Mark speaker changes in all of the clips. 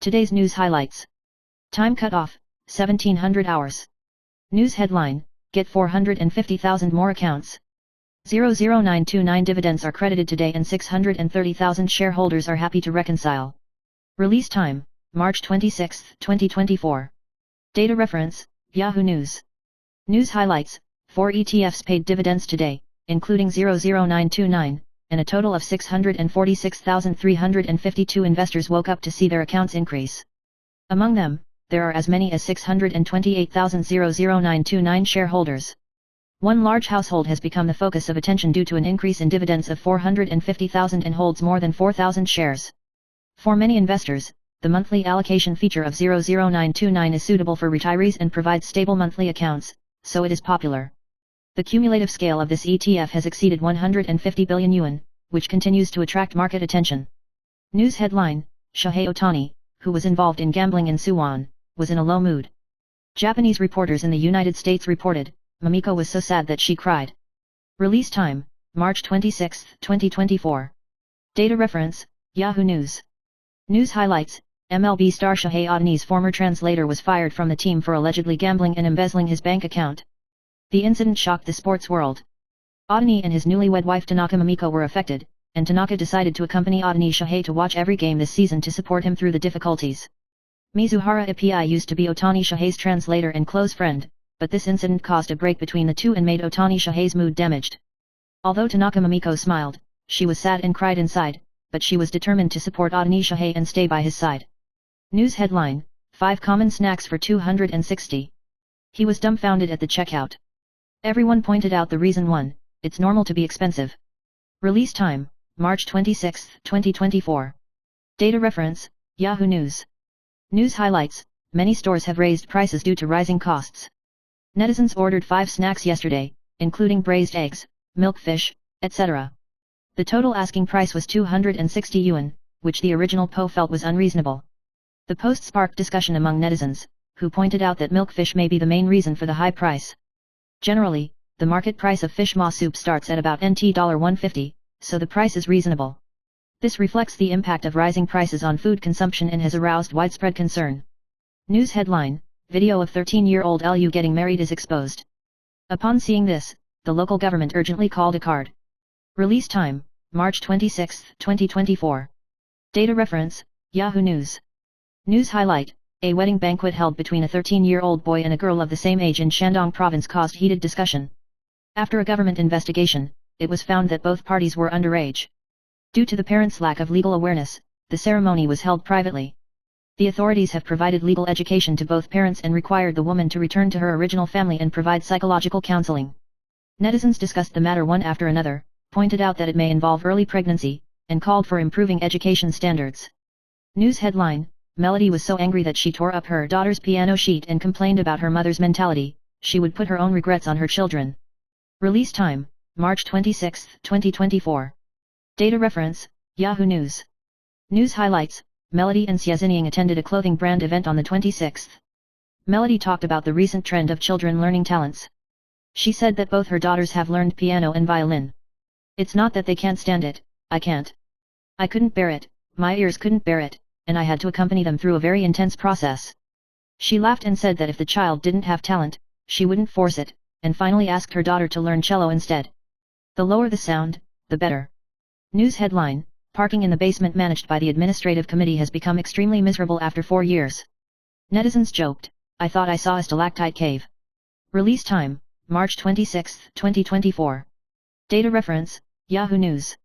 Speaker 1: Today's news highlights. Time cutoff, 1700 hours. News headline, get 450,000 more accounts. 00929 dividends are credited today and 630,000 shareholders are happy to reconcile. Release time, March 26, 2024. Data reference, Yahoo News. News highlights, 4 ETFs paid dividends today, including 00929, and a total of 646,352 investors woke up to see their accounts increase. Among them, there are as many as 628,00929 shareholders. One large household has become the focus of attention due to an increase in dividends of 450,000 and holds more than 4,000 shares. For many investors, the monthly allocation feature of 00929 is suitable for retirees and provides stable monthly accounts, so it is popular. The cumulative scale of this ETF has exceeded 150 billion yuan, which continues to attract market attention. News headline, Shohei Ohtani, who was involved in gambling in Suwon, was in a low mood. Japanese reporters in the United States reported, Mamiko was so sad that she cried. Release time, March 26, 2024. Data reference, Yahoo News. News highlights, MLB star Shohei Ohtani's former translator was fired from the team for allegedly gambling and embezzling his bank account. The incident shocked the sports world. Ohtani and his newlywed wife Tanaka Mamiko were affected, and Tanaka decided to accompany Ohtani Shohei to watch every game this season to support him through the difficulties. Mizuhara Ippei used to be Ohtani Shohei's translator and close friend, but this incident caused a break between the two and made Ohtani Shohei's mood damaged. Although Tanaka Mamiko smiled, she was sad and cried inside, but she was determined to support Ohtani Shohei and stay by his side. News headline, 5 common snacks for 260. He was dumbfounded at the checkout. Everyone pointed out the reason. 1, it's normal to be expensive. Release time, March 26, 2024. Data reference, Yahoo News. News highlights, many stores have raised prices due to rising costs. Netizens ordered 5 snacks yesterday, including braised eggs, milk fish, etc. The total asking price was 260 yuan, which the original Po felt was unreasonable. The post sparked discussion among netizens, who pointed out that milk fish may be the main reason for the high price. Generally, the market price of fish maw soup starts at about NT $150, so the price is reasonable. This reflects the impact of rising prices on food consumption and has aroused widespread concern. News headline, video of 13-year-old Lu getting married is exposed. Upon seeing this, the local government urgently called a card. Release time, March 26, 2024. Data reference, Yahoo News. News highlight, a wedding banquet held between a 13-year-old boy and a girl of the same age in Shandong province caused heated discussion. After a government investigation, it was found that both parties were underage. Due to the parents' lack of legal awareness, the ceremony was held privately. The authorities have provided legal education to both parents and required the woman to return to her original family and provide psychological counseling. Netizens discussed the matter one after another, pointed out that it may involve early pregnancy, and called for improving education standards. News headline, Melody was so angry that she tore up her daughter's piano sheet and complained about her mother's mentality, she would put her own regrets on her children. Release time, March 26, 2024. Data reference, Yahoo News. News highlights, Melody and Xie Zinying attended a clothing brand event on the 26th. Melody talked about the recent trend of children learning talents. She said that both her daughters have learned piano and violin. It's not that they can't stand it, I can't. I couldn't bear it, my ears couldn't bear it, and I had to accompany them through a very intense process. She laughed and said that if the child didn't have talent, she wouldn't force it, and finally asked her daughter to learn cello instead. The lower the sound, the better. News headline, parking in the basement managed by the administrative committee has become extremely miserable after 4 years. Netizens joked, I thought I saw a stalactite cave. Release time, March 26, 2024. Data reference, Yahoo News.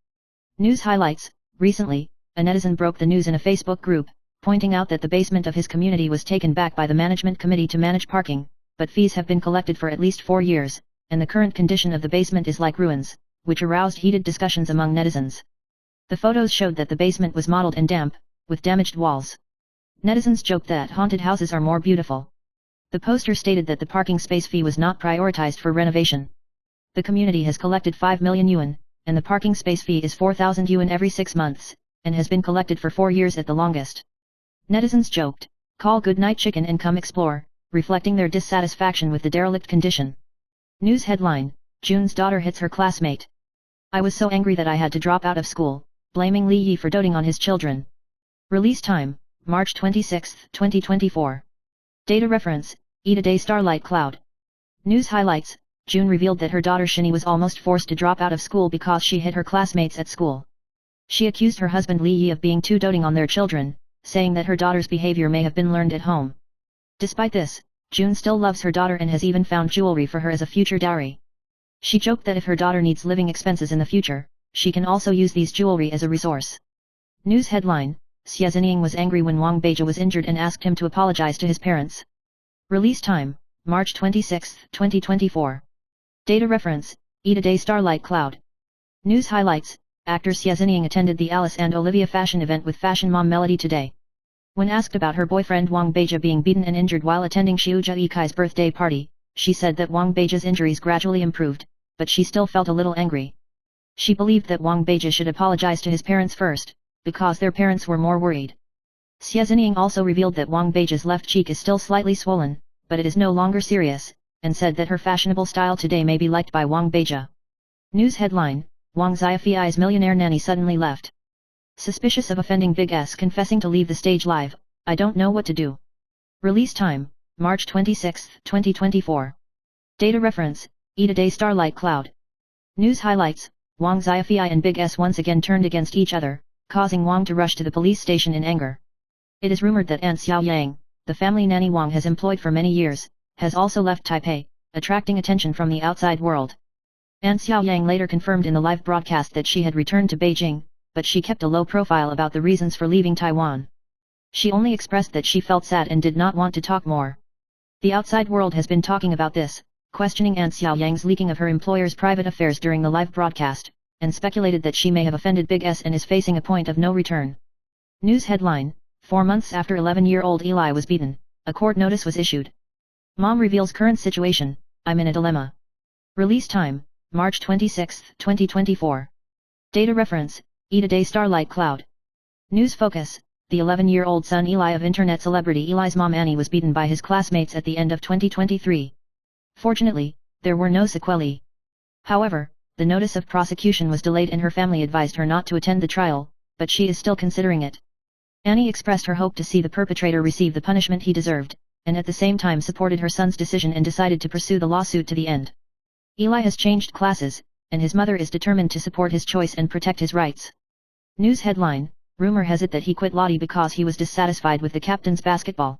Speaker 1: News highlights, recently, a netizen broke the news in a Facebook group, pointing out that the basement of his community was taken back by the management committee to manage parking, but fees have been collected for at least 4 years, and the current condition of the basement is like ruins, which aroused heated discussions among netizens. The photos showed that the basement was mottled and damp, with damaged walls. Netizens joked that haunted houses are more beautiful. The poster stated that the parking space fee was not prioritized for renovation. The community has collected 5 million yuan, and the parking space fee is 4,000 yuan every 6 months, and has been collected for 4 years at the longest. Netizens joked, call goodnight chicken and come explore, reflecting their dissatisfaction with the derelict condition. News headline, Jun's daughter hits her classmate. I was so angry that I had to drop out of school, blaming Li Yi for doting on his children. Release time, March 26, 2024. Data reference, Ida Day Starlight Cloud. News highlights, June revealed that her daughter Shani was almost forced to drop out of school because she hit her classmates at school. She accused her husband Lee Yi of being too doting on their children, saying that her daughter's behavior may have been learned at home. Despite this, June still loves her daughter and has even found jewelry for her as a future dowry. She joked that if her daughter needs living expenses in the future, she can also use these jewelry as a resource. News headline, Xia Zinying was angry when Wang Beijia was injured and asked him to apologize to his parents. Release time, March 26, 2024. Data reference, Ida Day Starlight Cloud. News highlights, actor Xia Zinying attended the Alice and Olivia fashion event with fashion mom Melody today. When asked about her boyfriend Wang Beijia being beaten and injured while attending Xiujia Yikai's birthday party, she said that Wang Beijia's injuries gradually improved, but she still felt a little angry. She believed that Wang Beijia should apologize to his parents first, because their parents were more worried. Xia Zinying also revealed that Wang Beijia's left cheek is still slightly swollen, but it is no longer serious, and said that her fashionable style today may be liked by Wang Beijia. News headline, Wang Xiaofei's millionaire nanny suddenly left. Suspicious of offending Big S confessing to leave the stage live, I don't know what to do. Release time, March 26, 2024. Data reference, Ida Day Starlight Cloud. News highlights, Wang Xiaofei and Big S once again turned against each other, causing Wang to rush to the police station in anger. It is rumored that Aunt Xiao Yang, the family nanny Wang has employed for many years, has also left Taipei, attracting attention from the outside world. Aunt Xiao Yang later confirmed in the live broadcast that she had returned to Beijing, but she kept a low profile about the reasons for leaving Taiwan. She only expressed that she felt sad and did not want to talk more. The outside world has been talking about this, questioning Aunt Xiao Yang's leaking of her employer's private affairs during the live broadcast, and speculated that she may have offended Big S and is facing a point of no return. News headline, 4 months after 11-year-old Eli was beaten, a court notice was issued. Mom reveals current situation, I'm in a dilemma. Release time, March 26, 2024. Data reference, Ida Day Starlight Cloud. News focus, the 11-year-old son Eli of internet celebrity Eli's mom Annie was beaten by his classmates at the end of 2023. Fortunately, there were no sequelae. However, the notice of prosecution was delayed and her family advised her not to attend the trial, but she is still considering it. Annie expressed her hope to see the perpetrator receive the punishment he deserved, and at the same time supported her son's decision and decided to pursue the lawsuit to the end. Eli has changed classes, and his mother is determined to support his choice and protect his rights. News headline, rumor has it that he quit Lottie because he was dissatisfied with the captain's basketball.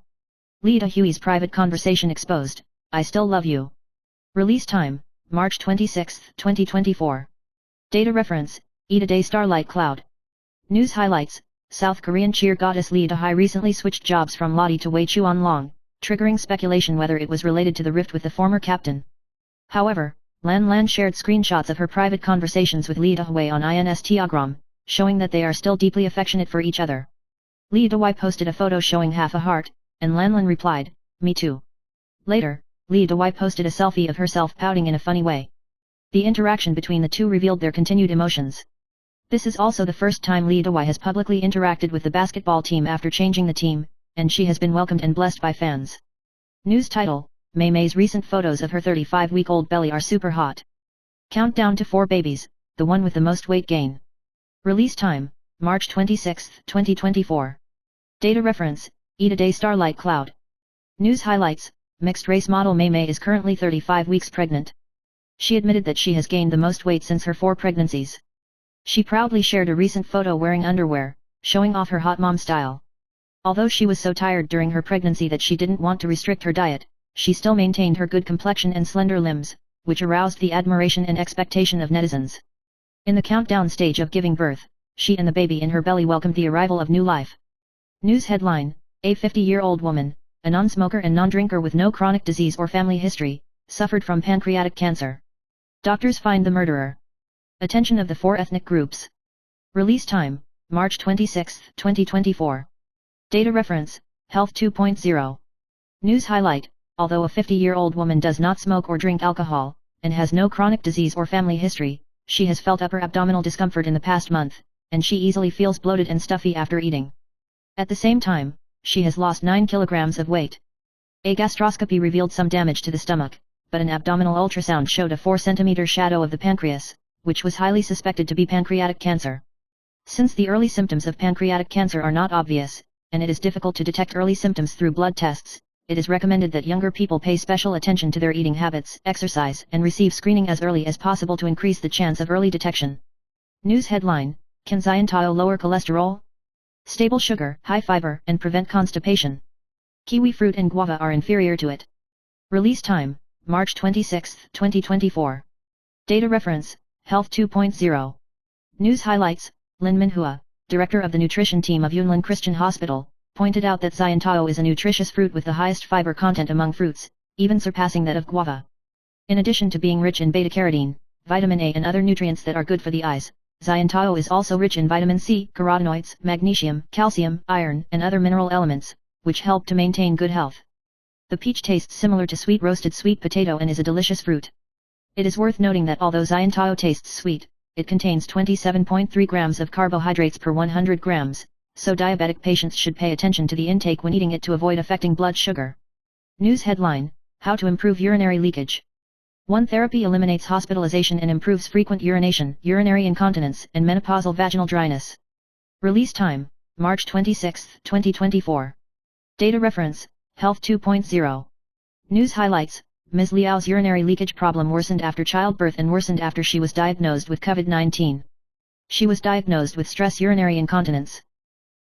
Speaker 1: Lee Da-hui's private conversation exposed, I still love you. Release time, March 26, 2024. Data reference, Ida Day Starlight Cloud. News highlights, South Korean cheer goddess Lee Da-hui recently switched jobs from Lottie to Wei Chuan-long, triggering speculation whether it was related to the rift with the former captain. However, Lan Lan shared screenshots of her private conversations with Lee Da-hui on Instagram, showing that they are still deeply affectionate for each other. Lee Da-hui posted a photo showing half a heart, and Lan Lan replied, me too. Later, Lee Da-hui posted a selfie of herself pouting in a funny way. The interaction between the two revealed their continued emotions. This is also the first time Lee Da-hui has publicly interacted with the basketball team after changing the team, and she has been welcomed and blessed by fans. News title, Mei Mei's recent photos of her 35-week-old belly are super hot. Countdown to 4 babies, the one with the most weight gain. Release time, March 26, 2024. Data reference, Ida Day Starlight Cloud. News highlights, mixed-race model Mei Mei is currently 35 weeks pregnant. She admitted that she has gained the most weight since her 4 pregnancies. She proudly shared a recent photo wearing underwear, showing off her hot mom style. Although she was so tired during her pregnancy that she didn't want to restrict her diet, she still maintained her good complexion and slender limbs, which aroused the admiration and expectation of netizens. In the countdown stage of giving birth, she and the baby in her belly welcomed the arrival of new life. News headline, a 50-year-old woman, a non-smoker and non-drinker with no chronic disease or family history, suffered from pancreatic cancer. Doctors find the murderer. Attention of the 4 ethnic groups. Release time, March 26, 2024. Data reference, Health 2.0. News highlight, although a 50-year-old woman does not smoke or drink alcohol, and has no chronic disease or family history, she has felt upper abdominal discomfort in the past month, and she easily feels bloated and stuffy after eating. At the same time, she has lost 9 kilograms of weight. A gastroscopy revealed some damage to the stomach, but an abdominal ultrasound showed a 4-centimeter shadow of the pancreas, which was highly suspected to be pancreatic cancer. Since the early symptoms of pancreatic cancer are not obvious, and it is difficult to detect early symptoms through blood tests. It is recommended that younger people pay special attention to their eating habits, exercise, and receive screening as early as possible to increase the chance of early detection. News headline: Can Xiantao lower cholesterol? Stable sugar, high fiber, and prevent constipation. Kiwi fruit and guava are inferior to it. Release time: March 26, 2024. Data reference: Health 2.0. News highlights: Lin Minhua, director of the nutrition team of Yunlin Christian Hospital, pointed out that Xiantao is a nutritious fruit with the highest fiber content among fruits, even surpassing that of guava. In addition to being rich in beta-carotene, vitamin A and other nutrients that are good for the eyes, Xiantao is also rich in vitamin C, carotenoids, magnesium, calcium, iron, and other mineral elements, which help to maintain good health. The peach tastes similar to sweet roasted sweet potato and is a delicious fruit. It is worth noting that although Xiantao tastes sweet, it contains 27.3 grams of carbohydrates per 100 grams, so diabetic patients should pay attention to the intake when eating it to avoid affecting blood sugar. News headline: How to improve urinary leakage. One therapy eliminates hospitalization and improves frequent urination, urinary incontinence, and menopausal vaginal dryness. Release time: March 26, 2024. Data reference: Health 2.0. News highlights: Ms. Liao's urinary leakage problem worsened after childbirth and worsened after she was diagnosed with COVID-19. She was diagnosed with stress urinary incontinence.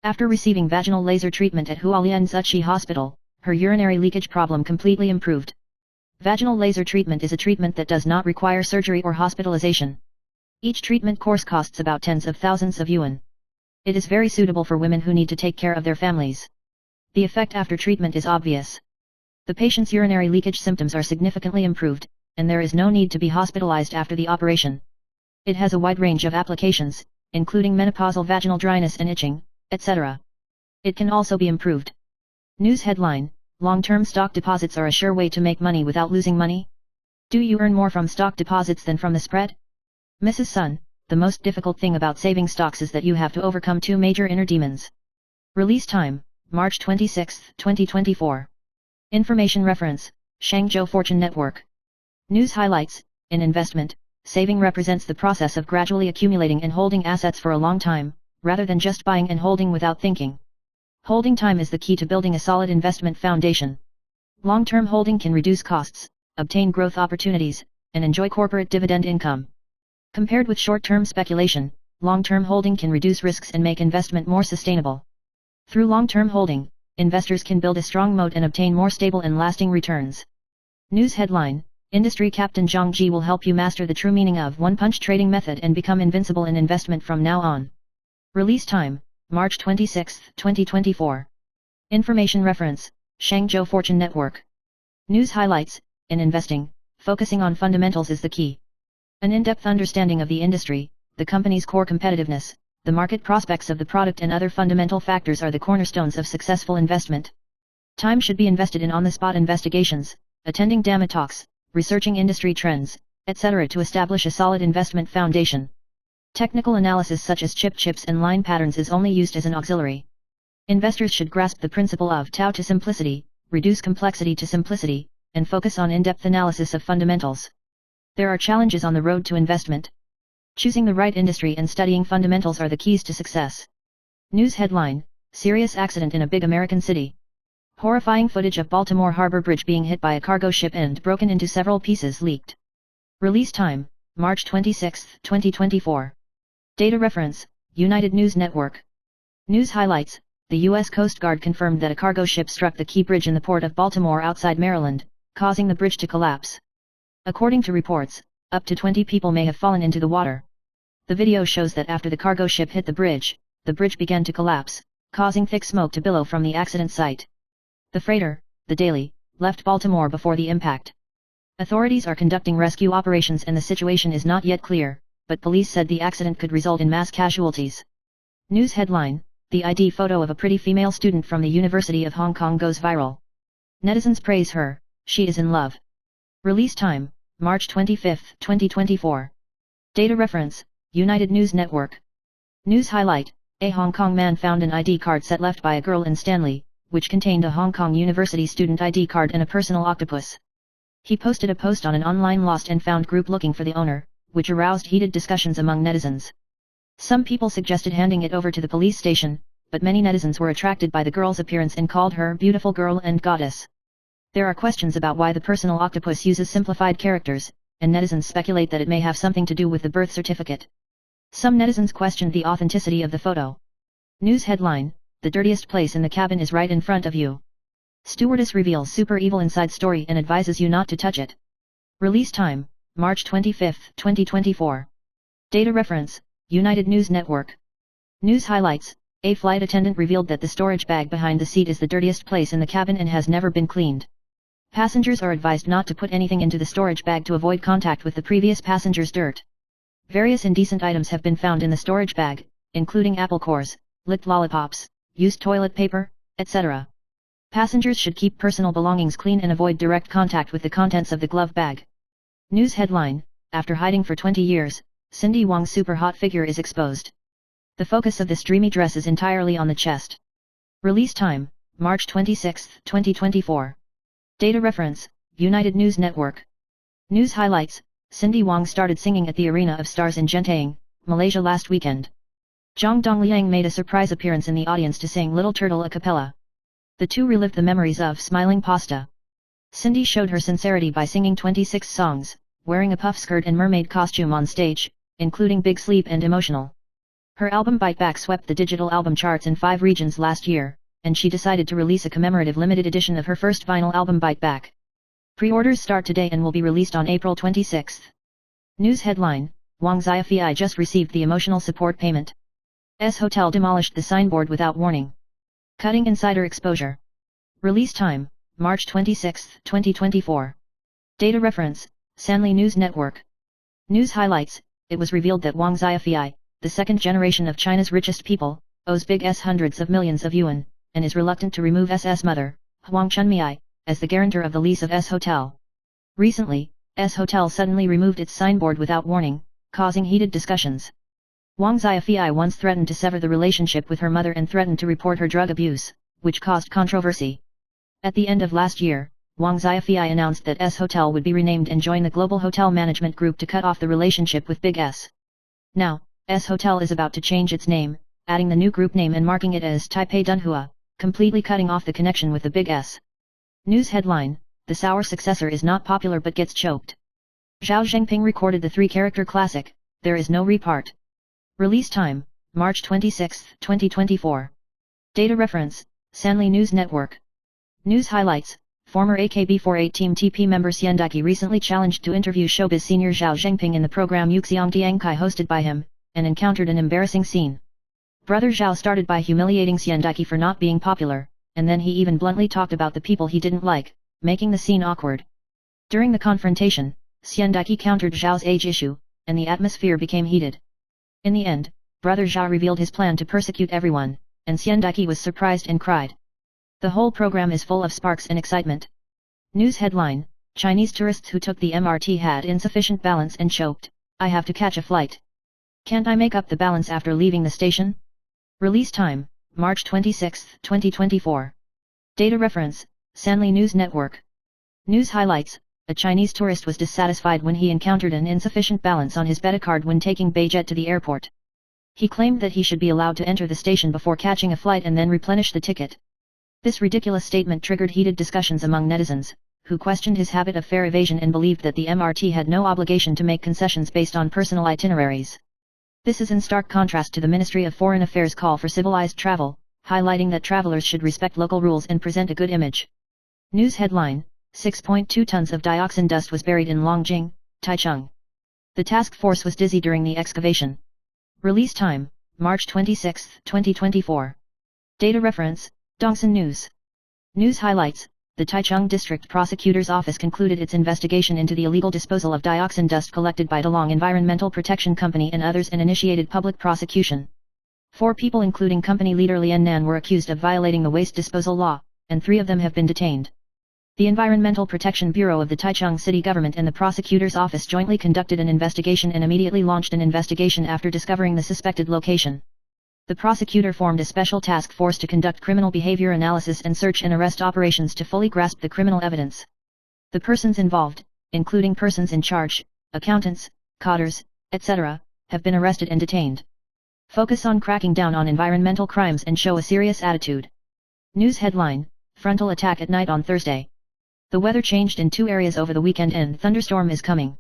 Speaker 1: After receiving vaginal laser treatment at Hualien Zuchi Hospital, her urinary leakage problem completely improved. Vaginal laser treatment is a treatment that does not require surgery or hospitalization. Each treatment course costs about tens of thousands of yuan. It is very suitable for women who need to take care of their families. The effect after treatment is obvious. The patient's urinary leakage symptoms are significantly improved, and there is no need to be hospitalized after the operation. It has a wide range of applications, including menopausal vaginal dryness and itching, etc. It can also be improved. News headline: Long-term stock deposits are a sure way to make money without losing money? Do you earn more from stock deposits than from the spread? Mrs. Sun, the most difficult thing about saving stocks is that you have to overcome two major inner demons. Release time: March 26, 2024. Information reference: Shangzhou Fortune Network. News highlights: In investment, saving represents the process of gradually accumulating and holding assets for a long time, rather than just buying and holding without thinking. Holding time is the key to building a solid investment foundation. Long-term holding can reduce costs, obtain growth opportunities, and enjoy corporate dividend income. Compared with short-term speculation, long-term holding can reduce risks and make investment more sustainable. Through long-term holding, investors can build a strong moat and obtain more stable and lasting returns. News headline: Industry Captain Zhang Ji will help you master the true meaning of one-punch trading method and become invincible in investment from now on. Release time: March 26, 2024. Information reference: Shangzhou Fortune Network. News highlights: In investing, focusing on fundamentals is the key. An in-depth understanding of the industry, the company's core competitiveness, the market prospects of the product and other fundamental factors are the cornerstones of successful investment. Time should be invested in on-the-spot investigations, attending demo talks, researching industry trends, etc. to establish a solid investment foundation. Technical analysis such as chips and line patterns is only used as an auxiliary. Investors should grasp the principle of Tao to simplicity, reduce complexity to simplicity, and focus on in-depth analysis of fundamentals. There are challenges on the road to investment. Choosing the right industry and studying fundamentals are the keys to success. News headline: Serious accident in a big American city. Horrifying footage of Baltimore Harbor Bridge being hit by a cargo ship and broken into several pieces leaked. Release time: March 26, 2024. Data reference: United News Network. News highlights: The U.S. Coast Guard confirmed that a cargo ship struck the Key Bridge in the port of Baltimore outside Maryland, causing the bridge to collapse. According to reports, up to 20 people may have fallen into the water. The video shows that after the cargo ship hit the bridge began to collapse, causing thick smoke to billow from the accident site. The freighter, the Daily, left Baltimore before the impact. Authorities are conducting rescue operations and the situation is not yet clear, but police said the accident could result in mass casualties. News headline: The ID photo of a pretty female student from the University of Hong Kong goes viral. Netizens praise her, she is in love. Release time: March 25, 2024. Data reference: United News Network. News highlight: A Hong Kong man found an ID card set left by a girl in Stanley, which contained a Hong Kong University student ID card and a personal octopus. He posted a post on an online lost and found group looking for the owner, which aroused heated discussions among netizens. Some people suggested handing it over to the police station, but many netizens were attracted by the girl's appearance and called her beautiful girl and goddess. There are questions about why the personal octopus uses simplified characters, and netizens speculate that it may have something to do with the birth certificate. Some netizens questioned the authenticity of the photo. News headline: The dirtiest place in the cabin is right in front of you. Stewardess reveals super evil inside story and advises you not to touch it. Release time: March 25, 2024. Data reference: United News Network. News highlights: A flight attendant revealed that the storage bag behind the seat is the dirtiest place in the cabin and has never been cleaned. Passengers are advised not to put anything into the storage bag to avoid contact with the previous passenger's dirt. Various indecent items have been found in the storage bag, including apple cores, licked lollipops, used toilet paper, etc. Passengers should keep personal belongings clean and avoid direct contact with the contents of the glove bag. News headline: After hiding for 20 years, Cindy Wong's super hot figure is exposed. The focus of this dreamy dress is entirely on the chest. Release time: March 26, 2024. Data reference: United News Network. News highlights: Cindy Wong started singing at the Arena of Stars in Genteng, Malaysia last weekend. Zhang Dongliang made a surprise appearance in the audience to sing Little Turtle a cappella. The two relived the memories of Smiling Pasta. Cindy showed her sincerity by singing 26 songs, wearing a puff skirt and mermaid costume on stage, including Big Sleep and Emotional. Her album Bite Back swept the digital album charts in 5 regions last year, and she decided to release a commemorative limited edition of her first vinyl album Bite Back. Pre-orders start today and will be released on April 26. News headline: Wang Xiaofei just received the emotional support payment. S-Hotel demolished the signboard without warning. Cutting insider exposure. Release time: March 26, 2024. Data reference: Sanli News Network. News highlights: It was revealed that Wang Xiaofei, the second generation of China's richest people, owes Big S hundreds of millions of yuan, and is reluctant to remove SS mother, Huang Chunmei, as the guarantor of the lease of S-Hotel. Recently, S-Hotel suddenly removed its signboard without warning, causing heated discussions. Wang Xiaofei once threatened to sever the relationship with her mother and threatened to report her drug abuse, which caused controversy. At the end of last year, Wang Xiaofei announced that S-Hotel would be renamed and join the global hotel management group to cut off the relationship with Big S. Now, S-Hotel is about to change its name, adding the new group name and marking it as Taipei Dunhua, completely cutting off the connection with the Big S. News headline: The sour successor is not popular but gets choked. Zhao Zhengping recorded the 3-character classic, There Is No Repart. Release time: March 26, 2024. Data reference: Sanli News Network. News highlights: Former AKB48 Team TP member Xian Daiki recently challenged to interview showbiz senior Zhao Zhengping in the program Yuxiang Diangkai hosted by him, and encountered an embarrassing scene. Brother Zhao started by humiliating Xian Daiki for not being popular, and then he even bluntly talked about the people he didn't like, making the scene awkward. During the confrontation, Xian Daiki countered Zhao's age issue, and the atmosphere became heated. In the end, Brother Zhao revealed his plan to persecute everyone, and Xian Daiki was surprised and cried. The whole program is full of sparks and excitement. News headline: Chinese tourists who took the MRT had insufficient balance and choked. I have to catch a flight. Can't I make up the balance after leaving the station? Release time: March 26, 2024. Data reference: Sanli News Network. News highlights: A Chinese tourist was dissatisfied when he encountered an insufficient balance on his Beta card when taking Beijing to the airport. He claimed that he should be allowed to enter the station before catching a flight and then replenish the ticket. This ridiculous statement triggered heated discussions among netizens, who questioned his habit of fare evasion and believed that the MRT had no obligation to make concessions based on personal itineraries. This is in stark contrast to the Ministry of Foreign Affairs' call for civilized travel, highlighting that travelers should respect local rules and present a good image. News headline: 6.2 tons of dioxin dust was buried in Longjing, Taichung. The task force was dizzy during the excavation. Release time: March 26, 2024. Data reference: Dongsun News. News highlights: The Taichung District Prosecutor's Office concluded its investigation into the illegal disposal of dioxin dust collected by Dalong Environmental Protection Company and others and initiated public prosecution. 4 people including company leader Lian Nan were accused of violating the waste disposal law, and 3 of them have been detained. The Environmental Protection Bureau of the Taichung City Government and the Prosecutor's Office jointly conducted an investigation and immediately launched an investigation after discovering the suspected location. The prosecutor formed a special task force to conduct criminal behavior analysis and search and arrest operations to fully grasp the criminal evidence. The persons involved, including persons in charge, accountants, cotters, etc., have been arrested and detained. Focus on cracking down on environmental crimes and show a serious attitude. News headline, Frontal attack at night on Thursday. The weather changed in 2 areas over the weekend and thunderstorm is coming.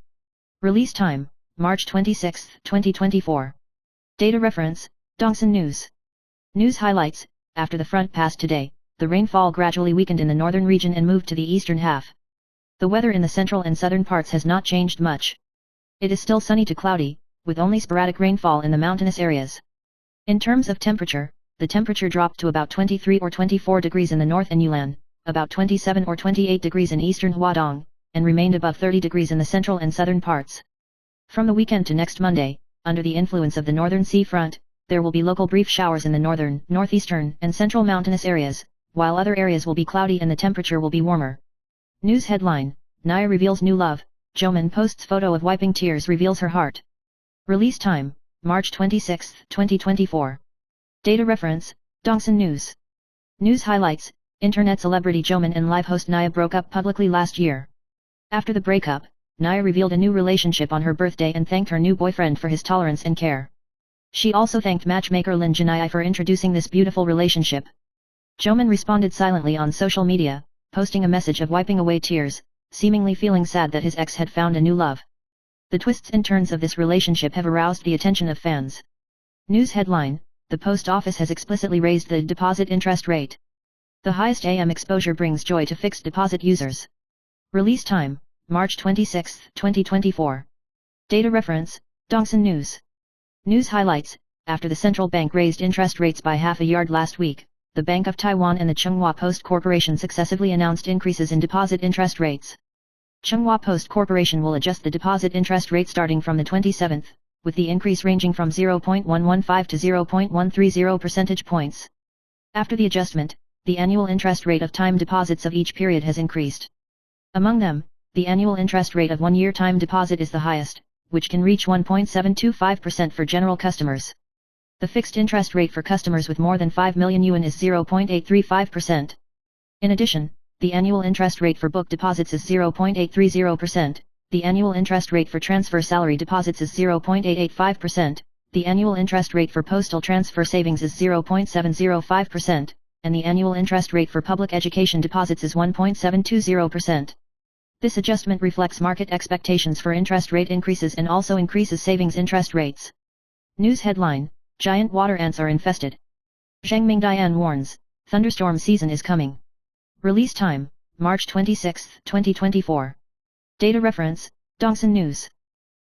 Speaker 1: Release time, March 26, 2024. Data reference, Dongsan News. News highlights, after the front passed today, the rainfall gradually weakened in the northern region and moved to the eastern half. The weather in the central and southern parts has not changed much. It is still sunny to cloudy, with only sporadic rainfall in the mountainous areas. In terms of temperature, the temperature dropped to about 23 or 24 degrees in the north and Yunnan, about 27 or 28 degrees in eastern Huadong, and remained above 30 degrees in the central and southern parts. From the weekend to next Monday, under the influence of the northern sea front, there will be local brief showers in the northern, northeastern, and central mountainous areas, while other areas will be cloudy and the temperature will be warmer. News headline, Naya reveals new love, Joman posts photo of wiping tears reveals her heart. Release time, March 26, 2024. Data reference, Dongsan News. News highlights, Internet celebrity Joman and live host Naya broke up publicly last year. After the breakup, Naya revealed a new relationship on her birthday and thanked her new boyfriend for his tolerance and care. She also thanked matchmaker Lin Janai for introducing this beautiful relationship. Joman responded silently on social media, posting a message of wiping away tears, seemingly feeling sad that his ex had found a new love. The twists and turns of this relationship have aroused the attention of fans. News headline, the post office has explicitly raised the deposit interest rate. The highest AM exposure brings joy to fixed deposit users. Release time, March 26, 2024. Data reference, Dongsan News. News highlights, after the central bank raised interest rates by half a yard last week, the Bank of Taiwan and the Chunghwa Post Corporation successively announced increases in deposit interest rates. Chunghwa Post Corporation will adjust the deposit interest rate starting from the 27th, with the increase ranging from 0.115 to 0.130 percentage points. After the adjustment, the annual interest rate of time deposits of each period has increased. Among them, the annual interest rate of 1-year time deposit is the highest, which can reach 1.725% for general customers. The fixed interest rate for customers with more than 5 million yuan is 0.835%. In addition, the annual interest rate for book deposits is 0.830%, the annual interest rate for transfer salary deposits is 0.885%, the annual interest rate for postal transfer savings is 0.705%, and the annual interest rate for public education deposits is 1.720%. This adjustment reflects market expectations for interest rate increases and also increases savings interest rates. News headline, Giant water ants are infested. Zhang Mingdian warns, thunderstorm season is coming. Release time, March 26, 2024. Data reference, Dongsan News.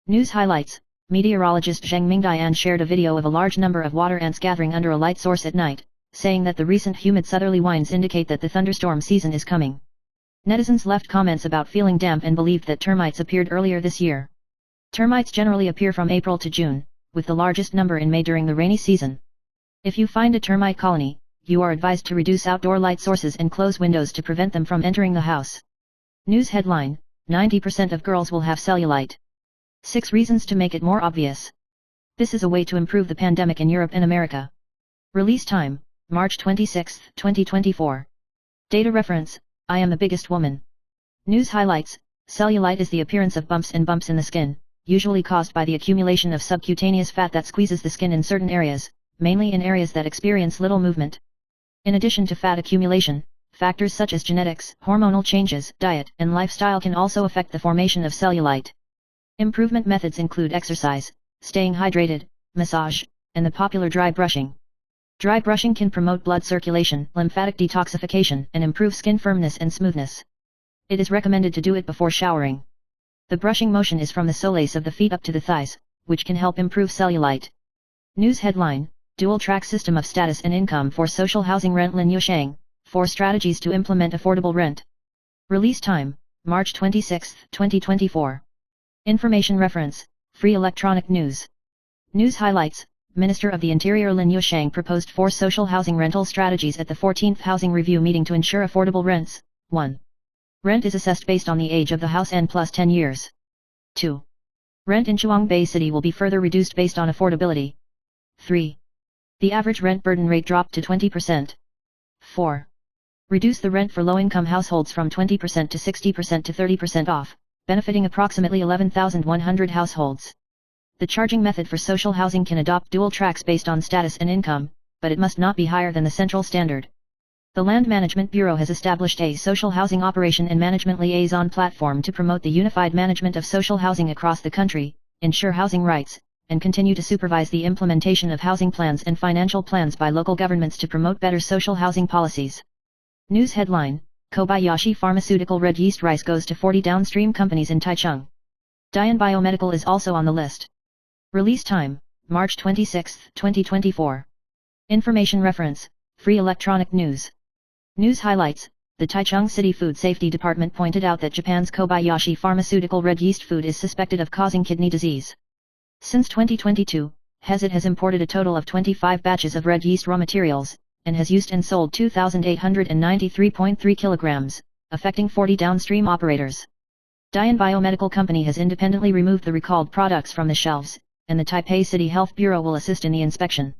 Speaker 1: News highlights, meteorologist Zhang Mingdian shared a video of a large number of water ants gathering under a light source at night, saying that the recent humid southerly winds indicate that the thunderstorm season is coming. Netizens left comments about feeling damp and believed that termites appeared earlier this year. Termites generally appear from April to June, with the largest number in May during the rainy season. If you find a termite colony, you are advised to reduce outdoor light sources and close windows to prevent them from entering the house. News headline, 90% of girls will have cellulite. 6 reasons to make it more obvious. This is a way to improve the pandemic in Europe and America. Release time, March 26, 2024. Data reference, I am the biggest woman. News highlights, cellulite is the appearance of bumps and bumps in the skin, usually caused by the accumulation of subcutaneous fat that squeezes the skin in certain areas, mainly in areas that experience little movement. In addition to fat accumulation, factors such as genetics, hormonal changes, diet, and lifestyle can also affect the formation of cellulite. Improvement methods include exercise, staying hydrated, massage, and the popular dry brushing. Dry brushing can promote blood circulation, lymphatic detoxification, and improve skin firmness and smoothness. It is recommended to do it before showering. The brushing motion is from the soles of the feet up to the thighs, which can help improve cellulite. News headline, Dual-track system of status and income for social housing rent Lin Yusheng, 4 strategies to implement affordable rent. Release time, March 26, 2024. Information reference, Free Electronic News. News highlights, Minister of the Interior Lin Yusheng proposed 4 social housing rental strategies at the 14th Housing Review meeting to ensure affordable rents. 1. Rent is assessed based on the age of the house and plus 10 years. 2. Rent in Chuangbei City will be further reduced based on affordability. 3. The average rent burden rate dropped to 20%. 4. Reduce the rent for low-income households from 20% to 60% to 30% off, benefiting approximately 11,100 households. The charging method for social housing can adopt dual tracks based on status and income, but it must not be higher than the central standard. The Land Management Bureau has established a social housing operation and management liaison platform to promote the unified management of social housing across the country, ensure housing rights, and continue to supervise the implementation of housing plans and financial plans by local governments to promote better social housing policies. News headline: Kobayashi Pharmaceutical red yeast rice goes to 40 downstream companies in Taichung. Dian Biomedical is also on the list. Release time: March 26, 2024. Information reference: Free Electronic News. News highlights: the Taichung City Food Safety Department pointed out that Japan's Kobayashi Pharmaceutical red yeast food is suspected of causing kidney disease. Since 2022, it has imported a total of 25 batches of red yeast raw materials, and has used and sold 2,893.3 kilograms, affecting 40 downstream operators. Dian Biomedical Company has independently removed the recalled products from the shelves, and the Taipei City Health Bureau will assist in the inspection.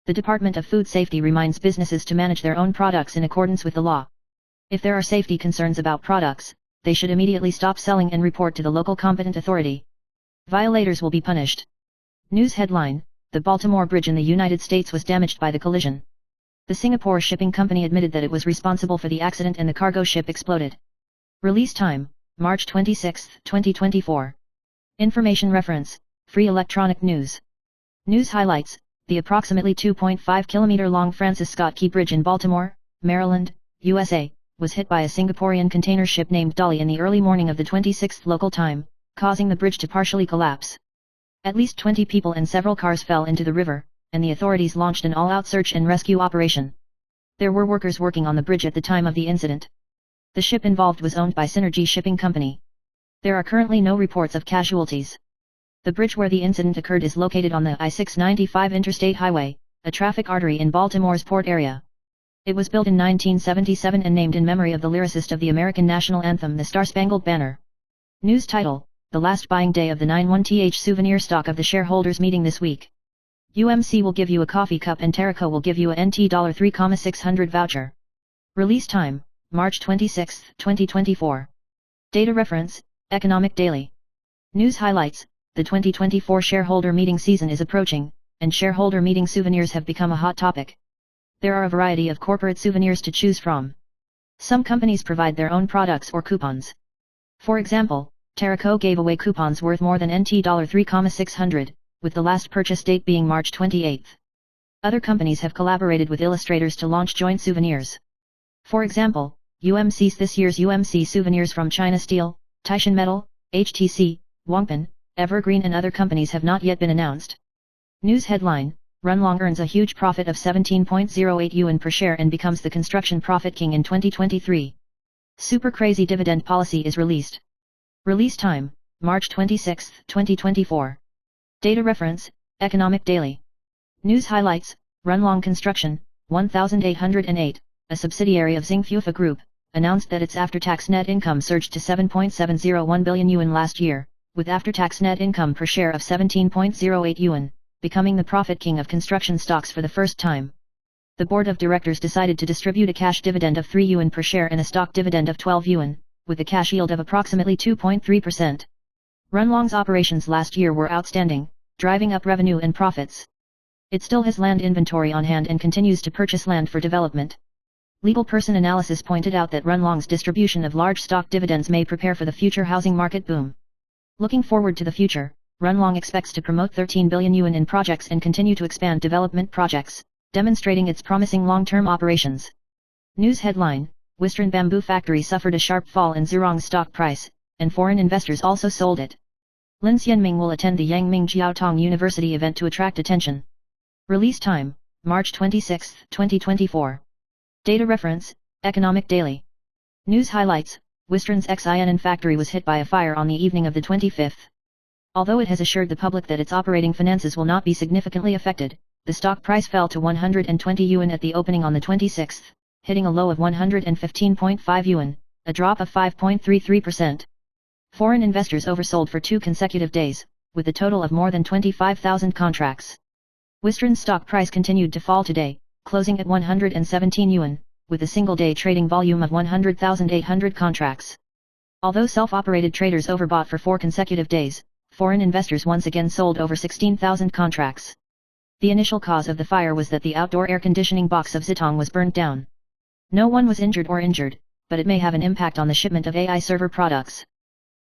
Speaker 1: The Department of Food Safety reminds businesses to manage their own products in accordance with the law. If there are safety concerns about products, they should immediately stop selling and report to the local competent authority. Violators will be punished. News headline: the Baltimore Bridge in the United States was damaged by the collision. The Singapore shipping company admitted that it was responsible for the accident and the cargo ship exploded. Release time: March 26, 2024. Information reference: Free Electronic News. News highlights: the approximately 2.5 km long Francis Scott Key Bridge in Baltimore, Maryland, USA, was hit by a Singaporean container ship named Dolly in the early morning of the 26th local time, causing the bridge to partially collapse. At least 20 people and several cars fell into the river, and the authorities launched an all-out search and rescue operation. There were workers working on the bridge at the time of the incident. The ship involved was owned by Synergy Shipping Company. There are currently no reports of casualties. The bridge where the incident occurred is located on the I-695 Interstate Highway, a traffic artery in Baltimore's port area. It was built in 1977 and named in memory of the lyricist of the American national anthem, The Star-Spangled Banner. News title: the last buying day of the 91th souvenir stock of the shareholders meeting this week. UMC will give you a coffee cup and Teraco will give you a NT $3,600 voucher. Release time: March 26, 2024. Data reference: Economic Daily. News highlights: the 2024 shareholder meeting season is approaching, and shareholder meeting souvenirs have become a hot topic. There are a variety of corporate souvenirs to choose from. Some companies provide their own products or coupons. For example, Teraco gave away coupons worth more than NT $3,600, with the last purchase date being March 28. Other companies have collaborated with illustrators to launch joint souvenirs. For example, UMC's this year's UMC souvenirs from China Steel, Taishan Metal, HTC, Wangpan, Evergreen and other companies have not yet been announced. News headline: Runlong earns a huge profit of 17.08 yuan per share and becomes the construction profit king in 2023. Super crazy dividend policy is released. Release time: March 26, 2024. Data reference: Economic Daily. News highlights: Runlong Construction, 1808, a subsidiary of Xingfufa Group, announced that its after-tax net income surged to 7.701 billion yuan last year, with after-tax net income per share of 17.08 yuan, becoming the profit king of construction stocks for the first time. The board of directors decided to distribute a cash dividend of 3 yuan per share and a stock dividend of 12 yuan, with a cash yield of approximately 2.3%. Runlong's operations last year were outstanding, driving up revenue and profits. It still has land inventory on hand and continues to purchase land for development. Legal person analysis pointed out that Runlong's distribution of large stock dividends may prepare for the future housing market boom. Looking forward to the future, Runlong expects to promote 13 billion yuan in projects and continue to expand development projects, demonstrating its promising long-term operations. News headline: Western Bamboo Factory suffered a sharp fall in Zhurong's stock price, and foreign investors also sold it. Lin Xianming will attend the Yangming Jiaotong University event to attract attention. Release time: March 26, 2024. Data reference: Economic Daily. News highlights: Western's Xianan factory was hit by a fire on the evening of the 25th. Although it has assured the public that its operating finances will not be significantly affected, the stock price fell to 120 yuan at the opening on the 26th, hitting a low of 115.5 yuan, a drop of 5.33%. Foreign investors oversold for 2 consecutive days, with a total of more than 25,000 contracts. Western's stock price continued to fall today, closing at 117 yuan, with a single-day trading volume of 100,800 contracts. Although self-operated traders overbought for 4 consecutive days, foreign investors once again sold over 16,000 contracts. The initial cause of the fire was that the outdoor air conditioning box of Zitong was burnt down. No one was injured, but it may have an impact on the shipment of AI server products.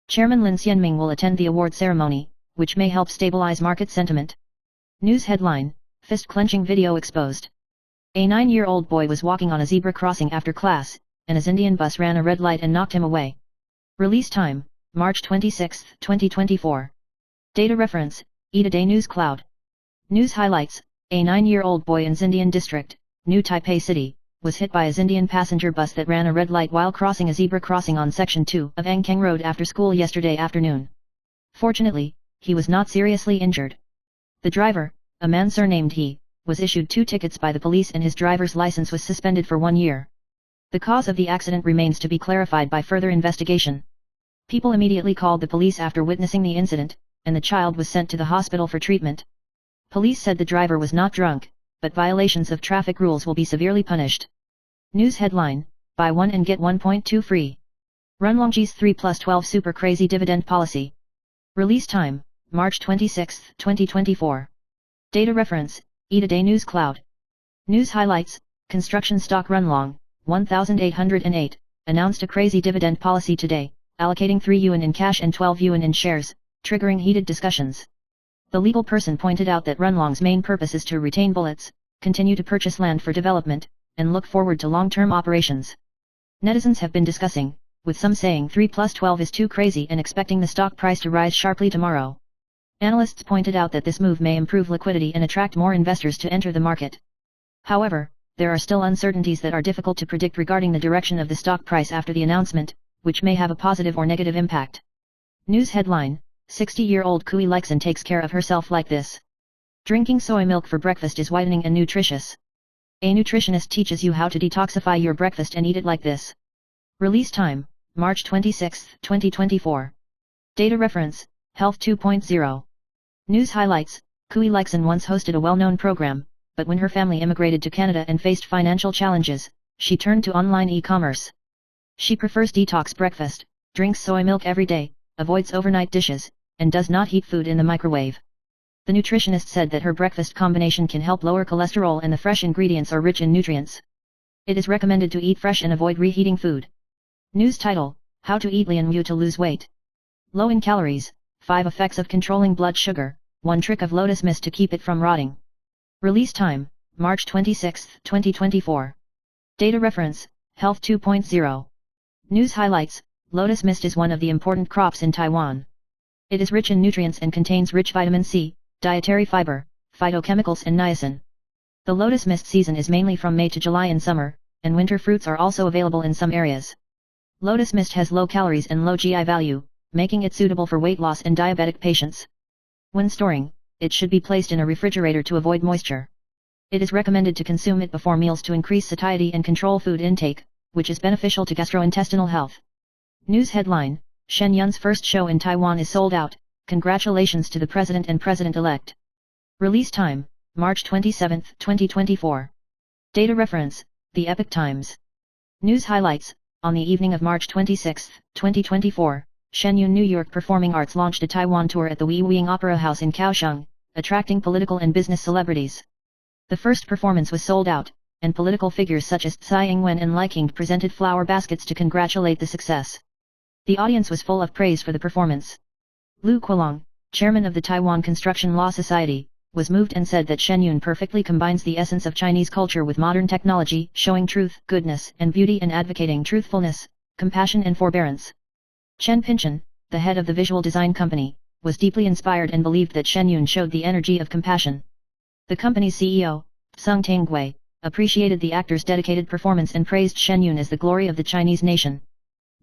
Speaker 1: Chairman Lin Xianming will attend the award ceremony, which may help stabilize market sentiment. News headline, fist-clenching video exposed. A 9-year-old boy was walking on a zebra crossing after class, and a Indian bus ran a red light and knocked him away. Release time, March 26, 2024. Data reference, Eat-A-Day News Cloud. News highlights, a 9-year-old boy in Xindian district, New Taipei City, was hit by a Xindian passenger bus that ran a red light while crossing a zebra crossing on Section 2 of Angkeng Road after school yesterday afternoon. Fortunately, he was not seriously injured. The driver, a man surnamed He, was issued 2 tickets by the police and his driver's license was suspended for 1 year. The cause of the accident remains to be clarified by further investigation. People immediately called the police after witnessing the incident, and the child was sent to the hospital for treatment. Police said the driver was not drunk, but violations of traffic rules will be severely punished. News headline, buy 1 and get 1.2 free. Runlongji's 3+12 super crazy dividend policy. Release time, March 26, 2024. Data reference, Eat-A-Day News Cloud. News highlights, construction stock Runlong, 1808, announced a crazy dividend policy today, allocating 3 yuan in cash and 12 yuan in shares, triggering heated discussions. The legal person pointed out that Runlong's main purpose is to retain bullets, continue to purchase land for development, and look forward to long-term operations. Netizens have been discussing, with some saying 3+12 is too crazy and expecting the stock price to rise sharply tomorrow. Analysts pointed out that this move may improve liquidity and attract more investors to enter the market. However, there are still uncertainties that are difficult to predict regarding the direction of the stock price after the announcement, which may have a positive or negative impact. News headline, 60-year-old Kui Leixin takes care of herself like this. Drinking soy milk for breakfast is whitening and nutritious. A nutritionist teaches you how to detoxify your breakfast and eat it like this. Release time, March 26, 2024. Data reference, Health 2.0. News highlights, Kui Leixin once hosted a well-known program, but when her family immigrated to Canada and faced financial challenges, she turned to online e-commerce. She prefers detox breakfast, drinks soy milk every day, avoids overnight dishes, and does not heat food in the microwave. The nutritionist said that her breakfast combination can help lower cholesterol and the fresh ingredients are rich in nutrients. It is recommended to eat fresh and avoid reheating food. News title, How to Eat Lian Yu to Lose Weight. Low in calories, 5 effects of controlling blood sugar, 1 trick of lotus mist to keep it from rotting. Release time, March 26, 2024. Data reference, Health 2.0. News highlights, lotus mist is one of the important crops in Taiwan. It is rich in nutrients and contains rich vitamin C, dietary fiber, phytochemicals and niacin. The lotus mist season is mainly from May to July in summer, and winter fruits are also available in some areas. Lotus mist has low calories and low GI value, making it suitable for weight loss and diabetic patients. When storing, it should be placed in a refrigerator to avoid moisture. It is recommended to consume it before meals to increase satiety and control food intake, which is beneficial to gastrointestinal health. News headline, Shen Yun's first show in Taiwan is sold out, congratulations to the President and President-elect. Release time, March 27, 2024. Data reference, The Epoch Times. News highlights, on the evening of March 26, 2024, Shen Yun New York Performing Arts launched a Taiwan tour at the Wei Wing Opera House in Kaohsiung, attracting political and business celebrities. The first performance was sold out, and political figures such as Tsai Ing-wen and Li King presented flower baskets to congratulate the success. The audience was full of praise for the performance. Lu Quilong, chairman of the Taiwan Construction Law Society, was moved and said that Shen Yun perfectly combines the essence of Chinese culture with modern technology, showing truth, goodness, and beauty and advocating truthfulness, compassion and forbearance. Chen Pinchen, the head of the visual design company, was deeply inspired and believed that Shen Yun showed the energy of compassion. The company's CEO, Sung Tangwei, appreciated the actor's dedicated performance and praised Shen Yun as the glory of the Chinese nation.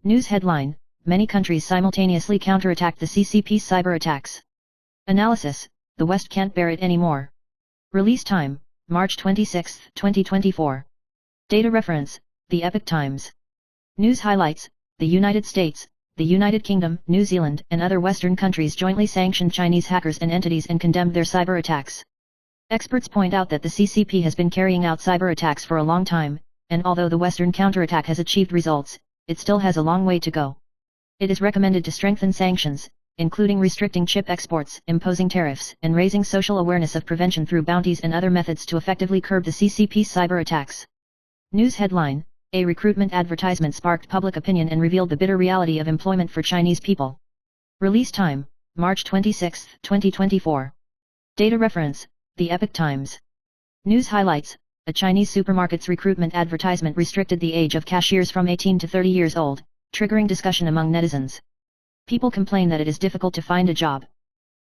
Speaker 1: News headline, Many countries simultaneously counterattacked the CCP's cyber attacks. Analysis, the West can't bear it anymore. Release time, March 26, 2024. Data reference, The Epoch Times. News highlights, the United States, the United Kingdom, New Zealand and other Western countries jointly sanctioned Chinese hackers and entities and condemned their cyber attacks. Experts point out that the CCP has been carrying out cyber attacks for a long time, and although the Western counterattack has achieved results, it still has a long way to go. It is recommended to strengthen sanctions, including restricting chip exports, imposing tariffs, and raising social awareness of prevention through bounties and other methods to effectively curb the CCP's cyber attacks. News headline: A recruitment advertisement sparked public opinion and revealed the bitter reality of employment for Chinese people. Release time: March 26, 2024. Data reference: The Epoch Times. News highlights: A Chinese supermarket's recruitment advertisement restricted the age of cashiers from 18 to 30 years old, triggering discussion among netizens. People complain that it is difficult to find a job.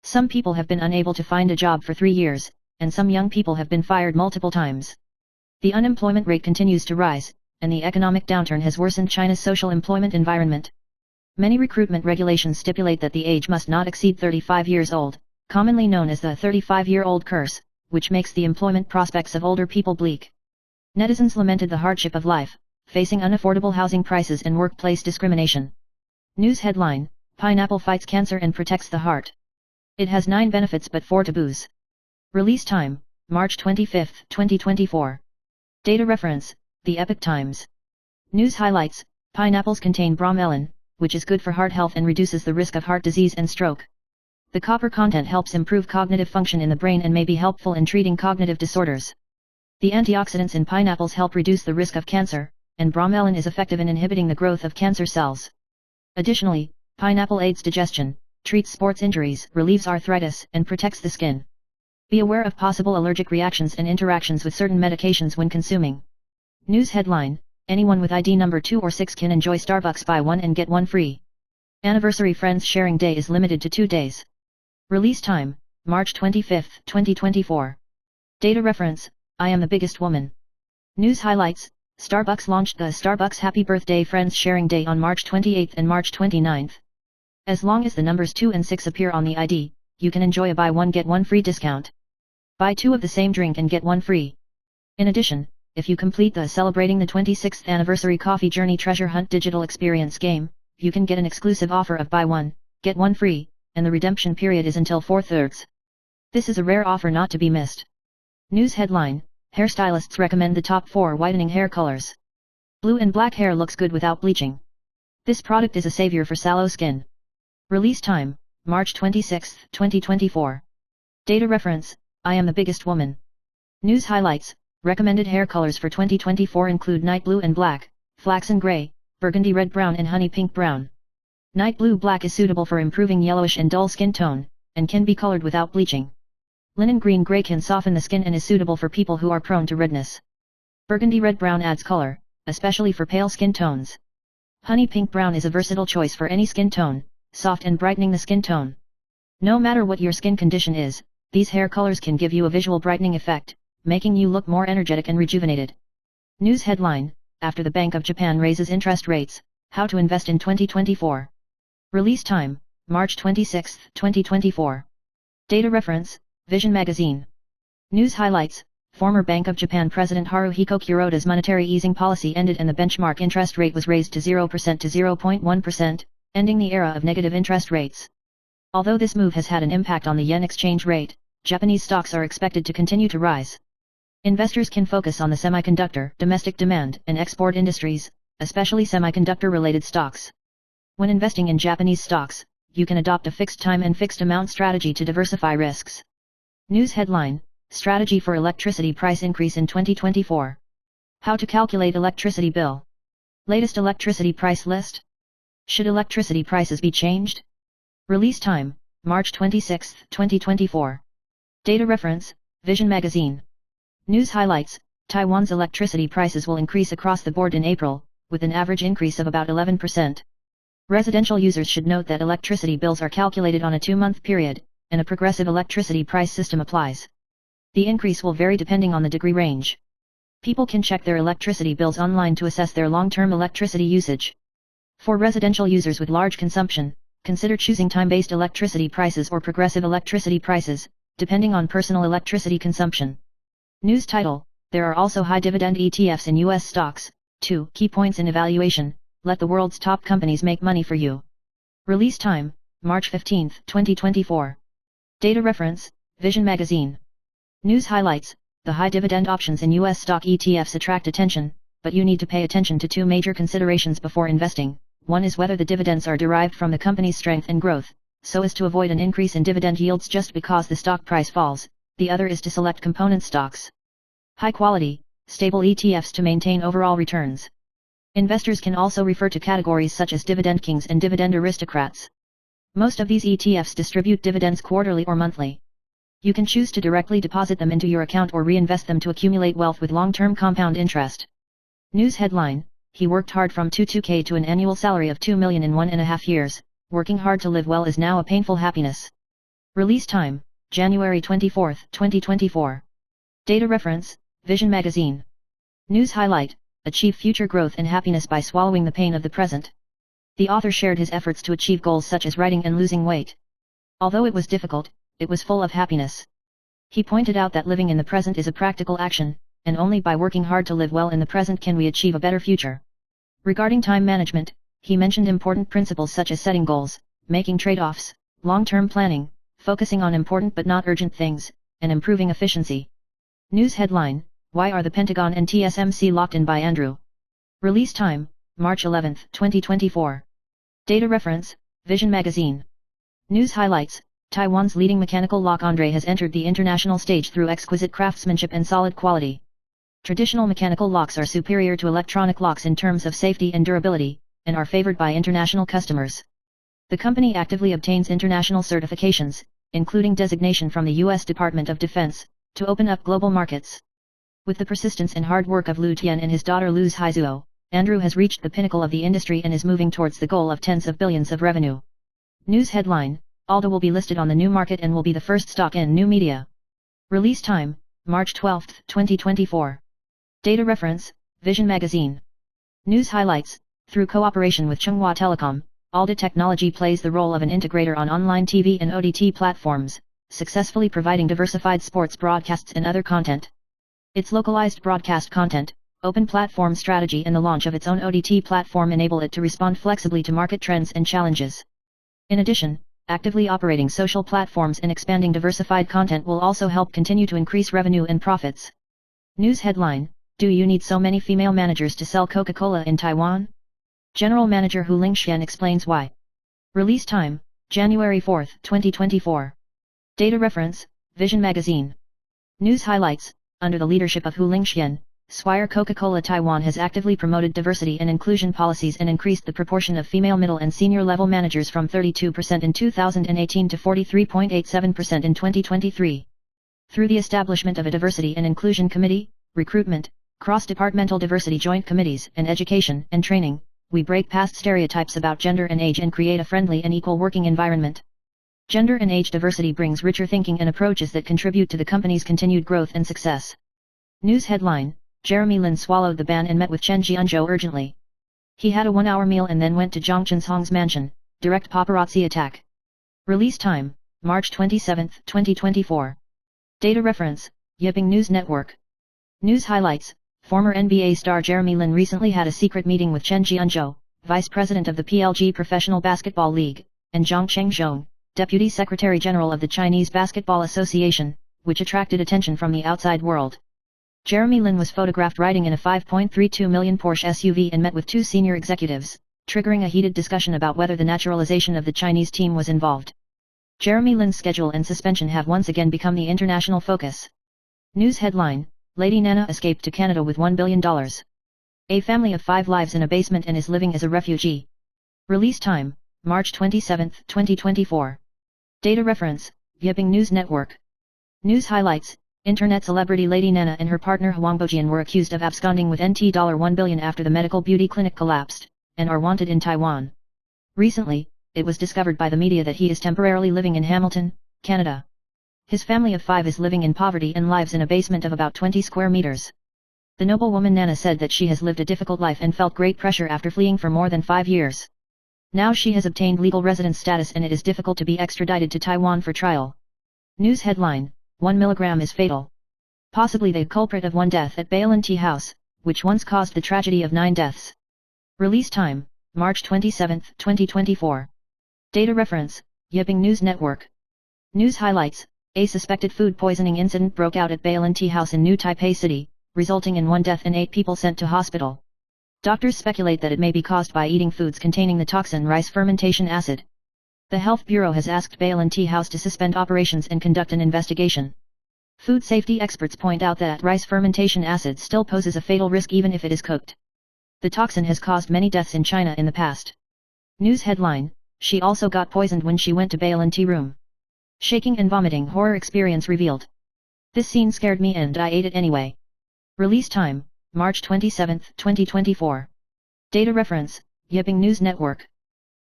Speaker 1: Some people have been unable to find a job for 3 years, and some young people have been fired multiple times. The unemployment rate continues to rise, and the economic downturn has worsened China's social employment environment. Many recruitment regulations stipulate that the age must not exceed 35 years old, commonly known as the 35-year-old curse, which makes the employment prospects of older people bleak. Netizens lamented the hardship of life, facing unaffordable housing prices and workplace discrimination. News headline: Pineapple fights cancer and protects the heart. It has 9 benefits but 4 taboos. Release time: March 25, 2024. Data reference: The Epoch Times. News highlights: Pineapples contain bromelain, which is good for heart health and reduces the risk of heart disease and stroke. The copper content helps improve cognitive function in the brain and may be helpful in treating cognitive disorders. The antioxidants in pineapples help reduce the risk of cancer, and bromelain is effective in inhibiting the growth of cancer cells. Additionally, pineapple aids digestion, treats sports injuries, relieves arthritis, and protects the skin. Be aware of possible allergic reactions and interactions with certain medications when consuming. News headline: Anyone with ID number 2 or 6 can enjoy Starbucks buy 1 and get 1 free. Anniversary Friends Sharing Day is limited to 2 days. Release time: March 25, 2024. Data reference: I Am the Biggest Woman. News highlights: Starbucks launched the Starbucks Happy Birthday Friends Sharing Day on March 28 and March 29. As long as the numbers 2 and 6 appear on the ID, you can enjoy a buy 1 get 1 free discount. Buy 2 of the same drink and get 1 free. In addition, if you complete the Celebrating the 26th Anniversary Coffee Journey Treasure Hunt digital experience game, you can get an exclusive offer of buy 1, get 1 free, and the redemption period is until 4/3. This is a rare offer not to be missed. News headline: Hairstylists recommend the top 4 whitening hair colors. Blue and black hair looks good without bleaching. This product is a savior for sallow skin. Release time: March 26, 2024. Data reference: I Am the Biggest Woman. News highlights: Recommended hair colors for 2024 include night blue and black, flaxen gray, burgundy red brown and honey pink brown. Night blue black is suitable for improving yellowish and dull skin tone, and can be colored without bleaching. Linen green gray can soften the skin and is suitable for people who are prone to redness. Burgundy red brown adds color, especially for pale skin tones. Honey pink brown is a versatile choice for any skin tone, soft and brightening the skin tone. No matter what your skin condition is, these hair colors can give you a visual brightening effect, making you look more energetic and rejuvenated. News headline: After the Bank of Japan raises interest rates, how to invest in 2024. Release time: March 26, 2024. Data reference: Vision Magazine. News highlights: Former Bank of Japan President Haruhiko Kuroda's monetary easing policy ended and the benchmark interest rate was raised to 0% to 0.1%, ending the era of negative interest rates. Although this move has had an impact on the yen exchange rate, Japanese stocks are expected to continue to rise. Investors can focus on the semiconductor, domestic demand, and export industries, especially semiconductor-related stocks. When investing in Japanese stocks, you can adopt a fixed time and fixed amount strategy to diversify risks. News headline: Strategy for electricity price increase in 2024. How to calculate electricity bill. Latest electricity price list. Should electricity prices be changed? Release time: March 26, 2024. Data reference: Vision Magazine. News highlights: Taiwan's electricity prices will increase across the board in April, with an average increase of about 11%. Residential users should note that electricity bills are calculated on a 2-month period, and a progressive electricity price system applies. The increase will vary depending on the degree range. People can check their electricity bills online to assess their long-term electricity usage. For residential users with large consumption, consider choosing time-based electricity prices or progressive electricity prices, depending on personal electricity consumption. News title: There are also high dividend ETFs in US stocks. 2 Key points in evaluation: Let the world's top companies make money for you. Release time: March 15, 2024. Data reference: Vision Magazine. News highlights: The high dividend options in US stock ETFs attract attention, but you need to pay attention to 2 major considerations before investing. One is whether the dividends are derived from the company's strength and growth, so as to avoid an increase in dividend yields just because the stock price falls. The other is to select component stocks. High quality, stable ETFs to maintain overall returns. Investors can also refer to categories such as dividend kings and dividend aristocrats. Most of these ETFs distribute dividends quarterly or monthly. You can choose to directly deposit them into your account or reinvest them to accumulate wealth with long-term compound interest. News headline: he worked hard from 2K to an annual salary of 2 million in 1.5 years. Working hard to live well is now a painful happiness. Release time: January 24, 2024. Data reference: Vision Magazine. News highlight: achieve future growth and happiness by swallowing the pain of the present. The author shared his efforts to achieve goals such as writing and losing weight. Although it was difficult, it was full of happiness. He pointed out that living in the present is a practical action, and only by working hard to live well in the present can we achieve a better future. Regarding time management, he mentioned important principles such as setting goals, making trade-offs, long-term planning, focusing on important but not urgent things, and improving efficiency. News headline: why are the Pentagon and TSMC locked in by Andrew? Release time: March 11, 2024. Data reference: Vision Magazine. News highlights: Taiwan's leading mechanical lock Andre has entered the international stage through exquisite craftsmanship and solid quality. Traditional mechanical locks are superior to electronic locks in terms of safety and durability, and are favored by international customers. The company actively obtains international certifications, including designation from the U.S. Department of Defense, to open up global markets. With the persistence and hard work of Lu Tian and his daughter Luz Haizuo, Andrew has reached the pinnacle of the industry and is moving towards the goal of tens of billions of revenue. News headline: Alda will be listed on the new market and will be the first stock in new media. Release time: March 12, 2024. Data reference: Vision Magazine. News highlights: through cooperation with Chunghwa Telecom, Alda Technology plays the role of an integrator on online TV and OTT platforms, successfully providing diversified sports broadcasts and other content. Its localized broadcast content, open platform strategy and the launch of its own OTT platform enable it to respond flexibly to market trends and challenges. In addition, actively operating social platforms and expanding diversified content will also help continue to increase revenue and profits. News headline: do you need so many female managers to sell Coca-Cola in Taiwan? General Manager Hu Lingxian explains why. Release time: January 4, 2024. Data reference: Vision Magazine. News highlights: under the leadership of Hu Lingxian, Swire Coca-Cola Taiwan has actively promoted diversity and inclusion policies and increased the proportion of female middle and senior level managers from 32% in 2018 to 43.87% in 2023. Through the establishment of a diversity and inclusion committee, recruitment, cross-departmental diversity joint committees, and education and training, we break past stereotypes about gender and age and create a friendly and equal working environment. Gender and age diversity brings richer thinking and approaches that contribute to the company's continued growth and success. News headline: Jeremy Lin swallowed the ban and met with Chen Jianzhou urgently. He had a 1-hour meal and then went to Zhang Chenhong's mansion. Direct paparazzi attack. Release time: March 27, 2024. Data reference: Yiping News Network. News highlights: former NBA star Jeremy Lin recently had a secret meeting with Chen Jianzhou, Vice President of the PLG Professional Basketball League, and Zhang Chengzhong, Deputy Secretary General of the Chinese Basketball Association, which attracted attention from the outside world. Jeremy Lin was photographed riding in a 5.32 million Porsche SUV and met with two senior executives, triggering a heated discussion about whether the naturalization of the Chinese team was involved. Jeremy Lin's schedule and suspension have once again become the international focus. News headline: Lady Nana escaped to Canada with $1 billion. A family of 5 lives in a basement and is living as a refugee. Release time: March 27, 2024. Data reference: Yiping News Network. News highlights: Internet celebrity Lady Nana and her partner Huang Bojian were accused of absconding with $1 billion after the medical beauty clinic collapsed, and are wanted in Taiwan. Recently, it was discovered by the media that he is temporarily living in Hamilton, Canada. His family of 5 is living in poverty and lives in a basement of about 20 square meters. The noblewoman Nana said that she has lived a difficult life and felt great pressure after fleeing for more than 5 years. Now she has obtained legal residence status and it is difficult to be extradited to Taiwan for trial. News headline: 1 milligram is fatal. Possibly the culprit of one death at Bailin Tea House, which once caused the tragedy of 9 deaths. Release time: March 27, 2024. Data reference: Yiping News Network. News highlights: a suspected food poisoning incident broke out at Bailin Tea House in New Taipei City, resulting in 1 death and 8 people sent to hospital. Doctors speculate that it may be caused by eating foods containing the toxin rice fermentation acid. The Health Bureau has asked Bailin Tea House to suspend operations and conduct an investigation. Food safety experts point out that rice fermentation acid still poses a fatal risk even if it is cooked. The toxin has caused many deaths in China in the past. News headline: she also got poisoned when she went to Bailin Tea room. Shaking and vomiting horror experience revealed. This scene scared me and I ate it anyway. Release time: March 27, 2024. Data reference: Yiping News Network.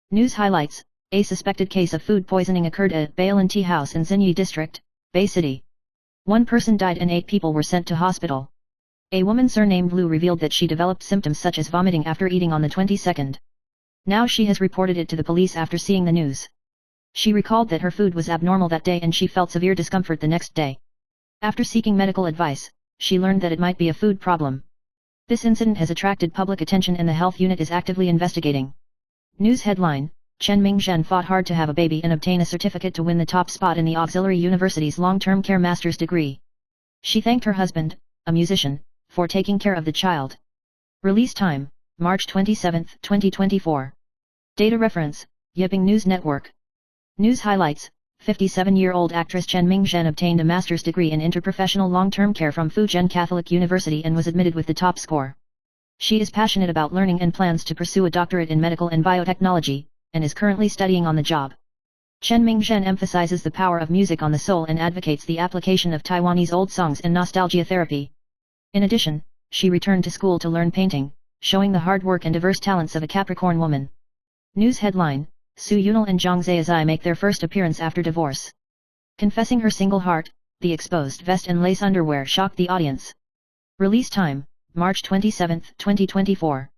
Speaker 1: News highlights: a suspected case of food poisoning occurred at Bailin Tea House in Xinyi District, Bay City. One person died and 8 people were sent to hospital. A woman surnamed Liu revealed that she developed symptoms such as vomiting after eating on the 22nd. Now she has reported it to the police after seeing the news. She recalled that her food was abnormal that day and she felt severe discomfort the next day. After seeking medical advice, she learned that it might be a food problem. This incident has attracted public attention and the health unit is actively investigating. News headline: Chen Mingzhen fought hard to have a baby and obtain a certificate to win the top spot in the Auxiliary University's long-term care master's degree. She thanked her husband, a musician, for taking care of the child. Release time: March 27, 2024. Data reference: Yiping News Network. News highlights: 57-year-old actress Chen Mingzhen obtained a master's degree in interprofessional long-term care from Fujian Catholic University and was admitted with the top score. She is passionate about learning and plans to pursue a doctorate in medical and biotechnology, and is currently studying on the job. Chen Mingzhen emphasizes the power of music on the soul and advocates the application of Taiwanese old songs and nostalgia therapy. In addition, she returned to school to learn painting, showing the hard work and diverse talents of a Capricorn woman. News headline: Su Yunal and Zhang Ziyazai make their first appearance after divorce. Confessing her single heart, the exposed vest and lace underwear shocked the audience. Release time: March 27, 2024.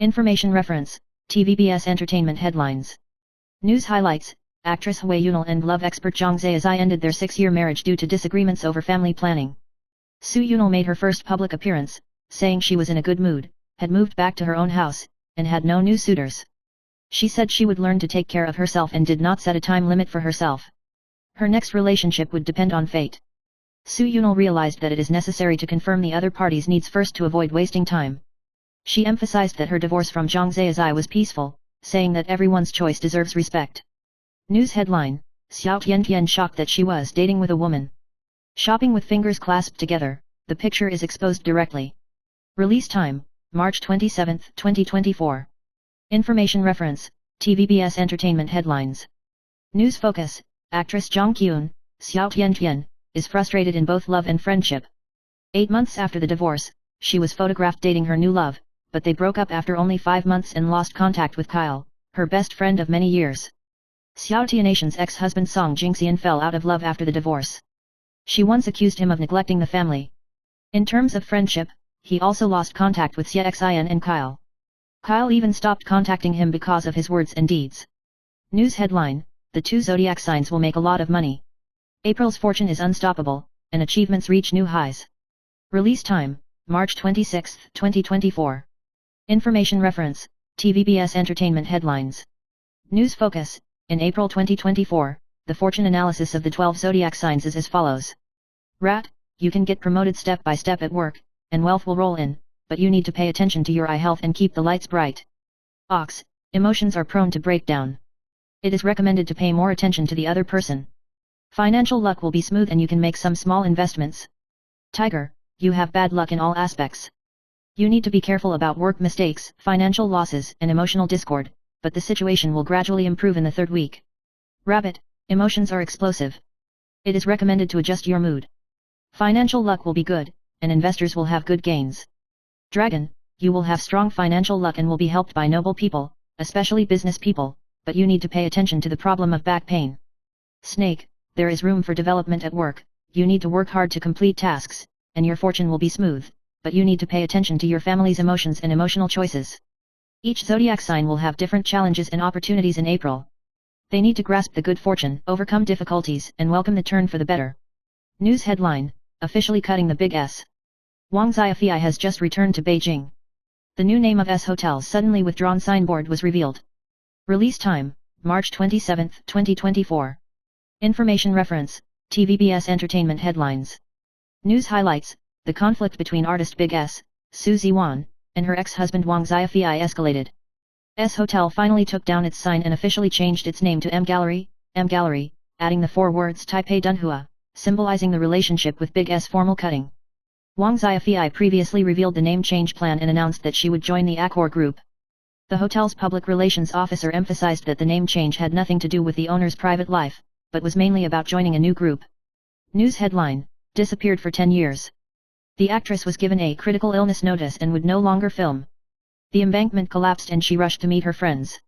Speaker 1: Information reference: TVBS Entertainment Headlines. News highlights: actress Hui Yunal and love expert Zhang Ziyazai ended their 6-year marriage due to disagreements over family planning. Su Yunal made her first public appearance, saying she was in a good mood, had moved back to her own house, and had no new suitors. She said she would learn to take care of herself and did not set a time limit for herself. Her next relationship would depend on fate. Su Yunal realized that it is necessary to confirm the other party's needs first to avoid wasting time. She emphasized that her divorce from Zhang Ziyazai was peaceful, saying that everyone's choice deserves respect. News headline: Xiao Tiantian shocked that she was dating with a woman. Shopping with fingers clasped together, the picture is exposed directly. Release time: March 27, 2024. Information reference: TVBS Entertainment Headlines. News focus: actress Zhang Qiun, Xiao Tiantian, is frustrated in both love and friendship. 8 months after the divorce, she was photographed dating her new love, but they broke up after only 5 months and lost contact with Kyle, her best friend of many years. Xiao Tiantian's ex-husband Song Jingxian fell out of love after the divorce. She once accused him of neglecting the family. In terms of friendship, he also lost contact with Xie Xian and Kyle. Kyle even stopped contacting him because of his words and deeds. News headline: the 2 zodiac signs will make a lot of money. April's fortune is unstoppable, and achievements reach new highs. Release time: March 26, 2024. Information reference: TVBS Entertainment Headlines. News focus: in April 2024, the fortune analysis of the 12 zodiac signs is as follows. Rat: you can get promoted step by step at work, and wealth will roll in, but you need to pay attention to your eye health and keep the lights bright. Ox: emotions are prone to breakdown. It is recommended to pay more attention to the other person. Financial luck will be smooth and you can make some small investments. Tiger: you have bad luck in all aspects. You need to be careful about work mistakes, financial losses and emotional discord, but the situation will gradually improve in the 3rd week. Rabbit: emotions are explosive. It is recommended to adjust your mood. Financial luck will be good, and investors will have good gains. Dragon: you will have strong financial luck and will be helped by noble people, especially business people, but you need to pay attention to the problem of back pain. Snake: there is room for development at work, you need to work hard to complete tasks, and your fortune will be smooth, but you need to pay attention to your family's emotions and emotional choices. Each zodiac sign will have different challenges and opportunities in April. They need to grasp the good fortune, overcome difficulties, and welcome the turn for the better. News headline: officially cutting the big S. Wang Xiaofei has just returned to Beijing. The new name of S Hotel's suddenly withdrawn signboard was revealed. Release time: March 27, 2024. Information reference: TVBS Entertainment Headlines. News highlights: the conflict between artist Big S, Su Ziwan, and her ex-husband Wang Xiaofei escalated. hotel finally took down its sign and officially changed its name to M Gallery, adding the 4 words Taipei Dunhua, symbolizing the relationship with Big S formal cutting. Wang Xiaofei previously revealed the name change plan and announced that she would join the Accor group. The hotel's public relations officer emphasized that the name change had nothing to do with the owner's private life, but was mainly about joining a new group. News headline: disappeared for 10 years. The actress was given a critical illness notice and would no longer film. The embankment collapsed and she rushed to meet her friends.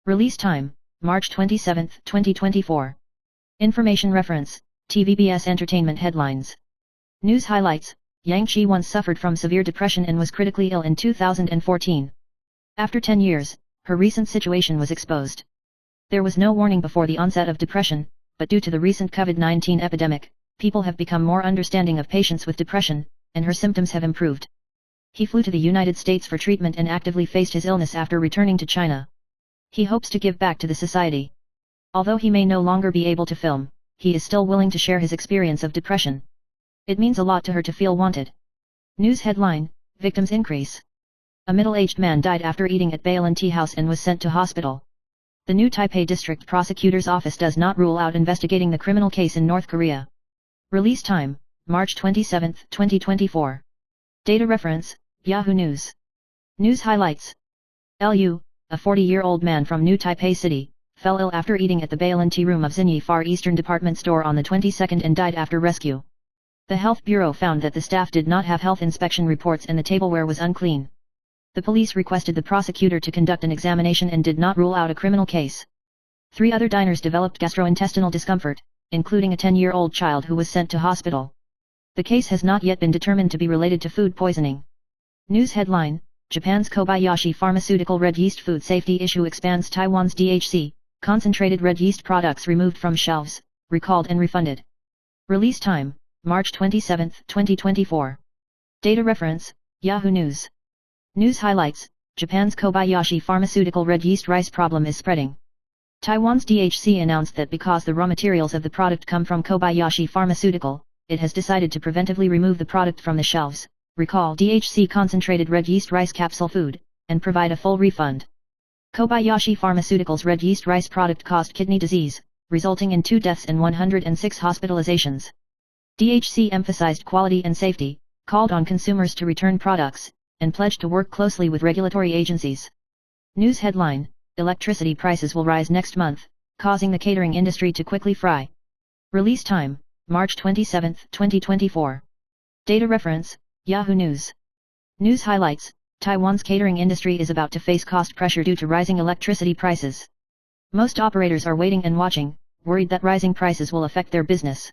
Speaker 1: Release time: March 27, 2024. Information reference: TVBS Entertainment Headlines. News highlights: Yang Qi once suffered from severe depression and was critically ill in 2014. After 10 years, her recent situation was exposed. There was no warning before the onset of depression, but due to the recent COVID-19 epidemic, people have become more understanding of patients with depression, and her symptoms have improved. He flew to the United States for treatment and actively faced his illness after returning to China. He hopes to give back to the society. Although he may no longer be able to film, he is still willing to share his experience of depression. It means a lot to her to feel wanted. News headline: victims increase. A middle-aged man died after eating at Bailin Tea House and was sent to hospital. The new Taipei District Prosecutor's Office does not rule out investigating the criminal case in North Korea. Release time: March 27, 2024. Data reference: Yahoo News. News highlights: Lu, a 40-year-old man from New Taipei City, fell ill after eating at the Bailin Tea Room of Xinyi Far Eastern Department Store on the 22nd and died after rescue. The Health Bureau found that the staff did not have health inspection reports and the tableware was unclean. The police requested the prosecutor to conduct an examination and did not rule out a criminal case. 3 other diners developed gastrointestinal discomfort, including a 10-year-old child who was sent to hospital. The case has not yet been determined to be related to food poisoning. News headline: Japan's Kobayashi Pharmaceutical red yeast food safety issue expands Taiwan's DHC, concentrated red yeast products removed from shelves, recalled and refunded. Release time: March 27, 2024. Data reference: Yahoo News. News highlights: Japan's Kobayashi Pharmaceutical red yeast rice problem is spreading. Taiwan's DHC announced that because the raw materials of the product come from Kobayashi Pharmaceutical, it has decided to preventively remove the product from the shelves, recall DHC concentrated red yeast rice capsule food, and provide a full refund. Kobayashi Pharmaceutical's red yeast rice product caused kidney disease, resulting in 2 deaths and 106 hospitalizations. DHC emphasized quality and safety, called on consumers to return products, and pledged to work closely with regulatory agencies. News headline: electricity prices will rise next month, causing the catering industry to quickly fry. Release time: March 27, 2024. Data reference: Yahoo News. News highlights: Taiwan's catering industry is about to face cost pressure due to rising electricity prices. Most operators are waiting and watching, worried that rising prices will affect their business.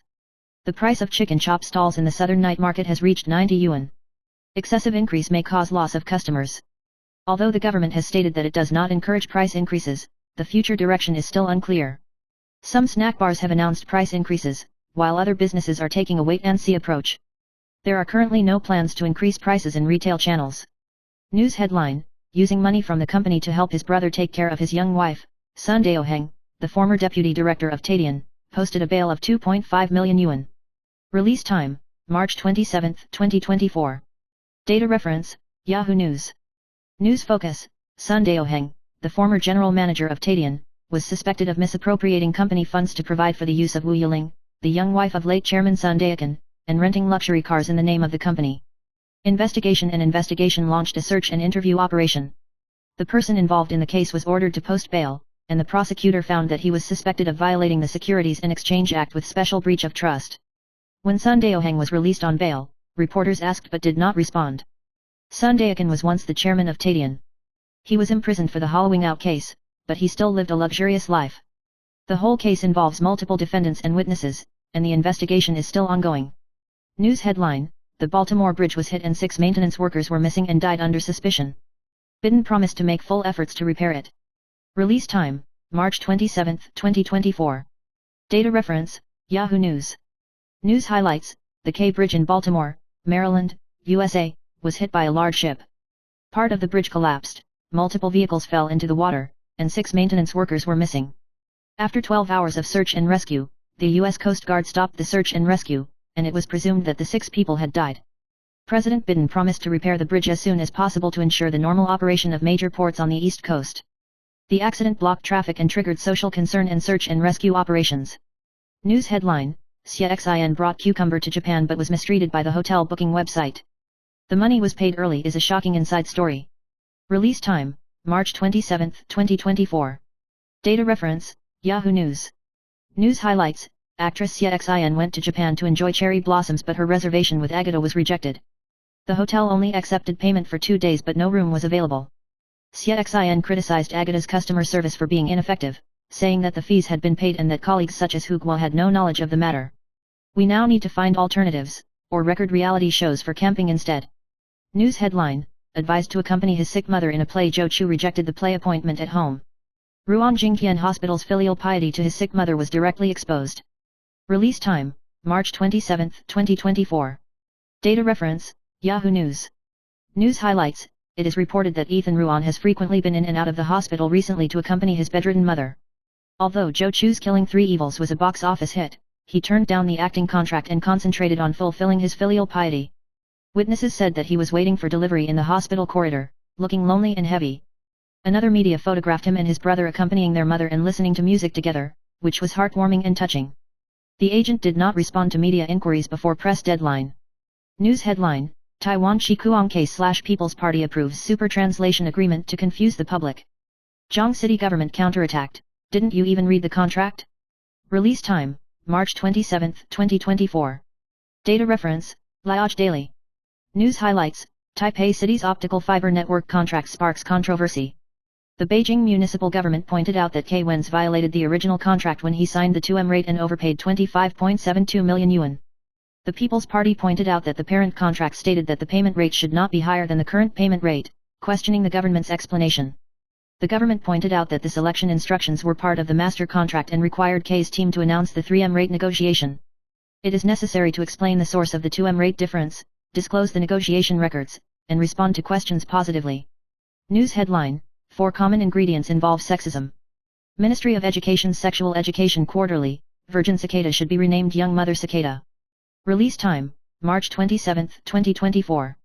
Speaker 1: The price of chicken chop stalls in the southern night market has reached 90 yuan. Excessive increase may cause loss of customers. Although the government has stated that it does not encourage price increases, the future direction is still unclear. Some snack bars have announced price increases, while other businesses are taking a wait-and-see approach. There are currently no plans to increase prices in retail channels. News headline: using money from the company to help his brother take care of his young wife, Sun Daoheng, the former deputy director of Tadian, posted a bail of 2.5 million yuan. Release time: March 27, 2024. Data reference: Yahoo News. News focus: Sun Daoheng, the former general manager of Tadian, was suspected of misappropriating company funds to provide for the use of Wu Yiling, the young wife of late chairman Sun Daoheng, and renting luxury cars in the name of the company. Investigation launched a search and interview operation. The person involved in the case was ordered to post bail, and the prosecutor found that he was suspected of violating the Securities and Exchange Act with special breach of trust. When Sun Daoheng was released on bail, reporters asked but did not respond. Sun Daoheng was once the chairman of Tadian. He was imprisoned for the hollowing out case, but he still lived a luxurious life. The whole case involves multiple defendants and witnesses, and the investigation is still ongoing. News headline: the Baltimore Bridge was hit and 6 maintenance workers were missing and died under suspicion. Biden promised to make full efforts to repair it. Release time: March 27, 2024. Data reference: Yahoo News. News highlights: the K Bridge in Baltimore, Maryland, USA, was hit by a large ship. Part of the bridge collapsed, multiple vehicles fell into the water, and 6 maintenance workers were missing. After 12 hours of search and rescue, the U.S. Coast Guard stopped the search and rescue, and it was presumed that the 6 people had died. President Biden promised to repair the bridge as soon as possible to ensure the normal operation of major ports on the East Coast. The accident blocked traffic and triggered social concern and search and rescue operations. News headline: Xin brought cucumber to Japan but was mistreated by the hotel booking website. The money was paid early is a shocking inside story. Release time: March 27, 2024. Data reference: Yahoo News. News highlights: actress Xin went to Japan to enjoy cherry blossoms but her reservation with Agata was rejected. The hotel only accepted payment for 2 days but no room was available. Xin criticized Agata's customer service for being ineffective, saying that the fees had been paid and that colleagues such as Hugwa had no knowledge of the matter. We now need to find alternatives, or record reality shows for camping instead. News headline: advised to accompany his sick mother in a play. Zhou Chu rejected the play appointment at home. Ruan Jingqian Hospital's filial piety to his sick mother was directly exposed. Release time: March 27, 2024. Data reference: Yahoo News. News highlights: it is reported that Ethan Ruan has frequently been in and out of the hospital recently to accompany his bedridden mother. Although Zhou Chu's Killing 3 Evils was a box office hit, he turned down the acting contract and concentrated on fulfilling his filial piety. Witnesses said that he was waiting for delivery in the hospital corridor, looking lonely and heavy. Another media photographed him and his brother accompanying their mother and listening to music together, which was heartwarming and touching. The agent did not respond to media inquiries before press deadline. News headline: Taiwan Shikuang case/People's Party approves super translation agreement to confuse the public. Zhang City government counterattacked. Didn't you even read the contract? Release time: March 27, 2024. Data reference: Liaj Daily. News highlights: Taipei City's optical fiber network contract sparks controversy. The Beijing municipal government pointed out that K. Wenz violated the original contract when he signed the 2M rate and overpaid 25.72 million yuan. The People's Party pointed out that the parent contract stated that the payment rate should not be higher than the current payment rate, questioning the government's explanation. The government pointed out that the selection instructions were part of the master contract and required K's team to announce the 3M rate negotiation. It is necessary to explain the source of the 2M rate difference, disclose the negotiation records, and respond to questions positively. News headline: 4 common ingredients involve sexism. Ministry of Education's Sexual Education Quarterly: Virgin Cicada should be renamed Young Mother Cicada. Release time: March 27, 2024.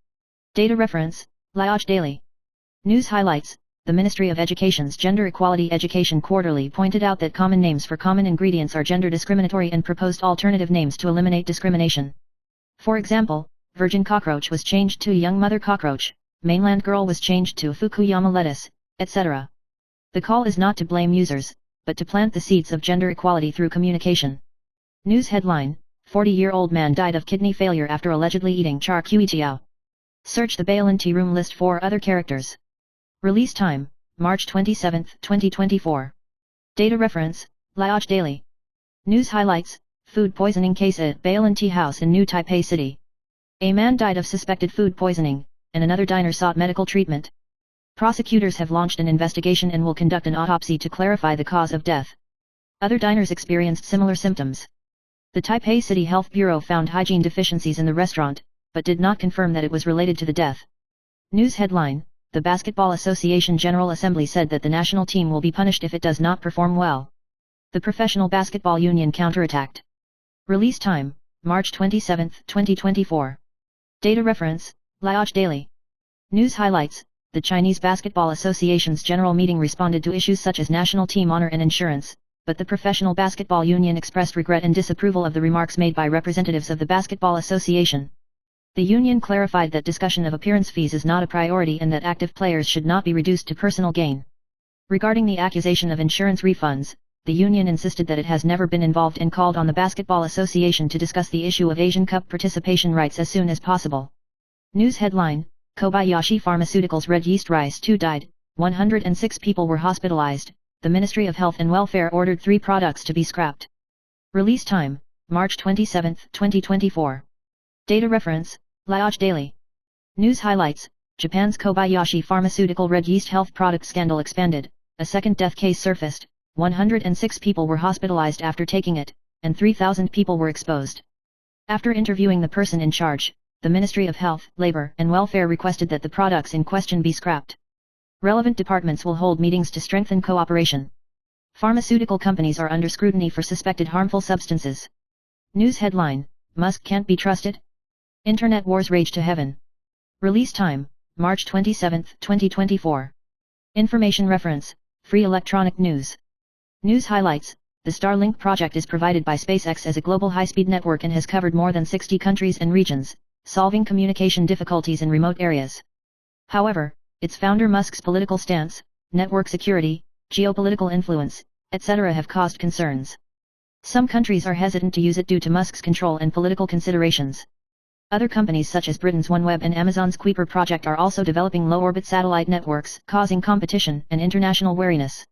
Speaker 1: Data reference: Liaj Daily. News highlights: the Ministry of Education's Gender Equality Education Quarterly pointed out that common names for common ingredients are gender discriminatory and proposed alternative names to eliminate discrimination. For example, Virgin Cockroach was changed to Young Mother Cockroach, Mainland Girl was changed to Fukuyama Lettuce, etc. The call is not to blame users, but to plant the seeds of gender equality through communication. News headline: 40-year-old man died of kidney failure after allegedly eating char kui tiao. Search the Bailin tea room list for other characters. Release time: March 27, 2024. Data reference: Liaj Daily. News highlights: food poisoning case at Bailin Tea House in New Taipei City. A man died of suspected food poisoning, and another diner sought medical treatment. Prosecutors have launched an investigation and will conduct an autopsy to clarify the cause of death. Other diners experienced similar symptoms. The Taipei City Health Bureau found hygiene deficiencies in the restaurant, but did not confirm that it was related to the death. News headline: the Basketball Association General Assembly said that the national team will be punished if it does not perform well. The Professional Basketball Union counterattacked. Release time: March 27, 2024. Data reference: Liaj Daily. News highlights: the Chinese Basketball Association's general meeting responded to issues such as national team honor and insurance, but the Professional Basketball Union expressed regret and disapproval of the remarks made by representatives of the Basketball Association. The union clarified that discussion of appearance fees is not a priority and that active players should not be reduced to personal gain. Regarding the accusation of insurance refunds, the union insisted that it has never been involved and called on the Basketball Association to discuss the issue of Asian Cup participation rights as soon as possible. News headline: Kobayashi Pharmaceuticals red yeast rice 2 died, 106 people were hospitalized. The Ministry of Health and Welfare ordered 3 products to be scrapped. Release time: March 27, 2024. Data reference: Liaj Daily. News highlights: Japan's Kobayashi Pharmaceutical red yeast health product scandal expanded, a second death case surfaced, 106 people were hospitalized after taking it, and 3,000 people were exposed. After interviewing the person in charge, the Ministry of Health, Labor and Welfare requested that the products in question be scrapped. Relevant departments will hold meetings to strengthen cooperation. Pharmaceutical companies are under scrutiny for suspected harmful substances. News headline: Musk can't be trusted? Internet wars rage to heaven. Release time: March 27, 2024. Information reference: Free electronic news. News highlights. The Starlink project is provided by SpaceX as a global high-speed network and has covered more than 60 countries and regions, solving communication difficulties in remote areas. However, its founder Musk's political stance, network security, geopolitical influence, etc. have caused concerns. Some countries are hesitant to use it due to Musk's control and political considerations. Other companies such as Britain's OneWeb and Amazon's Kuiper project are also developing low-orbit satellite networks, causing competition and international wariness.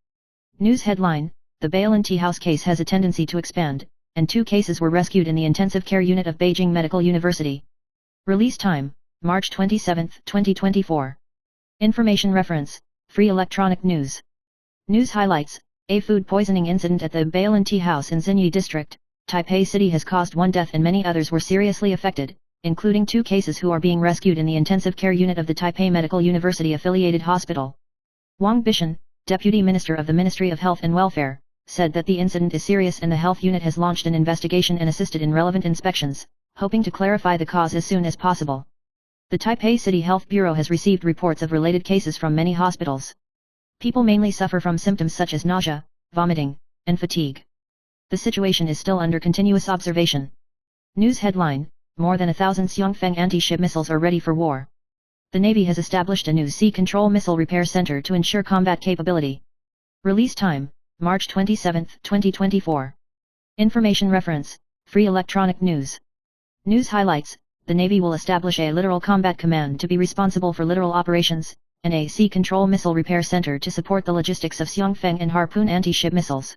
Speaker 1: News headline: The Bailenti House case has a tendency to expand, and 2 cases were rescued in the intensive care unit of Beijing Medical University. Release time: March 27, 2024. Information reference: Free Electronic News. News highlights: A food poisoning incident at the Bailenti House in Xinyi District, Taipei City has caused 1 death and many others were seriously affected, including 2 cases who are being rescued in the intensive care unit of the Taipei Medical University affiliated hospital. Wang Bishan, Deputy Minister of the Ministry of Health and Welfare, said that the incident is serious and the health unit has launched an investigation and assisted in relevant inspections, hoping to clarify the cause as soon as possible. The Taipei City Health Bureau has received reports of related cases from many hospitals. People mainly suffer from symptoms such as nausea, vomiting, and fatigue. The situation is still under continuous observation. News headline: More than 1,000 Xiongfeng anti-ship missiles are ready for war. The Navy has established a new Sea Control Missile Repair Center to ensure combat capability. Release time: March 27, 2024. Information reference: Free Electronic News. News highlights: The Navy will establish a littoral combat command to be responsible for littoral operations, and a Sea Control Missile Repair Center to support the logistics of Xiongfeng and Harpoon anti-ship missiles.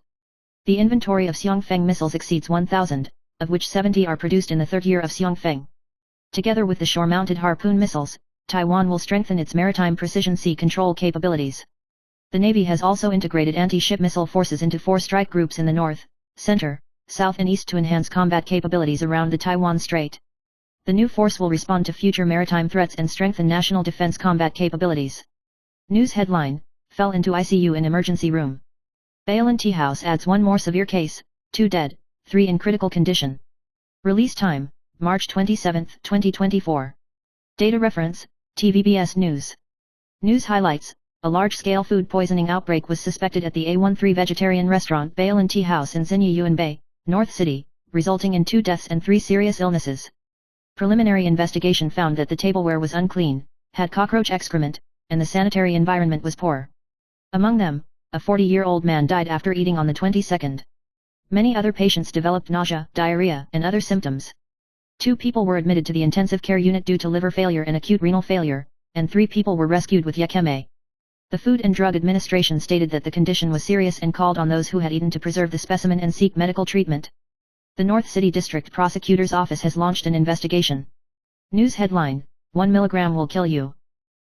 Speaker 1: The inventory of Xiongfeng missiles exceeds 1,000, of which 70 are produced in the 3rd year of Xiongfeng. Together with the shore-mounted Harpoon missiles, Taiwan will strengthen its maritime precision sea control capabilities. The Navy has also integrated anti-ship missile forces into 4 strike groups in the north, center, south and east to enhance combat capabilities around the Taiwan Strait. The new force will respond to future maritime threats and strengthen national defense combat capabilities. News headline: Fell into ICU in emergency room. Bailenti House adds 1 more severe case, 2 dead, 3 in critical condition. Release time: March 27, 2024. Data reference: TVBS News. News highlights: A large-scale food poisoning outbreak was suspected at the A13 vegetarian restaurant Bailenti House in Xinyi Yuanbei, North City, resulting in 2 deaths and 3 serious illnesses. Preliminary investigation found that the tableware was unclean, had cockroach excrement, and the sanitary environment was poor. Among them, a 40-year-old man died after eating on the 22nd. Many other patients developed nausea, diarrhea, and other symptoms. 2 people were admitted to the intensive care unit due to liver failure and acute renal failure, and 3 people were rescued with Yakeme. The Food and Drug Administration stated that the condition was serious and called on those who had eaten to preserve the specimen and seek medical treatment. The North City District Prosecutor's Office has launched an investigation. News headline: 1 milligram will kill you.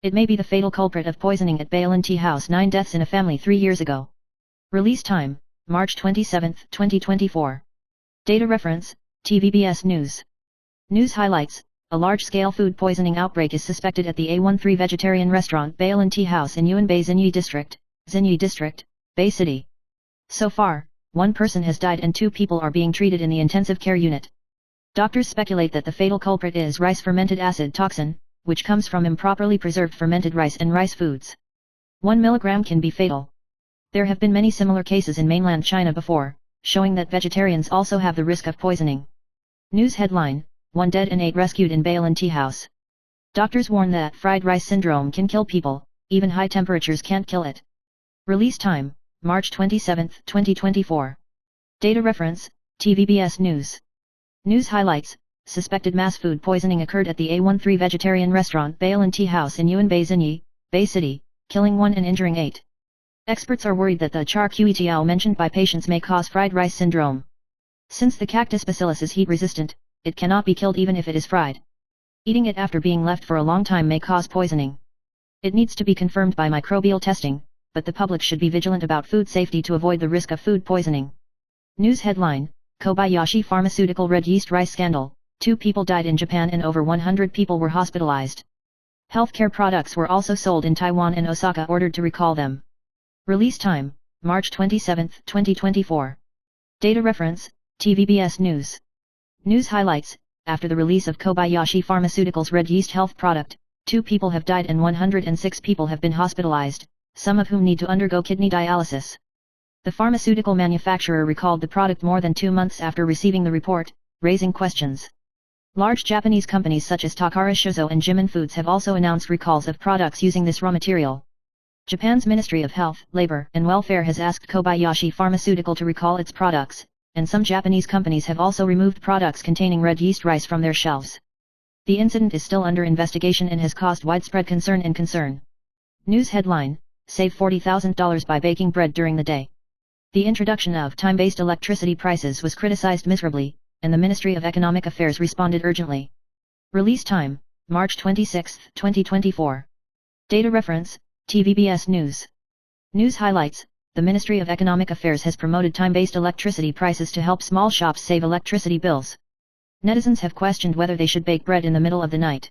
Speaker 1: It may be the fatal culprit of poisoning at Bailenti House. 9 deaths in a family 3 years ago. Release time: March 27, 2024. Data reference: TVBS News. News highlights: A large-scale food poisoning outbreak is suspected at the A13 vegetarian restaurant Bailenti House in Yuanbei Xinyi District, Bay City. So far, 1 person has died and 2 people are being treated in the intensive care unit. Doctors speculate that the fatal culprit is rice fermented acid toxin, which comes from improperly preserved fermented rice and rice foods. 1 milligram can be fatal. There have been many similar cases in mainland China before, showing that vegetarians also have the risk of poisoning. News headline: 1 dead and 8 rescued in Bailenti House. Doctors warn that fried rice syndrome can kill people, even high temperatures can't kill it. Release time: March 27, 2024. Data reference: TVBS News. News highlights: Suspected mass food poisoning occurred at the A13 vegetarian restaurant Bailenti House in Yuanbei Xinyi, Bay City, killing 1 and injuring 8. Experts are worried that the charcuterie mentioned by patients may cause fried rice syndrome. Since the cactus bacillus is heat resistant, it cannot be killed even if it is fried. Eating it after being left for a long time may cause poisoning. It needs to be confirmed by microbial testing, but the public should be vigilant about food safety to avoid the risk of food poisoning. News headline: Kobayashi Pharmaceutical red yeast rice scandal, 2 people died in Japan and over 100 people were hospitalized. Healthcare products were also sold in Taiwan and Osaka ordered to recall them. Release time: March 27, 2024. Data reference: TVBS News. News highlights: After the release of Kobayashi Pharmaceutical's red yeast health product, 2 people have died and 106 people have been hospitalized, some of whom need to undergo kidney dialysis. The pharmaceutical manufacturer recalled the product more than 2 months after receiving the report, raising questions. Large Japanese companies such as Takara Shuzo and Jimin Foods have also announced recalls of products using this raw material. Japan's Ministry of Health, Labor, and Welfare has asked Kobayashi Pharmaceutical to recall its products, and some Japanese companies have also removed products containing red yeast rice from their shelves. The incident is still under investigation and has caused widespread concern. News headline: Save $40,000 by baking bread during the day. The introduction of time-based electricity prices was criticized miserably, and the Ministry of Economic Affairs responded urgently. Release time: March 26, 2024. Data reference: TVBS News. News highlights: the Ministry of Economic Affairs has promoted time-based electricity prices to help small shops save electricity bills. Netizens have questioned whether they should bake bread in the middle of the night.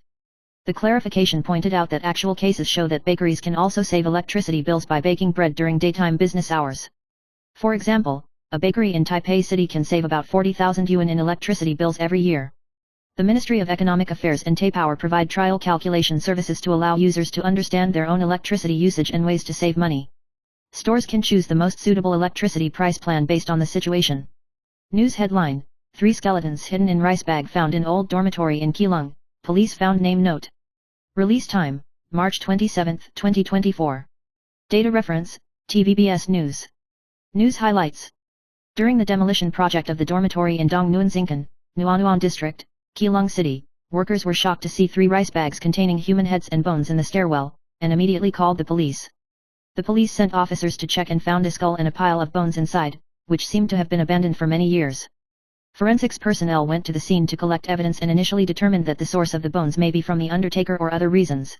Speaker 1: The clarification pointed out that actual cases show that bakeries can also save electricity bills by baking bread during daytime business hours. For example, a bakery in Taipei City can save about 40,000 yuan in electricity bills every year. The Ministry of Economic Affairs and Taipower provide trial calculation services to allow users to understand their own electricity usage and ways to save money. Stores can choose the most suitable electricity price plan based on the situation. News headline: 3 skeletons hidden in rice bag found in old dormitory in Keelung, police found name note. Release time: March 27, 2024. Data reference: TVBS News. News highlights: during the demolition project of the dormitory in Dongnuan Xingkan, Nuanuan District, Keelung City, workers were shocked to see 3 rice bags containing human heads and bones in the stairwell, and immediately called the police. The police sent officers to check and found a skull and a pile of bones inside, which seemed to have been abandoned for many years. Forensics personnel went to the scene to collect evidence and initially determined that the source of the bones may be from the undertaker or other reasons.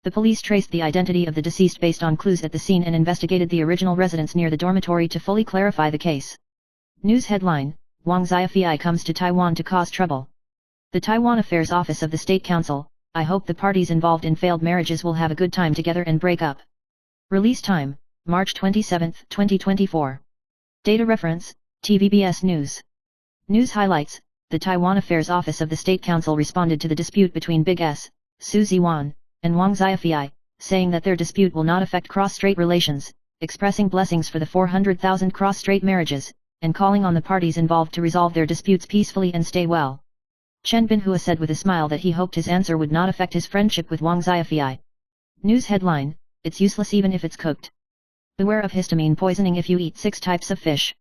Speaker 1: The police traced the identity of the deceased based on clues at the scene and investigated the original residence near the dormitory to fully clarify the case. News headline: Wang Xiaofei comes to Taiwan to cause trouble. The Taiwan Affairs Office of the State Council: I hope the parties involved in failed marriages will have a good time together and break up. Release time: March 27, 2024. Data reference: TVBS News. News highlights: the Taiwan Affairs Office of the State Council responded to the dispute between Big S, Su Ziwan, and Wang Xiaofei, saying that their dispute will not affect cross-strait relations, expressing blessings for the 400,000 cross-strait marriages, and calling on the parties involved to resolve their disputes peacefully and stay well. Chen Binhua said with a smile that he hoped his answer would not affect his friendship with Wang Xiaofei. News headline: It's useless even if it's cooked. Beware of histamine poisoning if you eat 6 types of fish.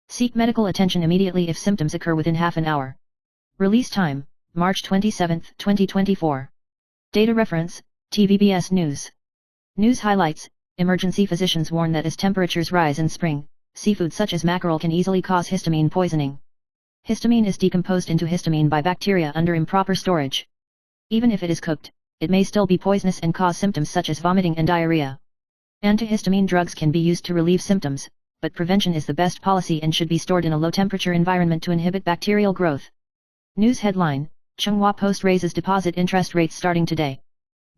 Speaker 1: Seek medical attention immediately if symptoms occur within half an hour. Release time: March 27, 2024. Data reference: TVBS News. News highlights: emergency physicians warn that as temperatures rise in spring, seafood such as mackerel can easily cause histamine poisoning. Histamine is decomposed into histamine by bacteria under improper storage. Even if it is cooked, it may still be poisonous and cause symptoms such as vomiting and diarrhea. Antihistamine drugs can be used to relieve symptoms, but prevention is the best policy and should be stored in a low-temperature environment to inhibit bacterial growth. News headline: Tsinghua Post raises deposit interest rates starting today.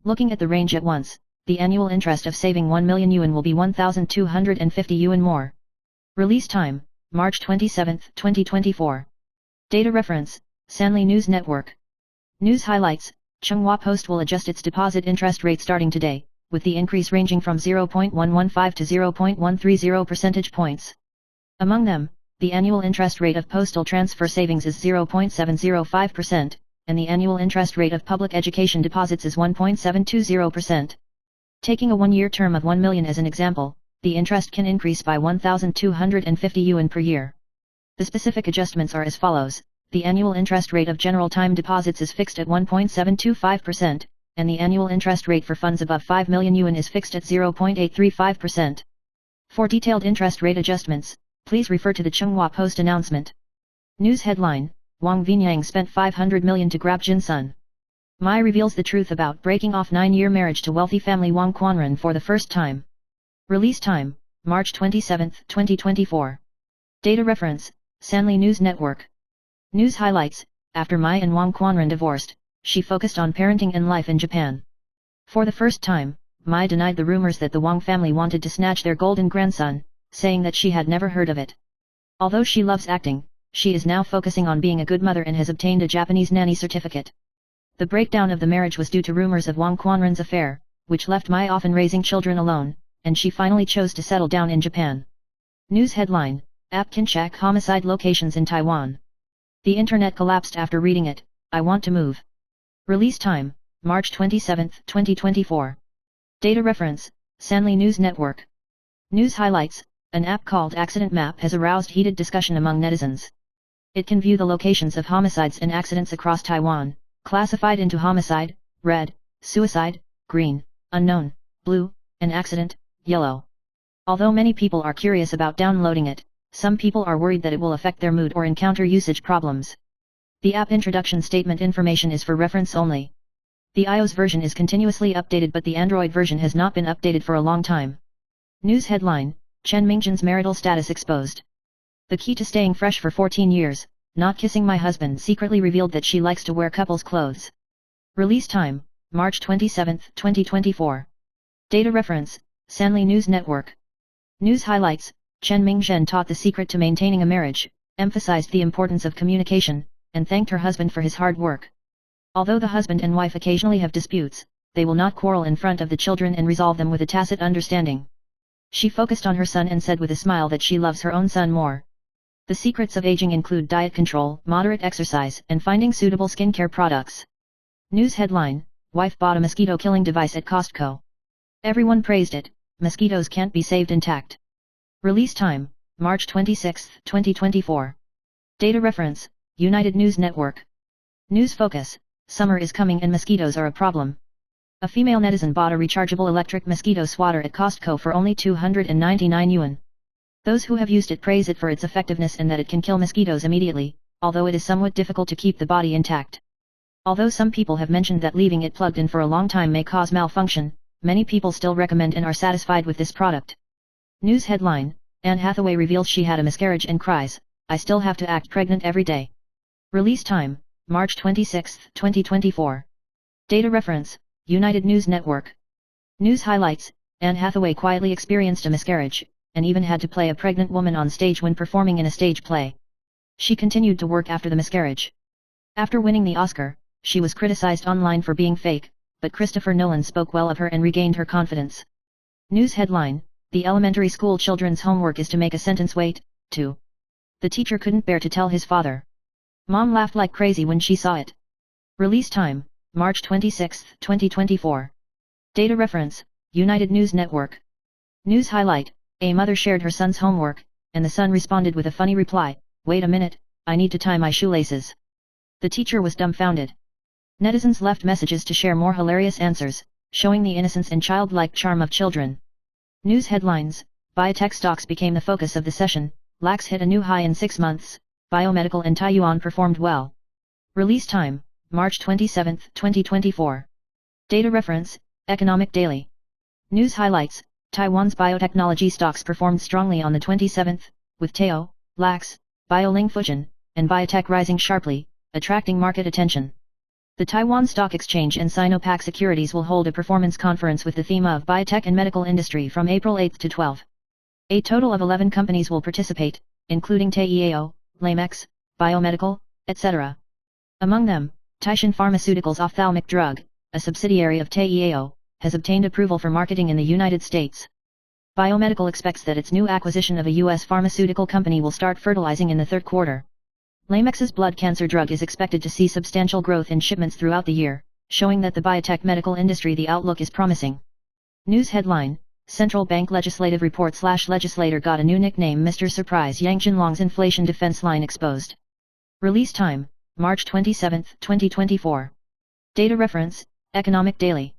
Speaker 1: Looking at the range at once, the annual interest of saving 1 million yuan will be 1,250 yuan more. Release time: March 27, 2024. Data reference: Sanli News Network. News highlights: Tsinghua Post will adjust its deposit interest rate starting today, with the increase ranging from 0.115 to 0.130 percentage points. Among them, the annual interest rate of postal transfer savings is 0.705%, and the annual interest rate of public education deposits is 1.720%. Taking a 1-year term of 1 million as an example, the interest can increase by 1,250 yuan per year. The specific adjustments are as follows: the annual interest rate of general time deposits is fixed at 1.725%, and the annual interest rate for funds above 5 million yuan is fixed at 0.835%. For detailed interest rate adjustments, please refer to the Tsinghua Post announcement. News headline: Wang Vinyang spent 500 million to grab Jin Sun. Mai reveals the truth about breaking off 9-year marriage to wealthy family Wang Quanren for the first time. Release time: March 27, 2024. Data reference: Sanli News Network. News highlights: after Mai and Wang Quanren divorced, she focused on parenting and life in Japan. For the first time, Mai denied the rumors that the Wang family wanted to snatch their golden grandson, saying that she had never heard of it. Although she loves acting, she is now focusing on being a good mother and has obtained a Japanese nanny certificate. The breakdown of the marriage was due to rumors of Wang Quanren's affair, which left Mai often raising children alone, and she finally chose to settle down in Japan. News headline: App can check homicide locations in Taiwan. The internet collapsed after reading it. I want to move. Release time: March 27, 2024. Data reference: Sanli News Network. News highlights: An app called Accident Map has aroused heated discussion among netizens. It can view the locations of homicides and accidents across Taiwan, classified into homicide, red, suicide, green, unknown, blue, and accident, yellow. Although many people are curious about downloading it, some people are worried that it will affect their mood or encounter usage problems. The app introduction statement information is for reference only. The iOS version is continuously updated, but the Android version has not been updated for a long time. News headline: Chen Mingjin's marital status exposed. The key to staying fresh for 14 years, not kissing my husband secretly revealed that she likes to wear couples clothes. Release time: March 27, 2024. Data reference: Sanli News Network. News highlights: Chen Mingjin taught the secret to maintaining a marriage, emphasized the importance of communication, and thanked her husband for his hard work. Although the husband and wife occasionally have disputes, they will not quarrel in front of the children and resolve them with a tacit understanding. She focused on her son and said with a smile that she loves her own son more. The secrets of aging include diet control, moderate exercise, and finding suitable skincare products. News headline: Wife bought a mosquito-killing device at Costco. Everyone praised it. Mosquitoes can't be saved intact. Release time: March 26, 2024. Data reference: United News Network. News focus: Summer is coming and mosquitoes are a problem. A female netizen bought a rechargeable electric mosquito swatter at Costco for only 299 yuan. Those who have used it praise it for its effectiveness and that it can kill mosquitoes immediately, although it is somewhat difficult to keep the body intact. Although some people have mentioned that leaving it plugged in for a long time may cause malfunction, many people still recommend and are satisfied with this product. News headline: Anne Hathaway reveals she had a miscarriage and cries, "I still have to act pregnant every day." Release time: March 26, 2024. Data reference: United News Network. News highlights: Anne Hathaway quietly experienced a miscarriage, and even had to play a pregnant woman on stage when performing in a stage play. She continued to work after the miscarriage. After winning the Oscar, she was criticized online for being fake, but Christopher Nolan spoke well of her and regained her confidence. News headline: The elementary school children's homework is to make a sentence wait, to. The teacher couldn't bear to tell his father. Mom laughed like crazy when she saw it. Release time: March 26, 2024. Data reference: United News Network. News highlight: A mother shared her son's homework, and the son responded with a funny reply, "Wait a minute, I need to tie my shoelaces." The teacher was dumbfounded. Netizens left messages to share more hilarious answers, showing the innocence and childlike charm of children. News headlines: Biotech stocks became the focus of the session. LAX hit a new high in 6 months. Biomedical and Taiyuan performed well. Release time: March 27, 2024. Data reference: Economic Daily. News highlights: Taiwan's biotechnology stocks performed strongly on the 27th, with Teo, LAX, BioLing Fujian, and Biotech rising sharply, attracting market attention. The Taiwan Stock Exchange and Sinopac Securities will hold a performance conference with the theme of Biotech and Medical Industry from April 8 to 12. A total of 11 companies will participate, including Taiyao, Lamex, Biomedical, etc. Among them, Taishan Pharmaceuticals' ophthalmic drug, a subsidiary of Taiyao, has obtained approval for marketing in the United States. Biomedical expects that its new acquisition of a U.S. pharmaceutical company will start fertilizing in the third quarter. Lamex's blood cancer drug is expected to see substantial growth in shipments throughout the year, showing that the biotech medical industry the outlook is promising. News headline: Central Bank Legislative Report / Legislator got a new nickname. Mr. Surprise: Yang Jinlong's inflation defense line exposed. Release time: March 27, 2024. Data reference: Economic Daily.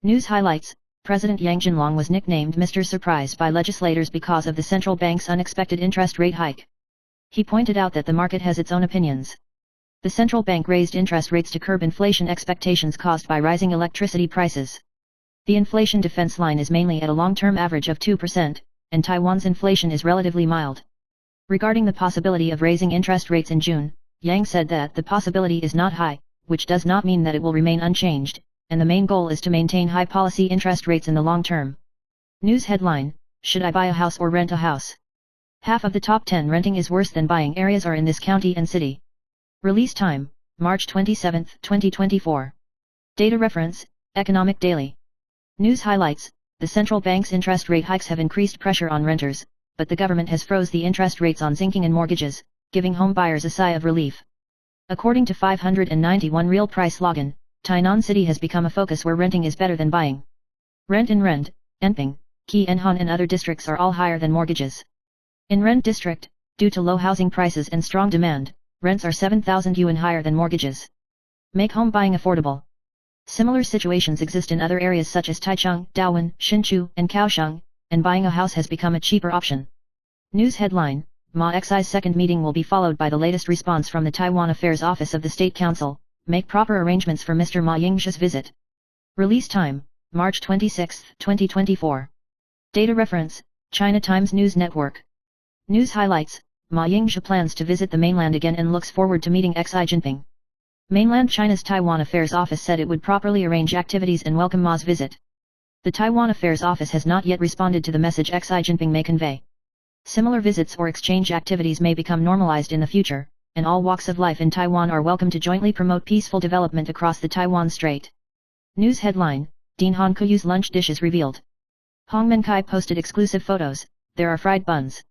Speaker 1: News highlights: President Yang Jinlong was nicknamed Mr. Surprise by legislators because of the central bank's unexpected interest rate hike. He pointed out that the market has its own opinions. The central bank raised interest rates to curb inflation expectations caused by rising electricity prices. The inflation defense line is mainly at a long-term average of 2%, and Taiwan's inflation is relatively mild. Regarding the possibility of raising interest rates in June, Yang said that the possibility is not high, which does not mean that it will remain unchanged, and the main goal is to maintain high policy interest rates in the long term. News headline: Should I buy a house or rent a house? Half of the top 10 renting is worse than buying areas are in this county and city. Release time: March 27, 2024. Data reference: Economic Daily. News highlights: the central bank's interest rate hikes have increased pressure on renters, but the government has froze the interest rates on zinking and mortgages, giving home buyers a sigh of relief. According to 591 Real Price Login, Tainan City has become a focus where renting is better than buying. Rent in Rent, Enping, Qi and Han and other districts are all higher than mortgages. In Rent District, due to low housing prices and strong demand, rents are 7,000 yuan higher than mortgages. Make home buying affordable. Similar situations exist in other areas such as Taichung, Dawan, Hsinchu, and Kaohsiung, and buying a house has become a cheaper option. News headline: Ma Xi's second meeting will be followed by the latest response from the Taiwan Affairs Office of the State Council. Make proper arrangements for Mr. Ma Yingzhi's visit. Release time: March 26, 2024. Data reference: China Times News Network. News highlights: Ma Yingzhi plans to visit the mainland again and looks forward to meeting Xi Jinping. Mainland China's Taiwan Affairs Office said it would properly arrange activities and welcome Ma's visit. The Taiwan Affairs Office has not yet responded to the message Xi Jinping may convey. Similar visits or exchange activities may become normalized in the future, and all walks of life in Taiwan are welcome to jointly promote peaceful development across the Taiwan Strait. News headline: Dean Han Kuyu's lunch dishes revealed. Hong Menkai posted exclusive photos. There are fried buns.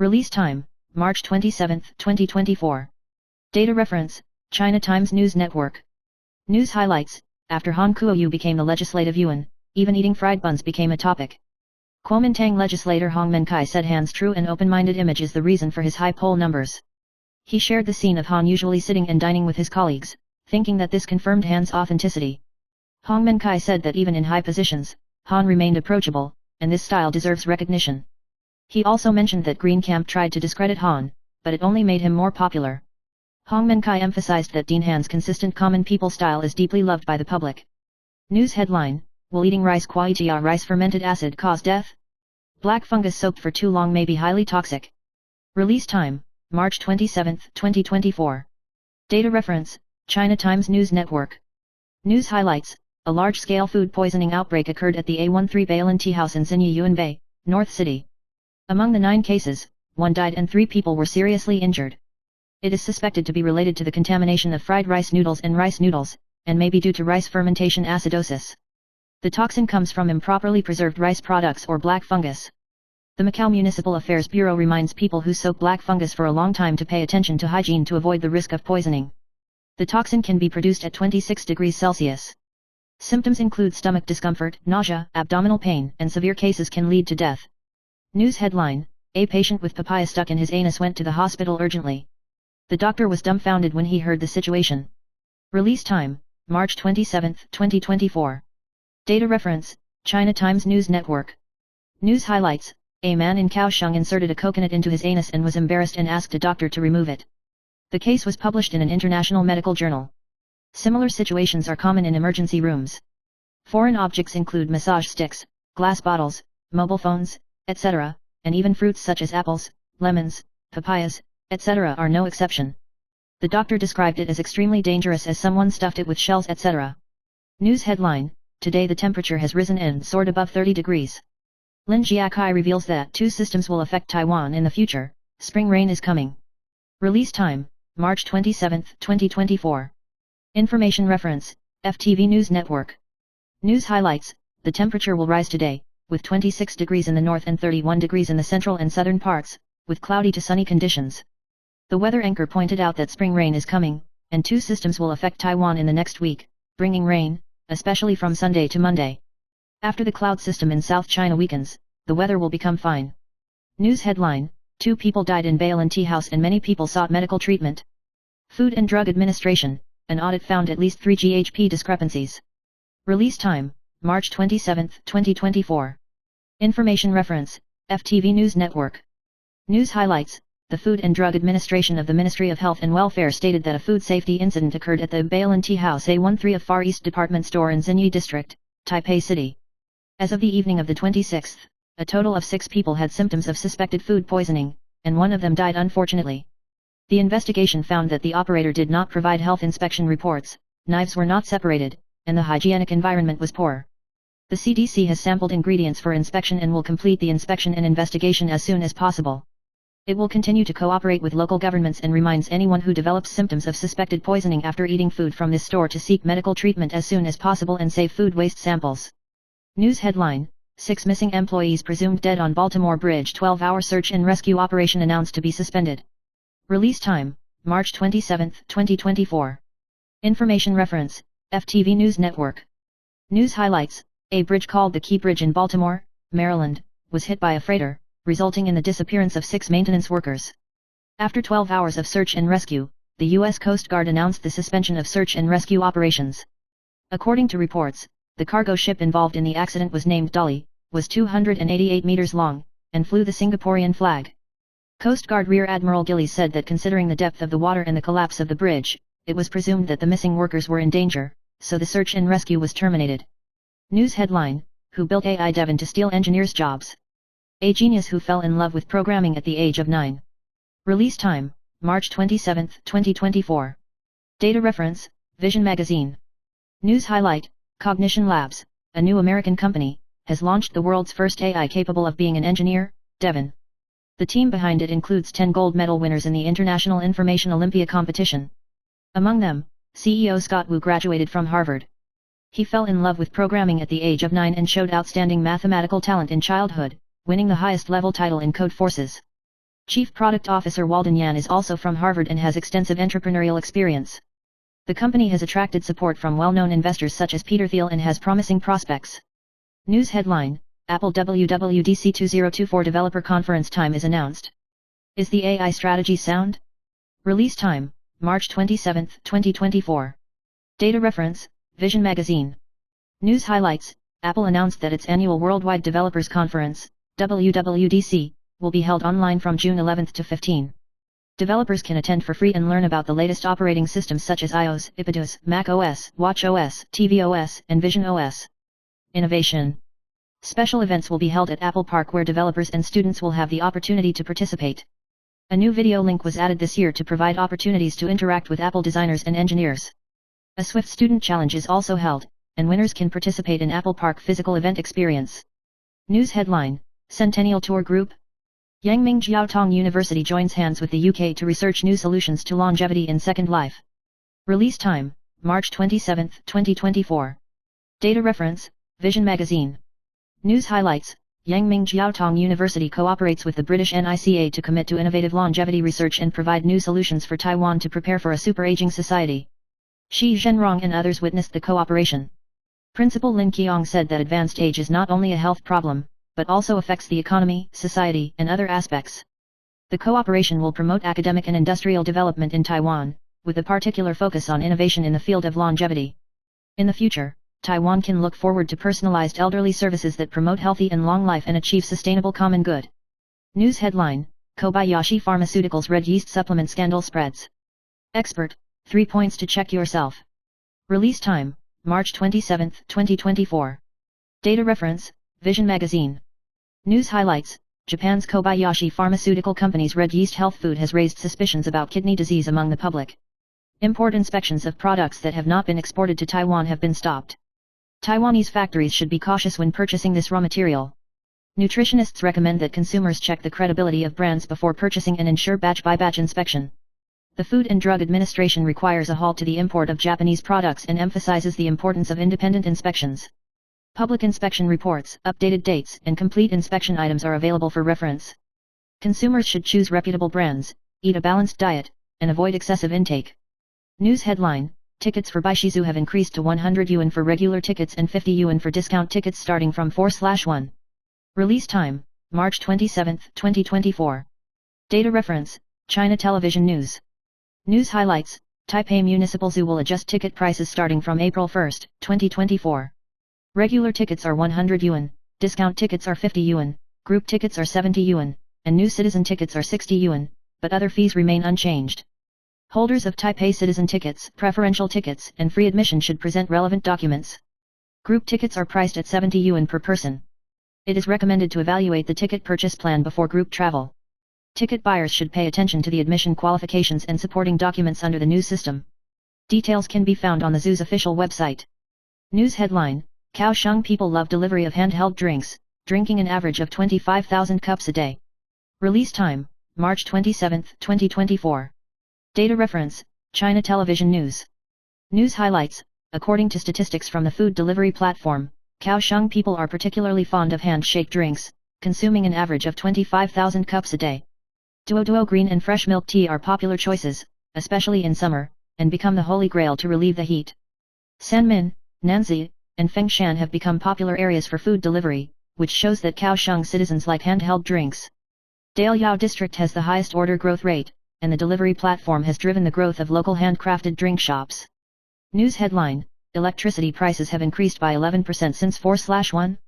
Speaker 1: Release time: March 27, 2024. Data reference: China Times News Network. News highlights: after Han Kuo-yu became the legislative yuan, even eating fried buns became a topic. Kuomintang legislator Hong Menkai said Han's true and open-minded image is the reason for his high poll numbers. He shared the scene of Han usually sitting and dining with his colleagues, thinking that this confirmed Han's authenticity. Hong Menkai said that even in high positions, Han remained approachable, and this style deserves recognition. He also mentioned that Green Camp tried to discredit Han, but it only made him more popular. Hong Menkai emphasized that Dean Han's consistent common people style is deeply loved by the public. News headline: Will eating rice quaitia rice fermented acid cause death? Black fungus soaked for too long may be highly toxic. Release time: March 27, 2024. Data reference: China Times News Network. News highlights: a large-scale food poisoning outbreak occurred at the A13 Bailin Tea House in Xinyi Yuanbei, North City. Among the 9 cases, 1 died and 3 people were seriously injured. It is suspected to be related to the contamination of fried rice noodles and rice noodles, and may be due to rice fermentation acidosis. The toxin comes from improperly preserved rice products or black fungus. The Macau Municipal Affairs Bureau reminds people who soak black fungus for a long time to pay attention to hygiene to avoid the risk of poisoning. The toxin can be produced at 26 degrees Celsius. Symptoms include stomach discomfort, nausea, abdominal pain, and severe cases can lead to death. News headline: A patient with papaya stuck in his anus went to the hospital urgently. The doctor was dumbfounded when he heard the situation. Release time: March 27, 2024. Data reference: China Times News Network. News highlights: a man in Kaohsiung inserted a coconut into his anus and was embarrassed and asked a doctor to remove it. The case was published in an international medical journal. Similar situations are common in emergency rooms. Foreign objects include massage sticks, glass bottles, mobile phones, etc., and even fruits such as apples, lemons, papayas, etc. are no exception. The doctor described it as extremely dangerous as someone stuffed it with shells, etc. News headline: Today the temperature has risen and soared above 30 degrees. Lin Jiakai reveals that 2 systems will affect Taiwan in the future. Spring rain is coming. Release time: March 27, 2024. Information reference: FTV News Network. News highlights: the temperature will rise today, with 26 degrees in the north and 31 degrees in the central and southern parts, with cloudy to sunny conditions. The weather anchor pointed out that spring rain is coming, and 2 systems will affect Taiwan in the next week, bringing rain, especially from Sunday to Monday. After the cloud system in South China weakens, the weather will become fine. News headline: 2 people died in Bailin Tea House and many people sought medical treatment. Food and Drug Administration, an audit found at least 3 GHP discrepancies. Release time: March 27, 2024. Information reference: FTV News Network. News highlights: the Food and Drug Administration of the Ministry of Health and Welfare stated that a food safety incident occurred at the Bailin Tea House A13 of Far East Department Store in Xinyi District, Taipei City. As of the evening of the 26th, a total of 6 people had symptoms of suspected food poisoning, and 1 of them died unfortunately. The investigation found that the operator did not provide health inspection reports, knives were not separated, and the hygienic environment was poor. The CDC has sampled ingredients for inspection and will complete the inspection and investigation as soon as possible. It will continue to cooperate with local governments and reminds anyone who develops symptoms of suspected poisoning after eating food from this store to seek medical treatment as soon as possible and save food waste samples. News headline: 6 missing employees presumed dead on Baltimore Bridge. 12-hour search and rescue operation announced to be suspended. Release time, March 27, 2024. Information reference, FTV News Network. News highlights, a bridge called the Key Bridge in Baltimore, Maryland, was hit by a freighter, resulting in the disappearance of 6 maintenance workers. After 12 hours of search and rescue, the U.S. Coast Guard announced the suspension of search and rescue operations. According to reports, the cargo ship involved in the accident was named Dolly, was 288 meters long, and flew the Singaporean flag. Coast Guard Rear Admiral Gillies said that considering the depth of the water and the collapse of the bridge, it was presumed that the missing workers were in danger, so the search and rescue was terminated. News headline, Who built AI Devon to steal engineers' jobs? A genius who fell in love with programming at the age of 9. Release time, March 27, 2024. Data reference, Vision Magazine. News highlight, Cognition Labs, a new American company, has launched the world's first AI capable of being an engineer, Devon. The team behind it includes 10 gold medal winners in the International Information Olympia competition. Among them, CEO Scott Wu graduated from Harvard. He fell in love with programming at the age of 9 and showed outstanding mathematical talent in childhood, winning the highest level title in Code Forces. Chief Product Officer Walden Yan is also from Harvard and has extensive entrepreneurial experience. The company has attracted support from well-known investors such as Peter Thiel and has promising prospects. News headline, Apple WWDC 2024 Developer Conference time is announced. Is the AI strategy sound? Release time, March 27, 2024. Data reference, Vision Magazine. News highlights, Apple announced that its annual Worldwide Developers Conference, WWDC, will be held online from June 11 to 15. Developers can attend for free and learn about the latest operating systems such as iOS, iPadOS, macOS, watchOS, tvOS, and visionOS. Innovation. Special events will be held at Apple Park where developers and students will have the opportunity to participate. A new video link was added this year to provide opportunities to interact with Apple designers and engineers. A Swift Student Challenge is also held, and winners can participate in Apple Park physical event experience. News headline, Centennial Tour Group. Yangming Jiaotong University joins hands with the UK to research new solutions to longevity in Second Life. Release time, March 27, 2024. Data reference, Vision Magazine. News highlights, Yangming Jiaotong University cooperates with the British NICA to commit to innovative longevity research and provide new solutions for Taiwan to prepare for a super-aging society. Shi Zhenrong and others witnessed the cooperation. Principal Lin Qiang said that advanced age is not only a health problem, but also affects the economy, society, and other aspects. The cooperation will promote academic and industrial development in Taiwan, with a particular focus on innovation in the field of longevity. In the future, Taiwan can look forward to personalized elderly services that promote healthy and long life and achieve sustainable common good. News headline, Kobayashi Pharmaceuticals Red Yeast Supplement Scandal Spreads. Expert, 3 points to check yourself. Release time, March 27, 2024. Data reference, Vision Magazine. News highlights, Japan's Kobayashi Pharmaceutical Company's red yeast health food has raised suspicions about kidney disease among the public. Import inspections of products that have not been exported to Taiwan have been stopped. Taiwanese factories should be cautious when purchasing this raw material. Nutritionists recommend that consumers check the credibility of brands before purchasing and ensure batch-by-batch inspection. The Food and Drug Administration requires a halt to the import of Japanese products and emphasizes the importance of independent inspections. Public inspection reports, updated dates, and complete inspection items are available for reference. Consumers should choose reputable brands, eat a balanced diet, and avoid excessive intake. News headline, tickets for Baishizu have increased to 100 yuan for regular tickets and 50 yuan for discount tickets starting from 4/1. Release time, March 27, 2024. Data reference, China Television News. News highlights, Taipei Municipal Zoo will adjust ticket prices starting from April 1, 2024. Regular tickets are 100 yuan, discount tickets are 50 yuan, group tickets are 70 yuan, and new citizen tickets are 60 yuan, but other fees remain unchanged. Holders of Taipei citizen tickets, preferential tickets, and free admission should present relevant documents. Group tickets are priced at 70 yuan per person. It is recommended to evaluate the ticket purchase plan before group travel. Ticket buyers should pay attention to the admission qualifications and supporting documents under the new system. Details can be found on the zoo's official website. News headline, Kaohsiung people love delivery of handheld drinks, drinking an average of 25,000 cups a day. Release time, March 27, 2024. Data reference, China Television News. News highlights, according to statistics from the food delivery platform, Kaohsiung people are particularly fond of handshake drinks, consuming an average of 25,000 cups a day. Duo green and fresh milk tea are popular choices, especially in summer, and become the holy grail to relieve the heat. Sanmin, Nanzi, and Fengshan have become popular areas for food delivery, which shows that Kaohsiung citizens like handheld drinks. Daliao district has the highest order growth rate, and the delivery platform has driven the growth of local handcrafted drink shops. News headline: Electricity prices have increased by 11% since 4/1.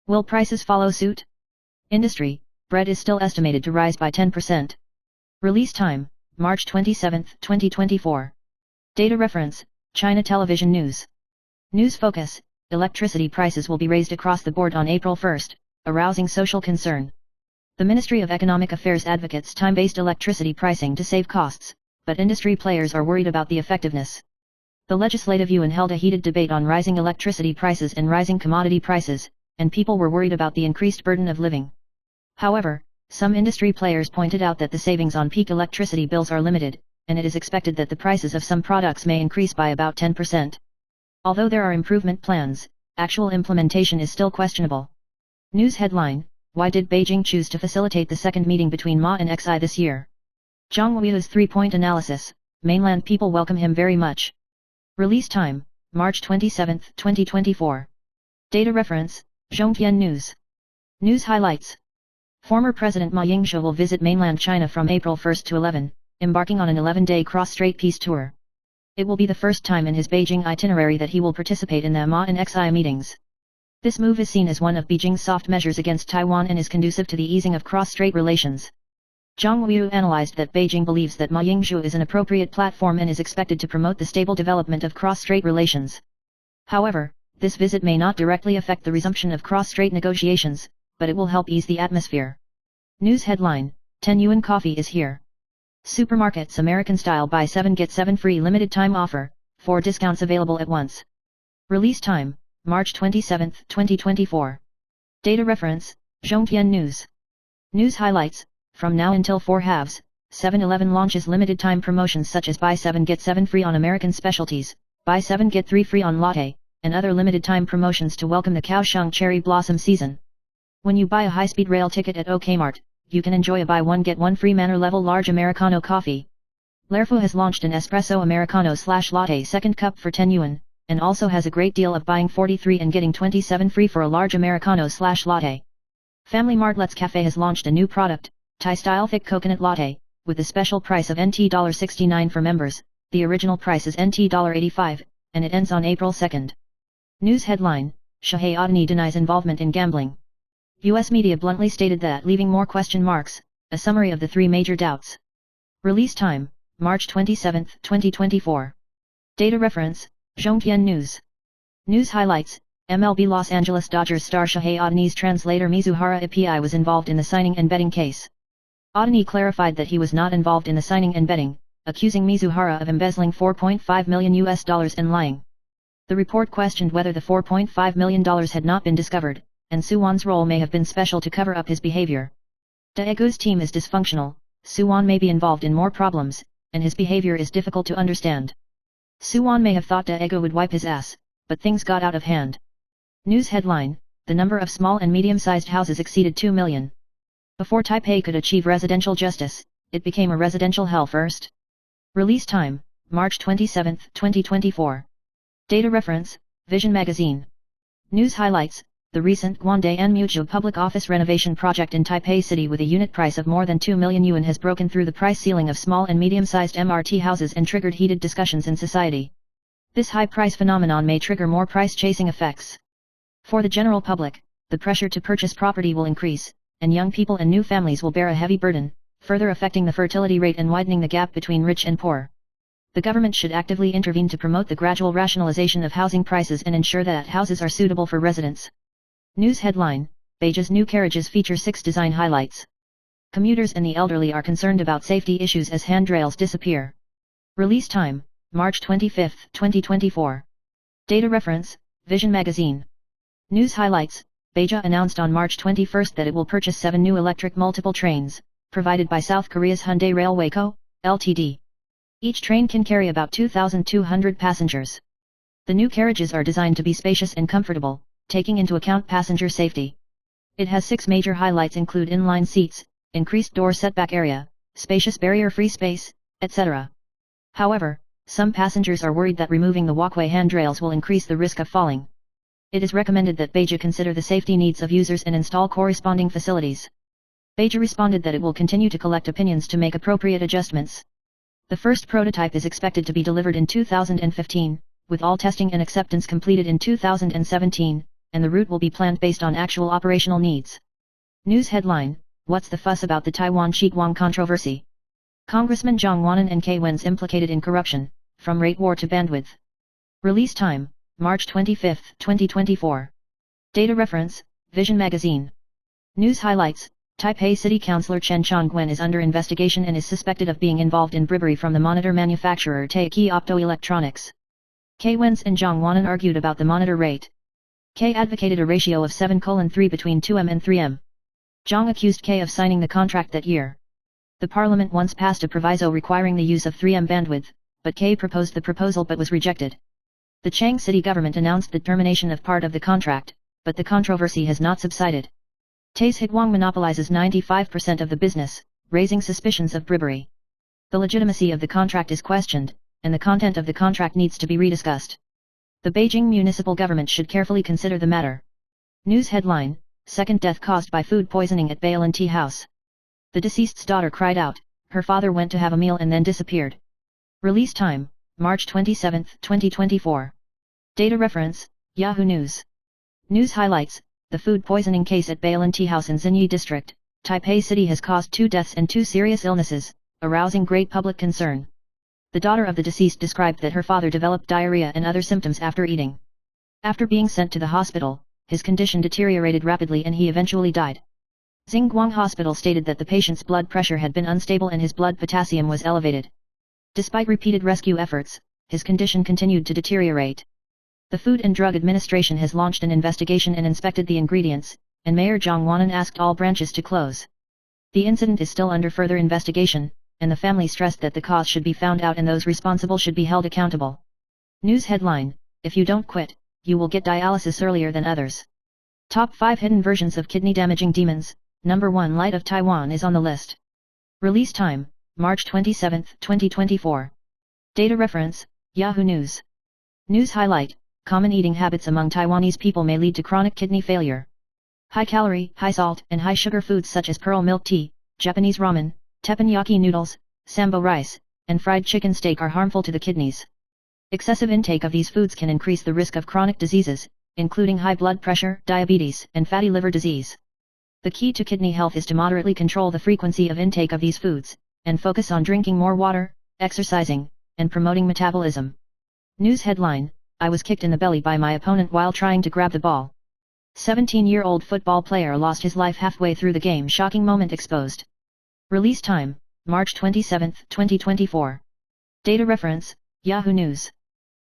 Speaker 1: Will prices follow suit? Industry: bread is still estimated to rise by 10%. Release time: March 27, 2024. Data reference: China Television News. News focus: electricity prices will be raised across the board on April 1, arousing social concern. The Ministry of Economic Affairs advocates time-based electricity pricing to save costs, but industry players are worried about the effectiveness. The Legislative Yuan held a heated debate on rising electricity prices and rising commodity prices, and people were worried about the increased burden of living. However, some industry players pointed out that the savings on peak electricity bills are limited, and it is expected that the prices of some products may increase by about 10%. Although there are improvement plans, actual implementation is still questionable. News headline: Why did Beijing choose to facilitate the second meeting between Ma and Xi this year? Zhang Weiyu's 3-point analysis: mainland people welcome him very much. Release time: March 27, 2024. Data reference: Zhongtian News. News highlights: Former President Ma Ying-jeou will visit mainland China from April 1 to 11, embarking on an 11-day cross-strait peace tour. It will be the first time in his Beijing itinerary that he will participate in the Ma and Xi meetings. This move is seen as one of Beijing's soft measures against Taiwan and is conducive to the easing of cross-strait relations. Zhang Weiyu analyzed that Beijing believes that Ma Ying-jeou is an appropriate platform and is expected to promote the stable development of cross-strait relations. However, this visit may not directly affect the resumption of cross-strait negotiations, but it will help ease the atmosphere. News headline: 10 Yuan coffee is here. Supermarkets American style buy 7 get 7 free limited time offer, 4 discounts available at once. Release time: March 27, 2024. Data reference: Zhongtian News. News highlights: From now until 4 halves, 7-Eleven launches limited time promotions such as buy 7 get 7 free on American specialties, buy 7 get 3 free on latte, and other limited time promotions to welcome the Kaohsiung cherry blossom season. When you buy a high-speed rail ticket at OKmart, you can enjoy a buy 1 get 1 free manor level large Americano coffee. Lerfu has launched an espresso Americano/latte second cup for 10 Yuan, and also has a great deal of buying 43 and getting 27 free for a large Americano/latte. Family Mart Let's Cafe has launched a new product, Thai-style thick coconut latte, with a special price of NT $69 for members. The original price is NT $85, and it ends on April 2. News headline: Shohei Ohtani denies involvement in gambling. U.S. media bluntly stated that leaving more question marks, a summary of the 3 major doubts. Release time: March 27, 2024. Data reference: Zhongtian News. News highlights: MLB Los Angeles Dodgers star Shohei Ohtani's translator Mizuhara Ippei was involved in the signing and betting case. Ohtani clarified that he was not involved in the signing and betting, accusing Mizuhara of embezzling $4.5 million and lying. The report questioned whether the $4.5 million had not been discovered, and Suwon's role may have been special to cover up his behavior. Daegu's team is dysfunctional, Suwon may be involved in more problems, and his behavior is difficult to understand. Suwon may have thought Daegu would wipe his ass, but things got out of hand. News headline: The number of small and medium-sized houses exceeded 2 million. Before Taipei could achieve residential justice, it became a residential hell first. Release time: March 27, 2024. Data reference: Vision Magazine. News highlights: The recent Guangde Anmuzhou public office renovation project in Taipei City with a unit price of more than 2 million yuan has broken through the price ceiling of small and medium-sized MRT houses and triggered heated discussions in society. This high price phenomenon may trigger more price-chasing effects. For the general public, the pressure to purchase property will increase, and young people and new families will bear a heavy burden, further affecting the fertility rate and widening the gap between rich and poor. The government should actively intervene to promote the gradual rationalization of housing prices and ensure that houses are suitable for residents. News headline: Beiji's new carriages feature 6 design highlights. Commuters and the elderly are concerned about safety issues as handrails disappear. Release time: March 25, 2024. Data reference: Vision Magazine. News highlights: Beija announced on March 21 that it will purchase 7 new electric multiple trains, provided by South Korea's Hyundai Railway Co., Ltd. Each train can carry about 2,200 passengers. The new carriages are designed to be spacious and comfortable, taking into account passenger safety. It has 6 major highlights include inline seats, increased door setback area, spacious barrier-free space, etc. However, some passengers are worried that removing the walkway handrails will increase the risk of falling. It is recommended that Beja consider the safety needs of users and install corresponding facilities. Beja responded that it will continue to collect opinions to make appropriate adjustments. The first prototype is expected to be delivered in 2015, with all testing and acceptance completed in 2017, and the route will be planned based on actual operational needs. News headline: What's the fuss about the Taiwan Shiguang controversy? Congressman Zhang Wanan and Kay Wen's implicated in corruption, from rate war to bandwidth. Release time: March 25, 2024. Data reference: Vision Magazine. News highlights: Taipei City Councilor Chen Chong-gwen is under investigation and is suspected of being involved in bribery from the monitor manufacturer Taiki Optoelectronics. Kay Wen's and Zhang Wanan argued about the monitor rate. Kay advocated a ratio of 7:3 between 2M and 3M. Zhang accused Kay of signing the contract that year. The parliament once passed a proviso requiring the use of 3M bandwidth, but Kay proposed the proposal but was rejected. The Chang city government announced the termination of part of the contract, but the controversy has not subsided. Taise Higuang monopolizes 95% of the business, raising suspicions of bribery. The legitimacy of the contract is questioned, and the content of the contract needs to be rediscussed. The Beijing municipal government should carefully consider the matter. News headline: Second death caused by food poisoning at Bail and Tea House. The deceased's daughter cried out, her father went to have a meal and then disappeared. Release time: March 27, 2024. Data reference: Yahoo News. News highlights: The food poisoning case at Bail and Tea House in Xinyi District, Taipei City has caused 2 deaths and 2 serious illnesses, arousing great public concern. The daughter of the deceased described that her father developed diarrhea and other symptoms after eating. After being sent to the hospital, his condition deteriorated rapidly and he eventually died. Xinguang Hospital stated that the patient's blood pressure had been unstable and his blood potassium was elevated. Despite repeated rescue efforts, his condition continued to deteriorate. The Food and Drug Administration has launched an investigation and inspected the ingredients, and Mayor Zhang Wanan asked all branches to close. The incident is still under further investigation, and the family stressed that the cause should be found out and those responsible should be held accountable. News headline: If you don't quit, you will get dialysis earlier than others. Top 5 hidden versions of kidney-damaging demons, number 1 Light of Taiwan is on the list. Release time: March 27, 2024. Data reference: Yahoo News. News highlight: Common eating habits among Taiwanese people may lead to chronic kidney failure. High-calorie, high-salt, and high-sugar foods such as pearl milk tea, Japanese ramen, teppanyaki noodles, sambo rice, and fried chicken steak are harmful to the kidneys. Excessive intake of these foods can increase the risk of chronic diseases, including high blood pressure, diabetes, and fatty liver disease. The key to kidney health is to moderately control the frequency of intake of these foods, and focus on drinking more water, exercising, and promoting metabolism. News headline: I was kicked in the belly by my opponent while trying to grab the ball. 17-year-old football player lost his life halfway through the game. Shocking moment exposed. Release time: March 27, 2024. Data reference: Yahoo News.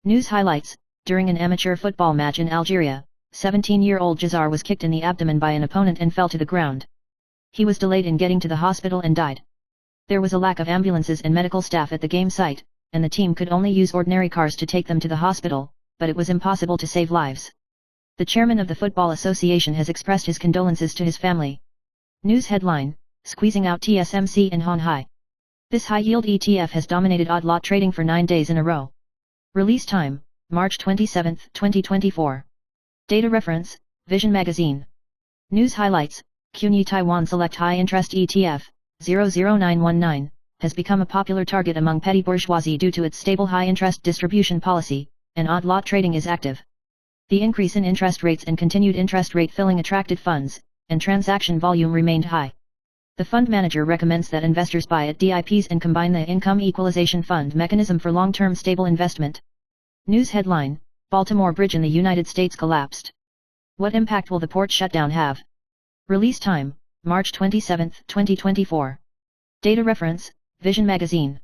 Speaker 1: News highlights: During an amateur football match in Algeria, 17-year-old Jazar was kicked in the abdomen by an opponent and fell to the ground. He was delayed in getting to the hospital and died. There was a lack of ambulances and medical staff at the game site, and the team could only use ordinary cars to take them to the hospital, but it was impossible to save lives. The chairman of the Football Association has expressed his condolences to his family. News headline: Squeezing out TSMC in Hon Hai. This high-yield ETF has dominated odd lot trading for 9 days in a row. Release time: March 27, 2024. Data reference: Vision Magazine. News highlights: Qnyi Taiwan Select High Interest ETF, 00919, has become a popular target among petty bourgeoisie due to its stable high-interest distribution policy, and odd lot trading is active. The increase in interest rates and continued interest rate filling attracted funds, and transaction volume remained high. The fund manager recommends that investors buy at DIPs and combine the income equalization fund mechanism for long-term stable investment. News headline: Baltimore Bridge in the United States collapsed. What impact will the port shutdown have? Release time: March 27, 2024. Data reference: Vision Magazine.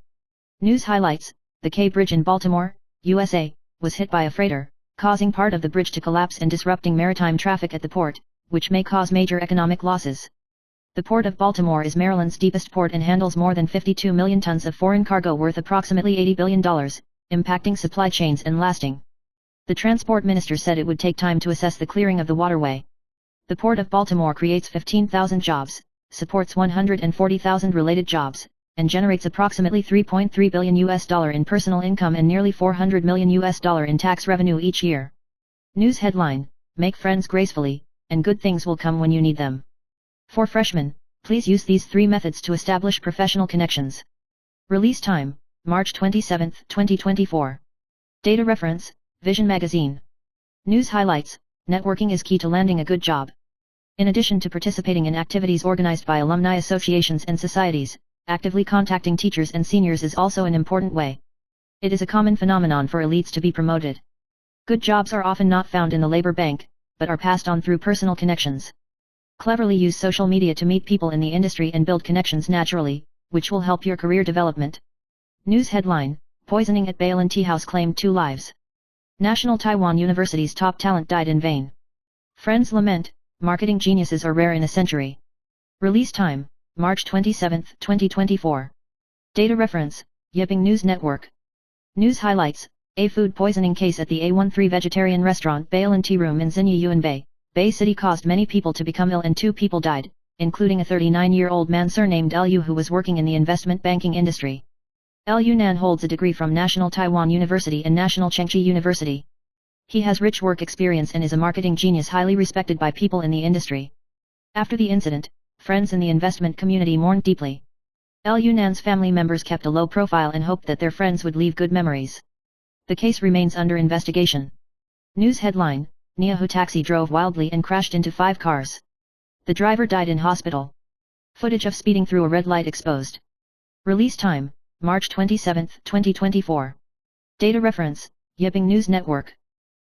Speaker 1: News highlights: The K Bridge in Baltimore, USA, was hit by a freighter, causing part of the bridge to collapse and disrupting maritime traffic at the port, which may cause major economic losses. The Port of Baltimore is Maryland's deepest port and handles more than 52 million tons of foreign cargo worth approximately $80 billion, impacting supply chains and lasting. The transport minister said it would take time to assess the clearing of the waterway. The Port of Baltimore creates 15,000 jobs, supports 140,000 related jobs, and generates approximately $3.3 billion in personal income and nearly $400 million in tax revenue each year. News headline: Make friends gracefully, and good things will come when you need them. For freshmen, please use these 3 methods to establish professional connections. Release time: March 27, 2024. Data reference: Vision Magazine. News highlights: Networking is key to landing a good job. In addition to participating in activities organized by alumni associations and societies, actively contacting teachers and seniors is also an important way. It is a common phenomenon for elites to be promoted. Good jobs are often not found in the labor bank, but are passed on through personal connections. Cleverly use social media to meet people in the industry and build connections naturally, which will help your career development. News headline: Poisoning at Bailin Tea House claimed 2 lives. National Taiwan University's top talent died in vain. Friends lament: Marketing geniuses are rare in a century. Release time: March 27, 2024. Data reference: Yiping News Network. News highlights: A food poisoning case at the A13 vegetarian restaurant Bailin Tea Room in Xinyuan Bay City caused many people to become ill and 2 people died, including a 39-year-old man surnamed Liu who was working in the investment banking industry. Liu Nan holds a degree from National Taiwan University and National Chengchi University. He has rich work experience and is a marketing genius highly respected by people in the industry. After the incident, friends in the investment community mourned deeply. Liu Nan's family members kept a low profile and hoped that their friends would leave good memories. The case remains under investigation. News headline: Niahu taxi drove wildly and crashed into 5 cars. The driver died in hospital. Footage of speeding through a red light exposed. Release time: March 27, 2024. Data reference: Yiping News Network.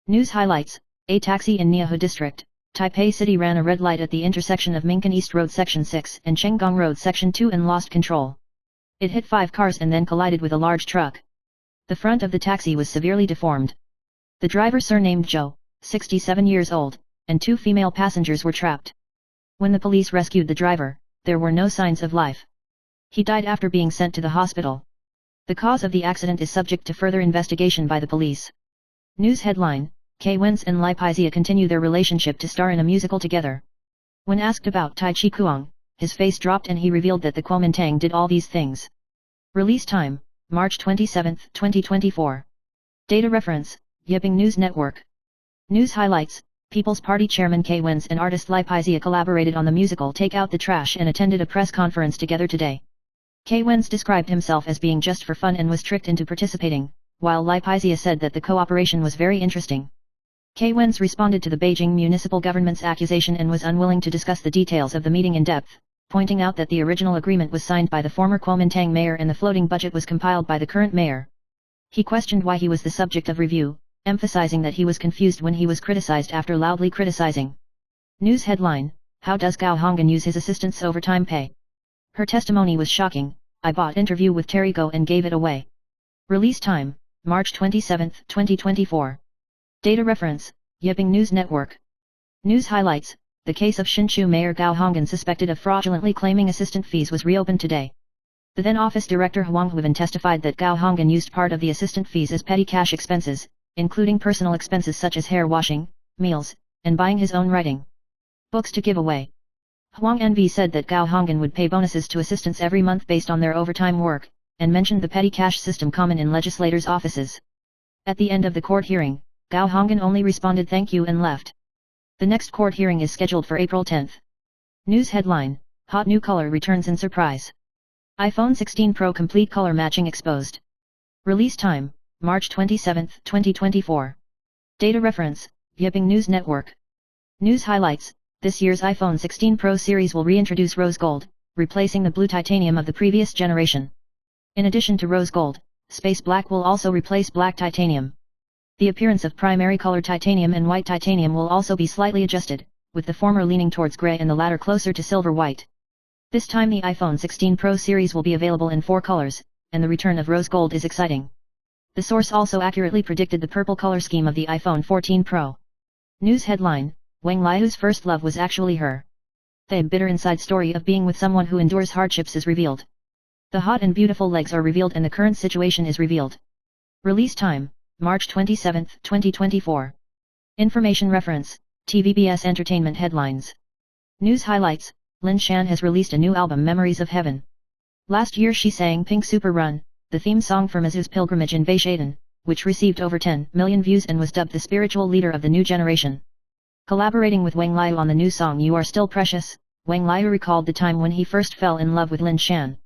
Speaker 1: News highlights: A taxi in Niahu District, Taipei City ran a red light at the intersection of Minkan East Road Section 6 and Chenggong Road Section 2 and lost control. It hit 5 cars and then collided with a large truck. The front of the taxi was severely deformed. The driver, surnamed Zhou, 67 years old, and 2 female passengers were trapped. When the police rescued the driver, there were no signs of life. He died after being sent to the hospital. The cause of the accident is subject to further investigation by the police. News headline: Kay Wenz and Lai Paizia continue their relationship to star in a musical together. When asked about Tai Chi Kuang, his face dropped and he revealed that the Kuomintang did all these things. Release time: March 27, 2024. Data reference: Yiping News Network. News highlights: People's Party Chairman Kay Wenz and artist Lai Paizia collaborated on the musical Take Out the Trash and attended a press conference together today. Kay Wenz described himself as being just for fun and was tricked into participating, while Lai Paizia said that the cooperation was very interesting. Kay Wenz responded to the Beijing municipal government's accusation and was unwilling to discuss the details of the meeting in depth, pointing out that the original agreement was signed by the former Kuomintang mayor and the floating budget was compiled by the current mayor. He questioned why he was the subject of review, emphasizing that he was confused when he was criticized after loudly criticizing. News headline: How does Gao Honggan use his assistant's overtime pay? Her testimony was shocking. I bought interview with Terry Go and gave it away. Release time: March 27, 2024. Data reference: Yiping News Network. News highlights: The case of Hsinchu Mayor Gao Honggan suspected of fraudulently claiming assistant fees was reopened today. The then office director Huang Huiven testified that Gao Honggan used part of the assistant fees as petty cash expenses, including personal expenses such as hair washing, meals, and buying his own writing books to give away. Huang Nv said that Gao Honggan would pay bonuses to assistants every month based on their overtime work, and mentioned the petty cash system common in legislators' offices. At the end of the court hearing, Gao Honggan only responded thank you and left. The next court hearing is scheduled for April 10. News headline: Hot new color returns in surprise. iPhone 16 Pro complete color matching exposed. Release time: March 27, 2024. Data reference: Yiping News Network. News highlights: This year's iPhone 16 Pro series will reintroduce rose gold, replacing the blue titanium of the previous generation. In addition to rose gold, space black will also replace black titanium. The appearance of primary color titanium and white titanium will also be slightly adjusted, with the former leaning towards gray and the latter closer to silver white. This time the iPhone 16 Pro series will be available in 4 colors, and the return of rose gold is exciting. The source also accurately predicted the purple color scheme of the iPhone 14 Pro. News headline: Wang Liu's first love was actually her. The bitter inside story of being with someone who endures hardships is revealed. The hot and beautiful legs are revealed and the current situation is revealed. Release time: March 27, 2024. Information reference, TVBS Entertainment Headlines. News highlights, Lin Shan has released a new album Memories of Heaven. Last year she sang Pink Super Run, the theme song for Mizzou's pilgrimage in Beishaden, which received over 10 million views and was dubbed the spiritual leader of the new generation. Collaborating with Wang Liu on the new song You Are Still Precious, Wang Liu recalled the time when he first fell in love with Lin Shan.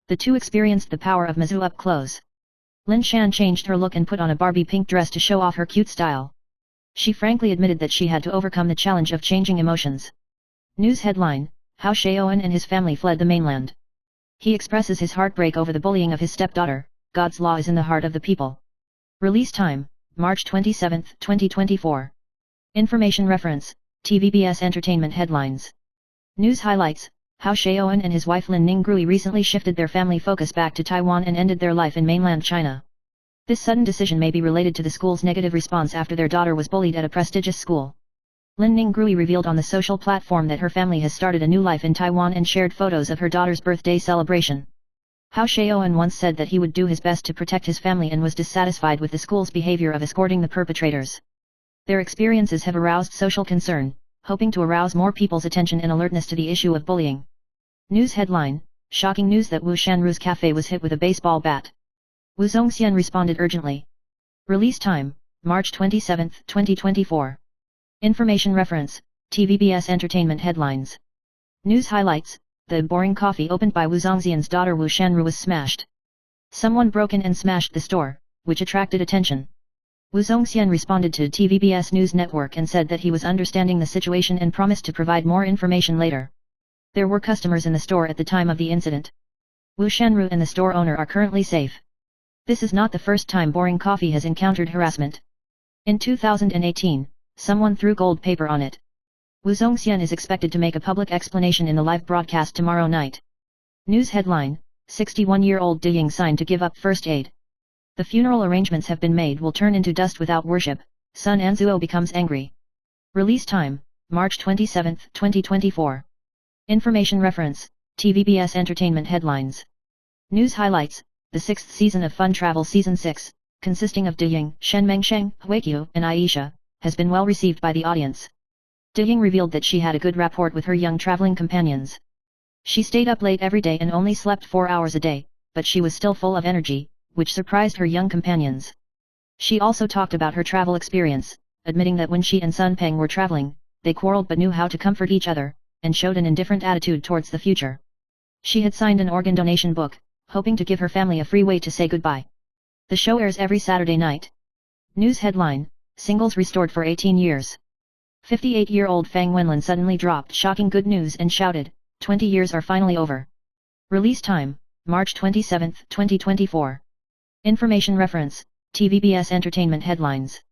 Speaker 1: The two experienced the power of Mizzou up close. Lin Shan changed her look and put on a Barbie pink dress to show off her cute style. She frankly admitted that she had to overcome the challenge of changing emotions. News headline, How Shaoan and his family fled the mainland. He expresses his heartbreak over the bullying of his stepdaughter. God's law is in the heart of the people. Release time, March 27, 2024. Information reference, TVBS Entertainment Headlines. News highlights, How Shaoan and his wife Lin Ninggrui recently shifted their family focus back to Taiwan and ended their life in mainland China. This sudden decision may be related to the school's negative response after their daughter was bullied at a prestigious school. Lin Ninggrui revealed on the social platform that her family has started a new life in Taiwan and shared photos of her daughter's birthday celebration. How Shaoan once said that he would do his best to protect his family and was dissatisfied with the school's behavior of escorting the perpetrators. Their experiences have aroused social concern, hoping to arouse more people's attention and alertness to the issue of bullying. News headline, Shocking news that Wu Shanru's cafe was hit with a baseball bat. Wu Zongxian responded urgently. Release time, March 27, 2024. Information reference, TVBS Entertainment Headlines. News highlights, the boring coffee opened by Wu Zongxian's daughter Wu Shanru was smashed. Someone broke in and smashed the store, which attracted attention. Wu Zongxian responded to TVBS News Network and said that he was understanding the situation and promised to provide more information later. There were customers in the store at the time of the incident. Wu Shanru and the store owner are currently safe. This is not the first time boring coffee has encountered harassment. In 2018, someone threw gold paper on it. Wu Zongxian is expected to make a public explanation in the live broadcast tomorrow night. News headline, 61-year-old Di Ying signed to give up first aid. The funeral arrangements have been made will turn into dust without worship. Sun Anzuo becomes angry. Release time, March 27, 2024. Information reference, TVBS Entertainment Headlines. News highlights, the 6th season of Fun Travel Season 6, consisting of Di Ying, Shen Mengsheng, Huiqiu, and Aisha, has been well received by the audience. Di Ying revealed that she had a good rapport with her young traveling companions. She stayed up late every day and only slept 4 hours a day, but she was still full of energy, which surprised her young companions. She also talked about her travel experience, admitting that when she and Sun Peng were traveling, they quarreled but knew how to comfort each other, and showed an indifferent attitude towards the future. She had signed an organ donation book, hoping to give her family a free way to say goodbye. The show airs every Saturday night. News headline, Singles restored for 18 years. 58-year-old Fang Wenlin suddenly dropped shocking good news and shouted, 20 years are finally over. Release time, March 27, 2024. Information reference, TVBS Entertainment Headlines.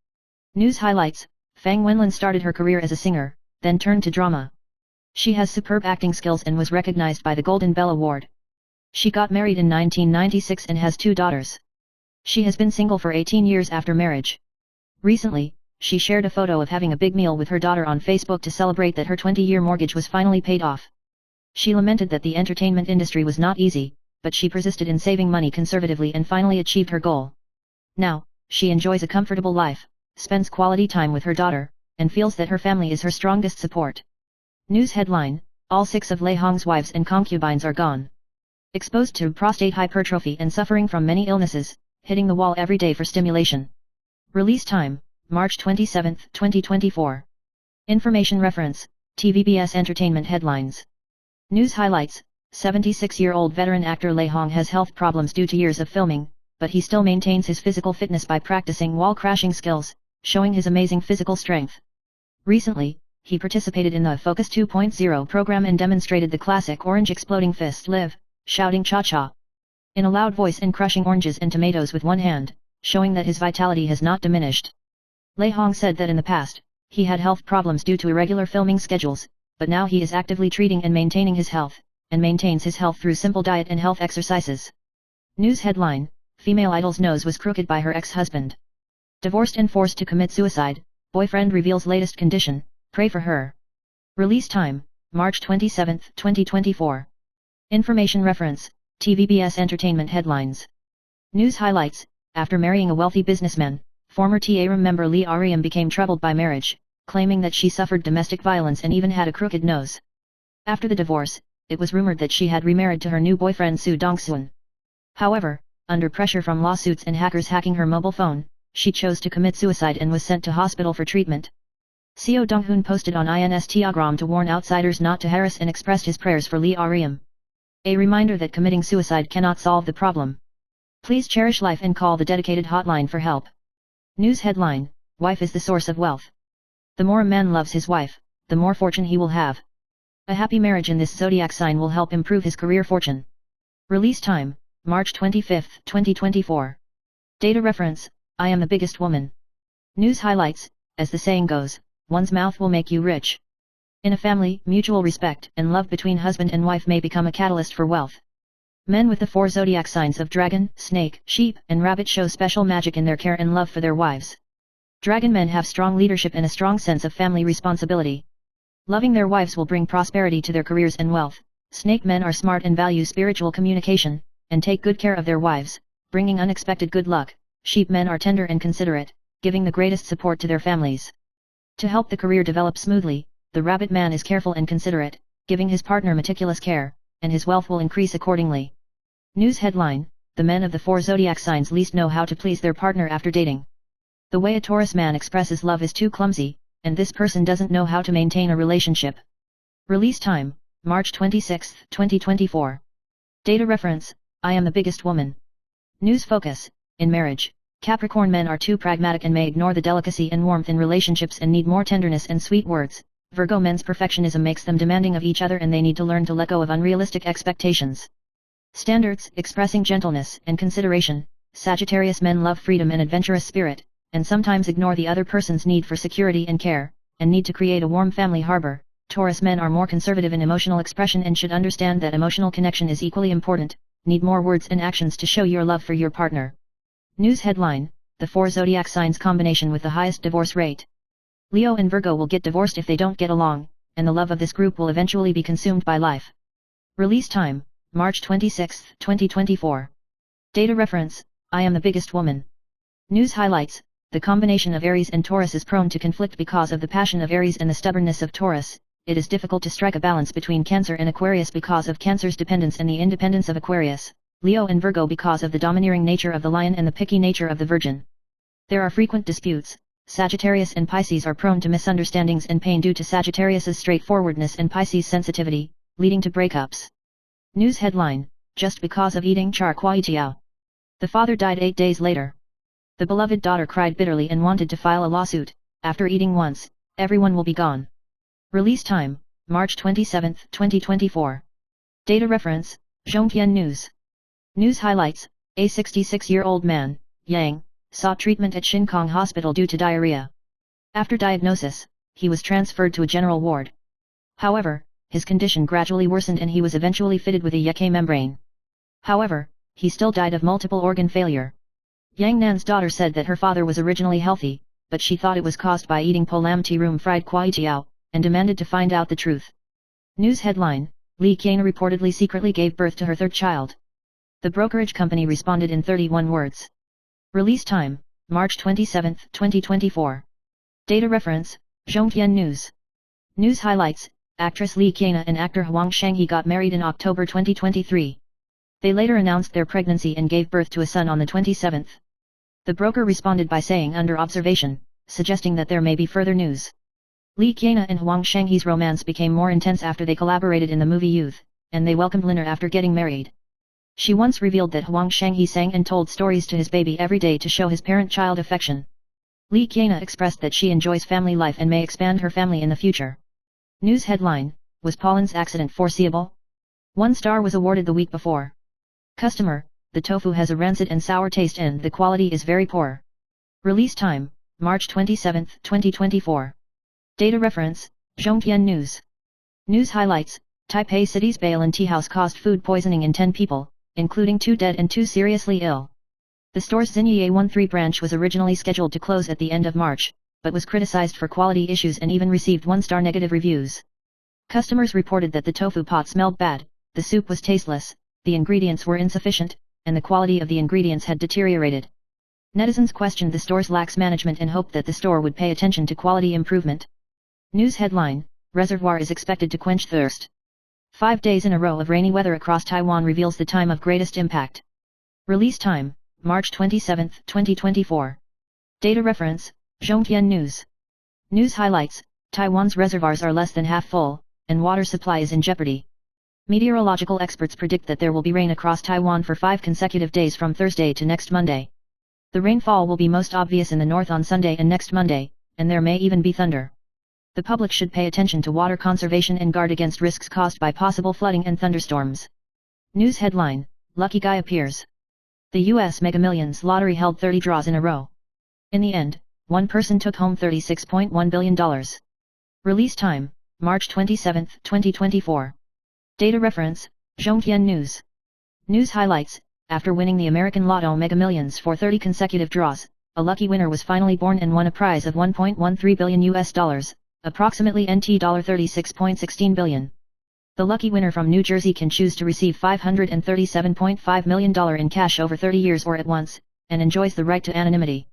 Speaker 1: News highlights, Fang Wenlin started her career as a singer, then turned to drama. She has superb acting skills and was recognized by the Golden Bell Award. She got married in 1996 and has 2 daughters. She has been single for 18 years after marriage. Recently, she shared a photo of having a big meal with her daughter on Facebook to celebrate that her 20-year mortgage was finally paid off. She lamented that the entertainment industry was not easy, but she persisted in saving money conservatively and finally achieved her goal. Now, she enjoys a comfortable life, spends quality time with her daughter, and feels that her family is her strongest support. News headline, all 6 of Lei Hong's wives and concubines are gone. Exposed to prostate hypertrophy and suffering from many illnesses, hitting the wall every day for stimulation. Release time, March 27, 2024. Information reference, TVBS Entertainment Headlines. News highlights, 76-year-old veteran actor Lei Hong has health problems due to years of filming, but he still maintains his physical fitness by practicing wall crashing skills, showing his amazing physical strength. Recently, he participated in the Focus 2.0 program and demonstrated the classic orange exploding fist live, shouting cha-cha in a loud voice and crushing oranges and tomatoes with one hand, showing that his vitality has not diminished. Lei Hong said that in the past, he had health problems due to irregular filming schedules, but now he is actively treating and maintaining his health, and maintains his health through simple diet and health exercises. News headline, female idol's nose was crooked by her ex-husband. Divorced and forced to commit suicide, boyfriend reveals latest condition, pray for her. Release time, March 27, 2024. Information reference, TVBS Entertainment Headlines. News highlights, after marrying a wealthy businessman, Former TA member Lee Ariam became troubled by marriage, claiming that she suffered domestic violence and even had a crooked nose. After the divorce, it was rumored that she had remarried to her new boyfriend Soo Dong-soon. However, under pressure from lawsuits and hackers hacking her mobile phone, she chose to commit suicide and was sent to hospital for treatment. Seo Dong-hoon posted on Instagram to warn outsiders not to harass and expressed his prayers for Lee Ariam. A reminder that committing suicide cannot solve the problem. Please cherish life and call the dedicated hotline for help. News headline: Wife is the source of wealth. The more a man loves his wife, the more fortune he will have. A happy marriage in this zodiac sign will help improve his career fortune. Release time: March 25, 2024. Data reference: I am the biggest woman. News highlights: as the saying goes, one's mouth will make you rich. In a family, mutual respect and love between husband and wife may become a catalyst for wealth. Men with the 4 zodiac signs of dragon, snake, sheep, and rabbit show special magic in their care and love for their wives. Dragon men have strong leadership and a strong sense of family responsibility. Loving their wives will bring prosperity to their careers and wealth. Snake men are smart and value spiritual communication, and take good care of their wives, bringing unexpected good luck. Sheep men are tender and considerate, giving the greatest support to their families. To help the career develop smoothly, the rabbit man is careful and considerate, giving his partner meticulous care, and his wealth will increase accordingly. News headline: the men of the 4 zodiac signs least know how to please their partner after dating. The way a Taurus man expresses love is too clumsy, and this person doesn't know how to maintain a relationship. Release time: March 26, 2024. Data reference: I am the biggest woman. News focus: in marriage, Capricorn men are too pragmatic and may ignore the delicacy and warmth in relationships and need more tenderness and sweet words. Virgo men's perfectionism makes them demanding of each other and they need to learn to let go of unrealistic expectations. Standards: expressing gentleness and consideration. Sagittarius men love freedom and adventurous spirit, and sometimes ignore the other person's need for security and care, and need to create a warm family harbor. Taurus men are more conservative in emotional expression and should understand that emotional connection is equally important. Need more words and actions to show your love for your partner. News headline: the 4 zodiac signs combination with the highest divorce rate. Leo and Virgo will get divorced if they don't get along, and the love of this group will eventually be consumed by life. Release time: March 26, 2024. Data reference: I am the biggest woman. News highlights: the combination of Aries and Taurus is prone to conflict because of the passion of Aries and the stubbornness of Taurus. It is difficult to strike a balance between Cancer and Aquarius because of Cancer's dependence and the independence of Aquarius. Leo and Virgo because of the domineering nature of the Lion and the picky nature of the Virgin. There are frequent disputes. Sagittarius and Pisces are prone to misunderstandings and pain due to Sagittarius's straightforwardness and Pisces' sensitivity, leading to breakups. News headline: just because of eating char kwai tiao. The father died 8 days later. The beloved daughter cried bitterly and wanted to file a lawsuit. After eating once, everyone will be gone. Release time: March 27, 2024. Data reference: Zhongtian News. News highlights: a 66-year-old man, Yang, sought treatment at Shinkong Hospital due to diarrhea. After diagnosis, he was transferred to a general ward. However, his condition gradually worsened and he was eventually fitted with a Yeke membrane. However, he still died of multiple organ failure. Yang Nan's daughter said that her father was originally healthy, but she thought it was caused by eating po lam tea room fried kwai tiao, and demanded to find out the truth. News headline: Lee Kiana reportedly secretly gave birth to her 3rd child. The brokerage company responded in 31 words. Release time: March 27, 2024. Data reference: Zhongtian News. News highlights: actress Lee Kiana and actor Huang Shanghe got married in October 2023. They later announced their pregnancy and gave birth to a son on the 27th. The broker responded by saying under observation, suggesting that there may be further news. Lee Kiana and Huang Shanghe's romance became more intense after they collaborated in the movie Youth, and they welcomed Liner after getting married. She once revealed that Huang Shanghe sang and told stories to his baby every day to show his parent-child affection. Lee Kiana expressed that she enjoys family life and may expand her family in the future. News headline: was Pauline's accident foreseeable? 1 star was awarded the week before. Customer: the tofu has a rancid and sour taste and the quality is very poor. Release time: March 27, 2024. Data reference: Zhongtian News. News highlights: Taipei City's Bailin Tea House caused food poisoning in 10 people, including 2 dead and 2 seriously ill. The store's Xinye 13 branch was originally scheduled to close at the end of March, but was criticized for quality issues and even received 1-star negative reviews. Customers reported that the tofu pot smelled bad, the soup was tasteless, the ingredients were insufficient, and the quality of the ingredients had deteriorated. Netizens questioned the store's lax management and hoped that the store would pay attention to quality improvement. News headline: Reservoir is expected to quench thirst. 5 days in a row of rainy weather across Taiwan reveals the time of greatest impact. Release time: March 27, 2024. Data reference: Zhongtian News. News highlights: Taiwan's reservoirs are less than half full, and water supply is in jeopardy. Meteorological experts predict that there will be rain across Taiwan for 5 consecutive days from Thursday to next Monday. The rainfall will be most obvious in the north on Sunday and next Monday, and there may even be thunder. The public should pay attention to water conservation and guard against risks caused by possible flooding and thunderstorms. News headline: Lucky guy appears. The U.S. Mega Millions lottery held 30 draws in a row. In the end, one person took home $36.1 billion. Release time: March 27, 2024. Data reference: Zhongtian News. News highlights: After winning the American Lotto Mega Millions for 30 consecutive draws, a lucky winner was finally born and won a prize of $1.13 billion, approximately NT $36.16 billion. The lucky winner from New Jersey can choose to receive $537.5 million in cash over 30 years or at once, and enjoys the right to anonymity.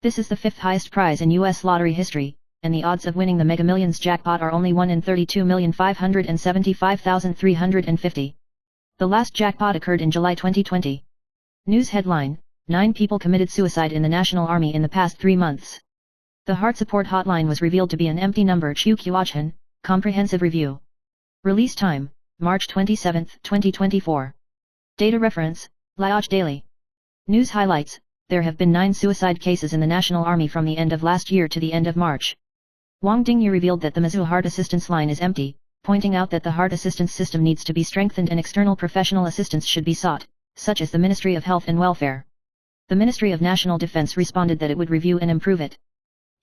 Speaker 1: This is the 5th highest prize in U.S. lottery history, and the odds of winning the Mega Millions jackpot are only 1 in 32,575,350. The last jackpot occurred in July 2020. News headline: 9 people committed suicide in the National Army in the past 3 months. The Heart Support Hotline was revealed to be an empty number. Chu Qiuachen, Comprehensive Review. Release time: March 27, 2024. Data reference: Liaj Daily. News highlights: There have been 9 suicide cases in the National Army from the end of last year to the end of March. Wang Dingyu revealed that the Mizzou Heart Assistance line is empty, pointing out that the heart assistance system needs to be strengthened and external professional assistance should be sought, such as the Ministry of Health and Welfare. The Ministry of National Defense responded that it would review and improve it.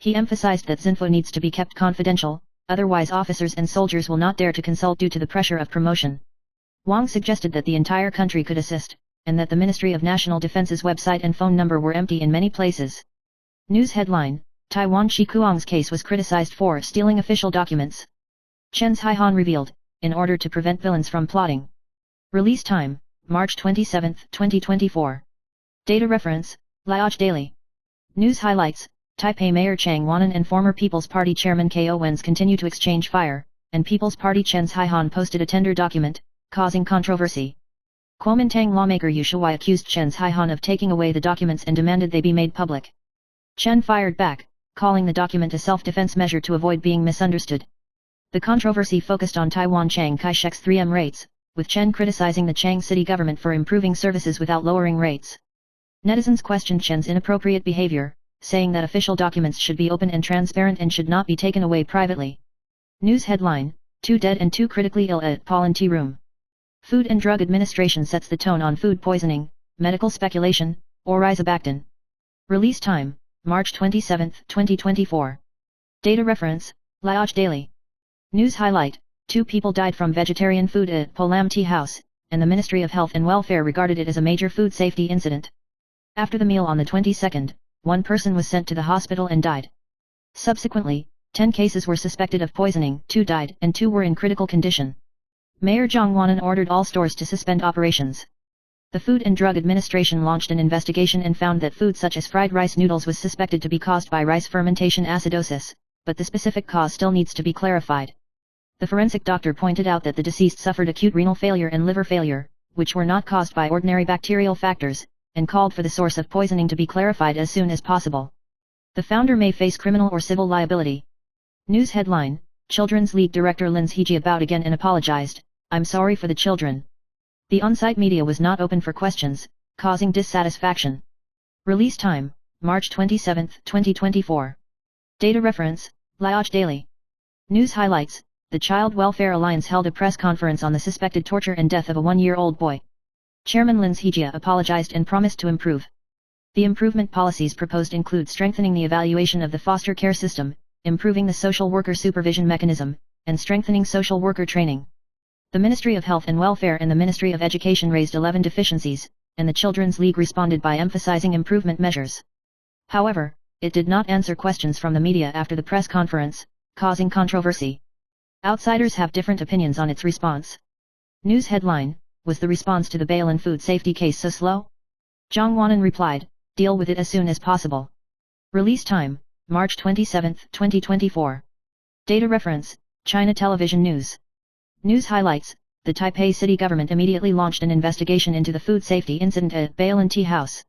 Speaker 1: He emphasized that Xinfo needs to be kept confidential, otherwise officers and soldiers will not dare to consult due to the pressure of promotion. Wang suggested that the entire country could assist, and that the Ministry of National Defense's website and phone number were empty in many places. News headline: Taiwan Shi Kuang's case was criticized for stealing official documents. Chen Haihan revealed, in order to prevent villains from plotting. Release time: March 27, 2024. Data reference: Liaj Daily. News highlights: Taipei Mayor Chang Wanan and former People's Party Chairman Ko Wen's continue to exchange fire, and People's Party Chen Haihan posted a tender document, causing controversy. Kuomintang lawmaker Yu Shuai accused Chen Haihan of taking away the documents and demanded they be made public. Chen fired back, calling the document a self-defense measure to avoid being misunderstood. The controversy focused on Taiwan Chiang Kai-shek's 3M rates, with Chen criticizing the Chiang city government for improving services without lowering rates. Netizens questioned Chen's inappropriate behavior, saying that official documents should be open and transparent and should not be taken away privately. News headline: 2 dead and 2 critically ill at Pollen Tea Room. Food and Drug Administration sets the tone on food poisoning, medical speculation, or Rizobactin. Release time: March 27, 2024. Data reference: Liaj Daily. News highlight: 2 people died from vegetarian food at Polam Tea House, and the Ministry of Health and Welfare regarded it as a major food safety incident. After the meal on the 22nd, 1 person was sent to the hospital and died. Subsequently, 10 cases were suspected of poisoning, 2 died and 2 were in critical condition. Mayor Zhang Wanan ordered all stores to suspend operations. The Food and Drug Administration launched an investigation and found that food such as fried rice noodles was suspected to be caused by rice fermentation acidosis, but the specific cause still needs to be clarified. The forensic doctor pointed out that the deceased suffered acute renal failure and liver failure, which were not caused by ordinary bacterial factors, and called for the source of poisoning to be clarified as soon as possible. The founder may face criminal or civil liability. News headline: Children's League director Lin Zhijia bowed again and apologized, "I'm sorry for the children." The on-site media was not open for questions, causing dissatisfaction. Release time: March 27, 2024. Data reference: Liaj Daily. News highlights: The Child Welfare Alliance held a press conference on the suspected torture and death of a 1-year-old boy. Chairman Lin Zhijia apologized and promised to improve. The improvement policies proposed include strengthening the evaluation of the foster care system, improving the social worker supervision mechanism, and strengthening social worker training. The Ministry of Health and Welfare and the Ministry of Education raised 11 deficiencies, and the Children's League responded by emphasizing improvement measures. However, it did not answer questions from the media after the press conference, causing controversy. Outsiders have different opinions on its response. News headline: Was the response to the Bailin food safety case so slow? Zhang Wanan replied, deal with it as soon as possible. Release time, March 27, 2024. Data reference, China Television News. News highlights, the Taipei city government immediately launched an investigation into the food safety incident at Bailin Tea House.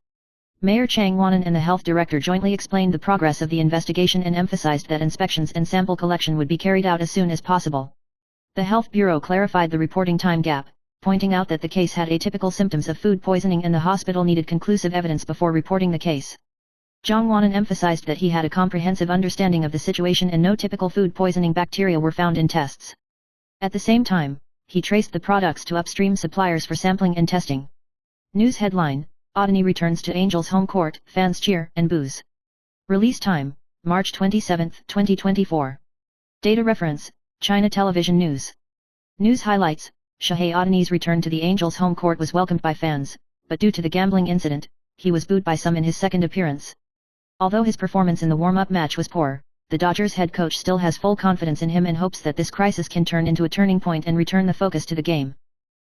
Speaker 1: Mayor Chang Wanan and the health director jointly explained the progress of the investigation and emphasized that inspections and sample collection would be carried out as soon as possible. The Health Bureau clarified the reporting time gap, pointing out that the case had atypical symptoms of food poisoning and the hospital needed conclusive evidence before reporting the case. Zhang Wanan emphasized that he had a comprehensive understanding of the situation and no typical food poisoning bacteria were found in tests. At the same time, he traced the products to upstream suppliers for sampling and testing. News headline, Adani returns to Angels home court, fans cheer and boos. Release time, March 27, 2024. Data reference, China Television News. News highlights, Shohei Adani's return to the Angels home court was welcomed by fans, but due to the gambling incident, he was booed by some in his second appearance. Although his performance in the warm-up match was poor, the Dodgers head coach still has full confidence in him and hopes that this crisis can turn into a turning point and return the focus to the game.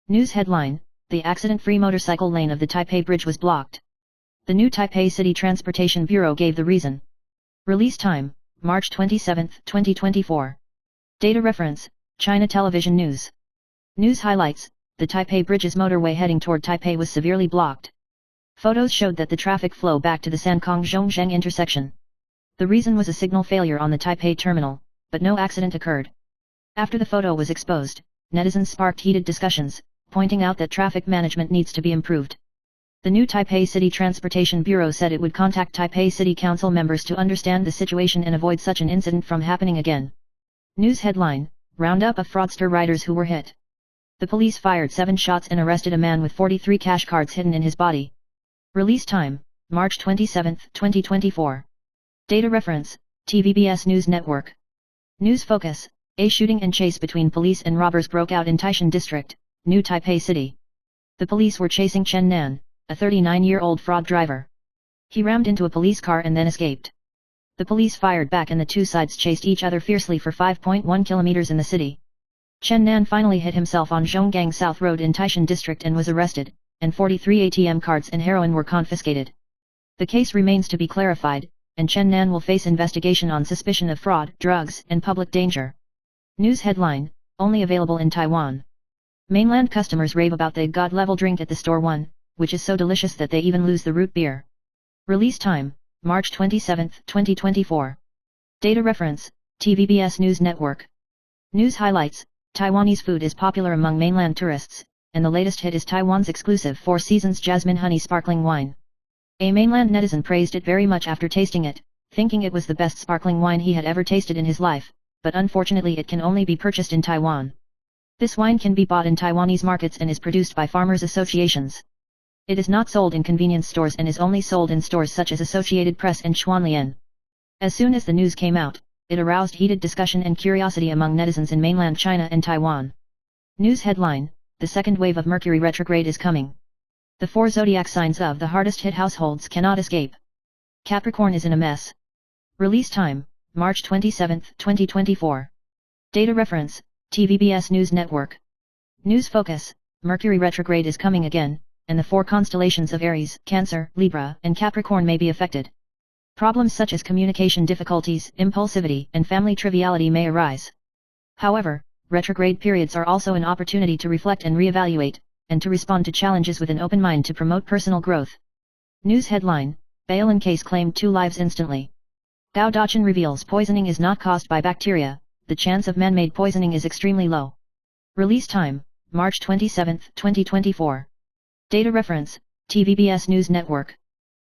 Speaker 1: News headline, the accident-free motorcycle lane of the Taipei Bridge was blocked. The new Taipei City Transportation Bureau gave the reason. Release time, March 27, 2024. Data reference, China Television News. News highlights, the Taipei Bridge's motorway heading toward Taipei was severely blocked. Photos showed that the traffic flow back to the Sankong-Zhongzheng intersection. The reason was a signal failure on the Taipei terminal, but no accident occurred. After the photo was exposed, netizens sparked heated discussions, pointing out that traffic management needs to be improved. The new Taipei City Transportation Bureau said it would contact Taipei City Council members to understand the situation and avoid such an incident from happening again. News headline, roundup of fraudster riders who were hit. The police fired 7 shots and arrested a man with 43 cash cards hidden in his body. Release time, March 27, 2024. Data reference, TVBS News Network. News focus, a shooting and chase between police and robbers broke out in Taishan District, New Taipei City. The police were chasing Chen Nan, a 39-year-old fraud driver. He rammed into a police car and then escaped. The police fired back and the two sides chased each other fiercely for 5.1 kilometers in the city. Chen Nan finally hit himself on Zhonggang South Road in Taishan District and was arrested, and 43 ATM cards and heroin were confiscated. The case remains to be clarified, and Chen Nan will face investigation on suspicion of fraud, drugs, and public danger. News headline, only available in Taiwan. Mainland customers rave about the god-level drink at the store one, which is so delicious that they even lose the root beer. Release time, March 27, 2024. Data reference, TVBS News Network. News highlights, Taiwanese food is popular among mainland tourists, and the latest hit is Taiwan's exclusive Four Seasons Jasmine Honey Sparkling Wine. A mainland netizen praised it very much after tasting it, thinking it was the best sparkling wine he had ever tasted in his life, but unfortunately it can only be purchased in Taiwan. This wine can be bought in Taiwanese markets and is produced by farmers' associations. It is not sold in convenience stores and is only sold in stores such as Associated Press and Xuanlian. As soon as the news came out, it aroused heated discussion and curiosity among netizens in mainland China and Taiwan. News headline, the second wave of Mercury retrograde is coming. The 4 zodiac signs of the hardest hit households cannot escape. Capricorn is in a mess. Release time, March 27, 2024. Data reference, TVBS News Network. News focus, Mercury retrograde is coming again, and the 4 constellations of Aries, Cancer, Libra, and Capricorn may be affected. Problems such as communication difficulties, impulsivity, and family triviality may arise. However, retrograde periods are also an opportunity to reflect and reevaluate, and to respond to challenges with an open mind to promote personal growth. News headline, Bailin case claimed 2 lives instantly. Gao Dachan reveals poisoning is not caused by bacteria, the chance of man-made poisoning is extremely low. Release time, March 27, 2024. Data reference, TVBS News Network.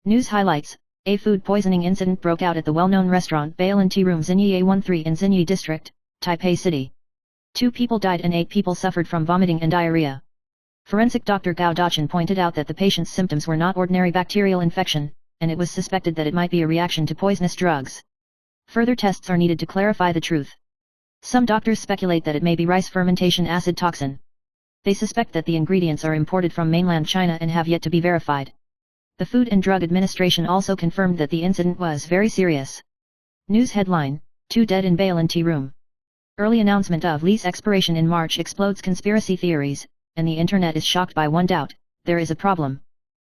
Speaker 1: News highlights, a food poisoning incident broke out at the well-known restaurant Bailin Tea Room Xinyi A13 in Xinyi District, Taipei City. 2 people died and 8 people suffered from vomiting and diarrhea. Forensic Dr. Gao Dachan pointed out that the patient's symptoms were not ordinary bacterial infection, and it was suspected that it might be a reaction to poisonous drugs. Further tests are needed to clarify the truth. Some doctors speculate that it may be rice fermentation acid toxin. They suspect that the ingredients are imported from mainland China and have yet to be verified. The Food and Drug Administration also confirmed that the incident was very serious. News headline, 2 dead in Bailin Tea Room. Early announcement of lease expiration in March explodes conspiracy theories, and the internet is shocked by one doubt, there is a problem.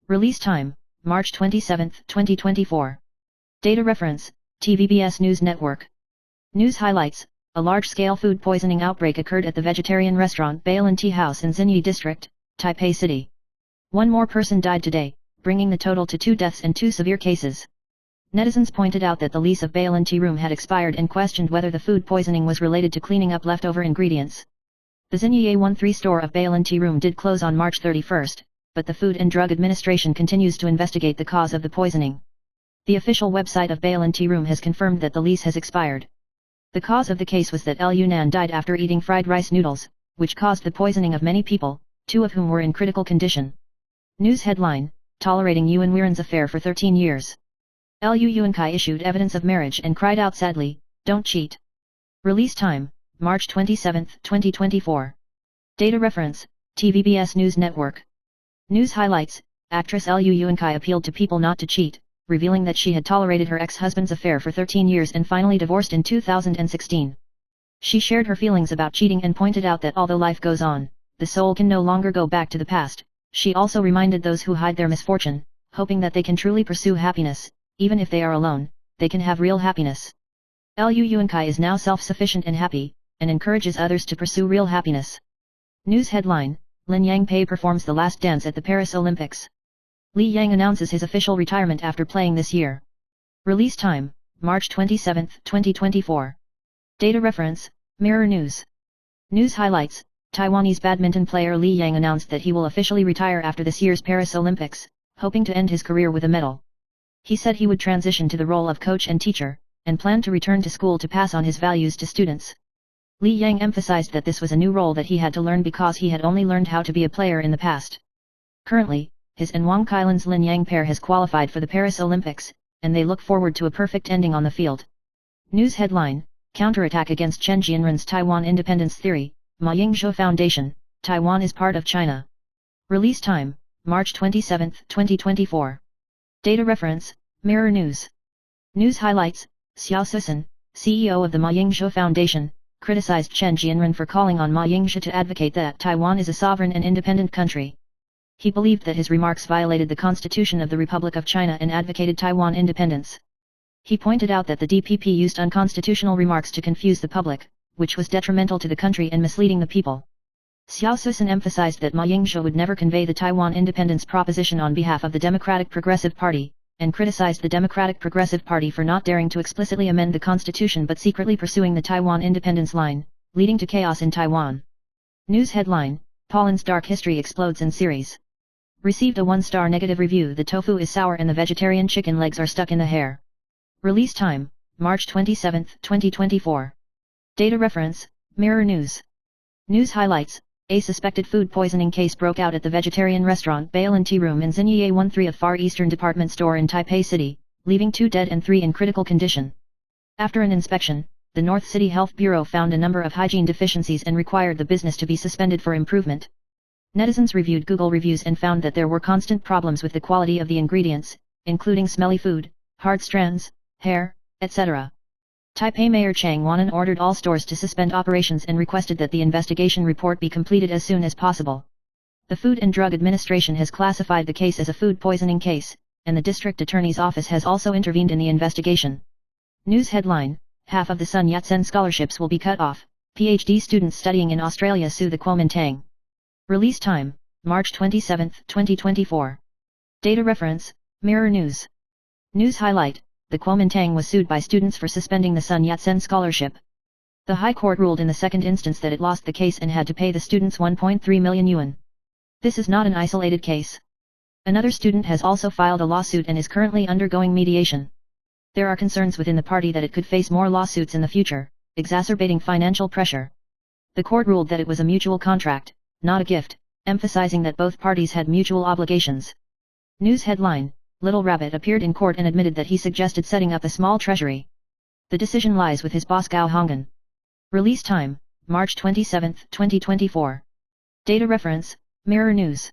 Speaker 1: Release time, March 27, 2024. Data reference, TVBS News Network. News highlights: a large-scale food poisoning outbreak occurred at the vegetarian restaurant Bailin Tea House in Xinyi District, Taipei City. One more person died today, bringing the total to 2 deaths and 2 severe cases. Netizens pointed out that the lease of Bailin Tea Room had expired and questioned whether the food poisoning was related to cleaning up leftover ingredients. The Xinyi A13 store of Bailin Tea Room did close on March 31, but the Food and Drug Administration continues to investigate the cause of the poisoning. The official website of Bailin Tea Room has confirmed that the lease has expired. The cause of the case was that L. Yunan died after eating fried rice noodles, which caused the poisoning of many people, 2 of whom were in critical condition. News headline: Tolerating Yuan Weiren's affair for 13 years. Lu Yuankai issued evidence of marriage and cried out sadly, "Don't cheat." Release time: March 27, 2024. Data reference: TVBS News Network. News highlights: actress Lu Yuankai appealed to people not to cheat, revealing that she had tolerated her ex-husband's affair for 13 years and finally divorced in 2016. She shared her feelings about cheating and pointed out that although life goes on, the soul can no longer go back to the past. She also reminded those who hide their misfortune, hoping that they can truly pursue happiness, even if they are alone, they can have real happiness. Lu Yuankai is now self-sufficient and happy, and encourages others to pursue real happiness. News headline: Lin Yangpei performs The Last Dance at the Paris Olympics. Li Yang announces his official retirement after playing this year. Release time: March 27, 2024. Data reference: Mirror News. News highlights: Taiwanese badminton player Li Yang announced that he will officially retire after this year's Paris Olympics, hoping to end his career with a medal. He said he would transition to the role of coach and teacher, and planned to return to school to pass on his values to students. Li Yang emphasized that this was a new role that he had to learn because he had only learned how to be a player in the past. Currently, his and Wang Kailan's Lin Yang pair has qualified for the Paris Olympics, and they look forward to a perfect ending on the field. News headline: Counterattack against Chen Jianren's Taiwan Independence Theory, Ma Ying-jeou Foundation, Taiwan is part of China. Release time: March 27, 2024. Data reference: Mirror News. News highlights: Xiao Susan, CEO of the Ma Ying-jeou Foundation, criticized Chen Jianren for calling on Ma Ying-jeou to advocate that Taiwan is a sovereign and independent country. He believed that his remarks violated the Constitution of the Republic of China and advocated Taiwan independence. He pointed out that the DPP used unconstitutional remarks to confuse the public, which was detrimental to the country and misleading the people. Xiao Susan emphasized that Ma Ying-jeou would never convey the Taiwan independence proposition on behalf of the Democratic Progressive Party, and criticized the Democratic Progressive Party for not daring to explicitly amend the constitution but secretly pursuing the Taiwan independence line, leading to chaos in Taiwan. News headline: Pollen's Dark History explodes in series. Received a 1-star negative review. The tofu is sour and the vegetarian chicken legs are stuck in the hair. Release time: March 27, 2024. Data reference: Mirror News. News highlights: a suspected food poisoning case broke out at the vegetarian restaurant Bailin Tea Room in Xinyi A13 of Far Eastern Department Store in Taipei City, leaving 2 dead and 3 in critical condition. After an inspection, the North City Health Bureau found a number of hygiene deficiencies and required the business to be suspended for improvement. Netizens reviewed Google reviews and found that there were constant problems with the quality of the ingredients, including smelly food, hard strands, hair, etc. Taipei Mayor Chang Wanan ordered all stores to suspend operations and requested that the investigation report be completed as soon as possible. The Food and Drug Administration has classified the case as a food poisoning case, and the District Attorney's Office has also intervened in the investigation. News headline: Half of the Sun Yat-sen scholarships will be cut off, PhD students studying in Australia sue the Kuomintang. Release time: March 27, 2024. Data reference: Mirror News. News highlight: the Kuomintang was sued by students for suspending the Sun Yat-sen scholarship. The High Court ruled in the second instance that it lost the case and had to pay the students 1.3 million yuan. This is not an isolated case. Another student has also filed a lawsuit and is currently undergoing mediation. There are concerns within the party that it could face more lawsuits in the future, exacerbating financial pressure. The court ruled that it was a mutual contract, not a gift, emphasizing that both parties had mutual obligations. News headline: Little Rabbit appeared in court and admitted that he suggested setting up a small treasury. The decision lies with his boss Gao Honggan. Release time: March 27, 2024. Data reference: Mirror News.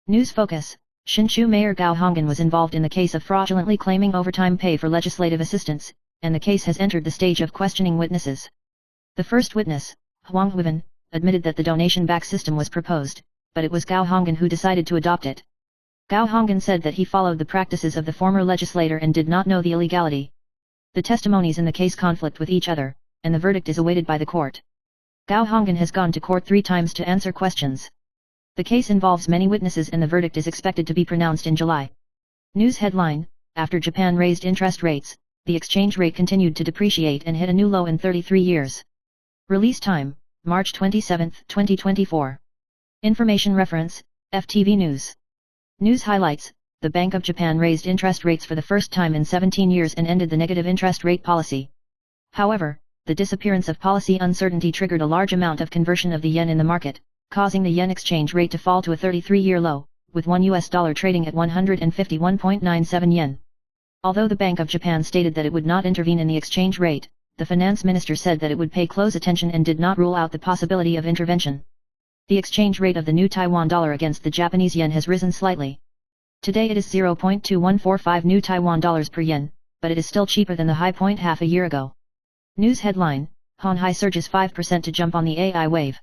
Speaker 1: News focus: Hsinchu Mayor Gao Honggan was involved in the case of fraudulently claiming overtime pay for legislative assistants, and the case has entered the stage of questioning witnesses. The first witness, Huang Huivan, admitted that the donation-back system was proposed, but it was Gao Honggan who decided to adopt it. Gao Honggan said that he followed the practices of the former legislator and did not know the illegality. The testimonies in the case conflict with each other, and the verdict is awaited by the court. Gao Honggan has gone to court 3 times to answer questions. The case involves many witnesses and the verdict is expected to be pronounced in July. News headline: After Japan raised interest rates, the exchange rate continued to depreciate and hit a new low in 33 years. Release time: March 27, 2024. Information reference: FTV News. News highlights: The Bank of Japan raised interest rates for the first time in 17 years and ended the negative interest rate policy. However, the disappearance of policy uncertainty triggered a large amount of conversion of the yen in the market, causing the yen exchange rate to fall to a 33-year low, with $1 trading at 151.97 yen. Although the Bank of Japan stated that it would not intervene in the exchange rate, the finance minister said that it would pay close attention and did not rule out the possibility of intervention. The exchange rate of the new Taiwan dollar against the Japanese yen has risen slightly. Today it is 0.2145 new Taiwan dollars per yen, but it is still cheaper than the high point half a year ago. News headline: Honhai surges 5% to jump on the AI wave.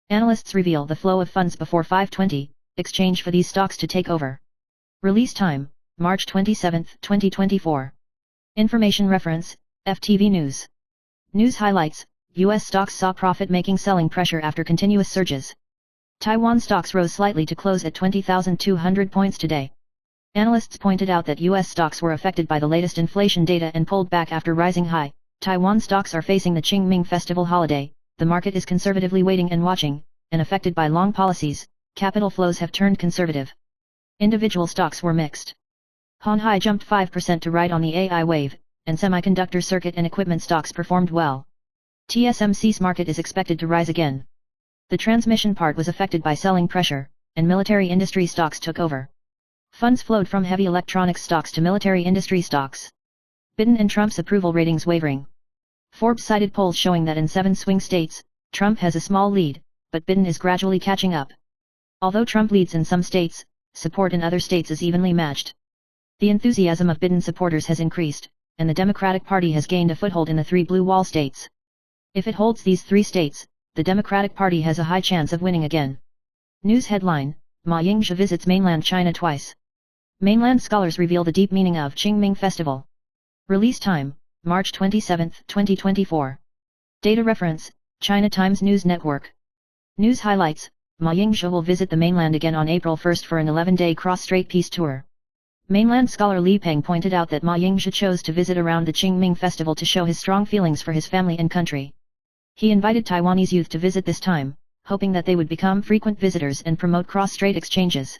Speaker 1: Analysts reveal the flow of funds before 5:20, exchange for these stocks to take over. Release time: March 27, 2024. Information reference: FTV News. News highlights: U.S. stocks saw profit-making selling pressure after continuous surges. Taiwan stocks rose slightly to close at 20,200 points today. Analysts pointed out that U.S. stocks were affected by the latest inflation data and pulled back after rising high. Taiwan stocks are facing the Qingming Festival holiday. The market is conservatively waiting and watching, and affected by long policies, capital flows have turned conservative. Individual stocks were mixed. Honhai jumped 5% to ride on the AI wave, and semiconductor circuit and equipment stocks performed well. TSMC's market is expected to rise again. The transmission part was affected by selling pressure, and military industry stocks took over. Funds flowed from heavy electronics stocks to military industry stocks. Biden and Trump's approval ratings wavering. Forbes cited polls showing that in 7 swing states, Trump has a small lead, but Biden is gradually catching up. Although Trump leads in some states, support in other states is evenly matched. The enthusiasm of Biden supporters has increased, and the Democratic Party has gained a foothold in the 3 blue wall states. If it holds these 3 states, the Democratic Party has a high chance of winning again. News headline: Ma Ying-jeou visits mainland China twice. Mainland scholars reveal the deep meaning of Qingming Festival. Release time: March 27, 2024. Data reference: China Times News Network. News highlights: Ma Ying-jeou will visit the mainland again on April 1 for an 11-day cross-strait peace tour. Mainland scholar Li Peng pointed out that Ma Ying-jeou chose to visit around the Qingming Festival to show his strong feelings for his family and country. He invited Taiwanese youth to visit this time, hoping that they would become frequent visitors and promote cross-strait exchanges.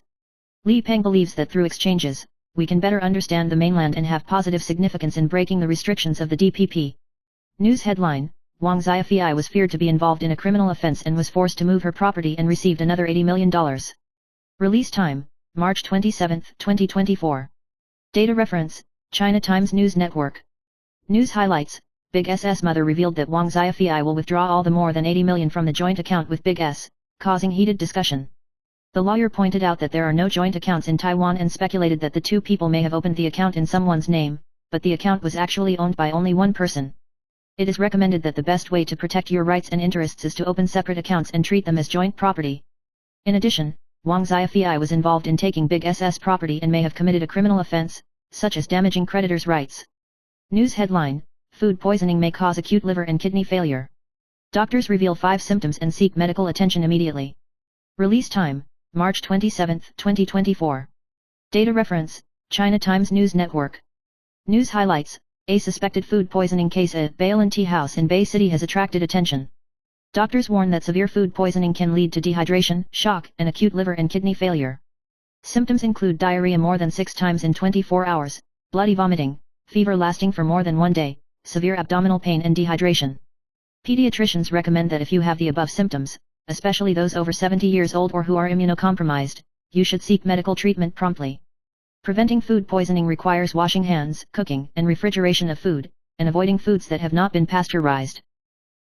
Speaker 1: Li Peng believes that through exchanges, we can better understand the mainland and have positive significance in breaking the restrictions of the DPP. News headline: Wang Xiaofei was feared to be involved in a criminal offense and was forced to move her property and received another $80 million. Release time: March 27, 2024. Data reference: China Times News Network. News highlights: Big S's mother revealed that Wang Xiaofei will withdraw all the more than $80 million from the joint account with Big S, causing heated discussion. The lawyer pointed out that there are no joint accounts in Taiwan and speculated that the 2 people may have opened the account in someone's name, but the account was actually owned by only one person. It is recommended that the best way to protect your rights and interests is to open separate accounts and treat them as joint property. In addition, Wang Xiaofei was involved in taking Big S's property and may have committed a criminal offense, such as damaging creditors' rights. News headline: Food poisoning may cause acute liver and kidney failure. Doctors reveal 5 symptoms and seek medical attention immediately. Release time: March 27, 2024. Data reference: China Times News Network. News highlights: A suspected food poisoning case at Bailin Tea House in Bay City has attracted attention. Doctors warn that severe food poisoning can lead to dehydration, shock, and acute liver and kidney failure. Symptoms include diarrhea more than 6 times in 24 hours, bloody vomiting, fever lasting for more than 1 day, severe abdominal pain and dehydration. Pediatricians recommend that if you have the above symptoms, especially those over 70 years old or who are immunocompromised, you should seek medical treatment promptly. Preventing food poisoning requires washing hands, cooking and refrigeration of food, and avoiding foods that have not been pasteurized.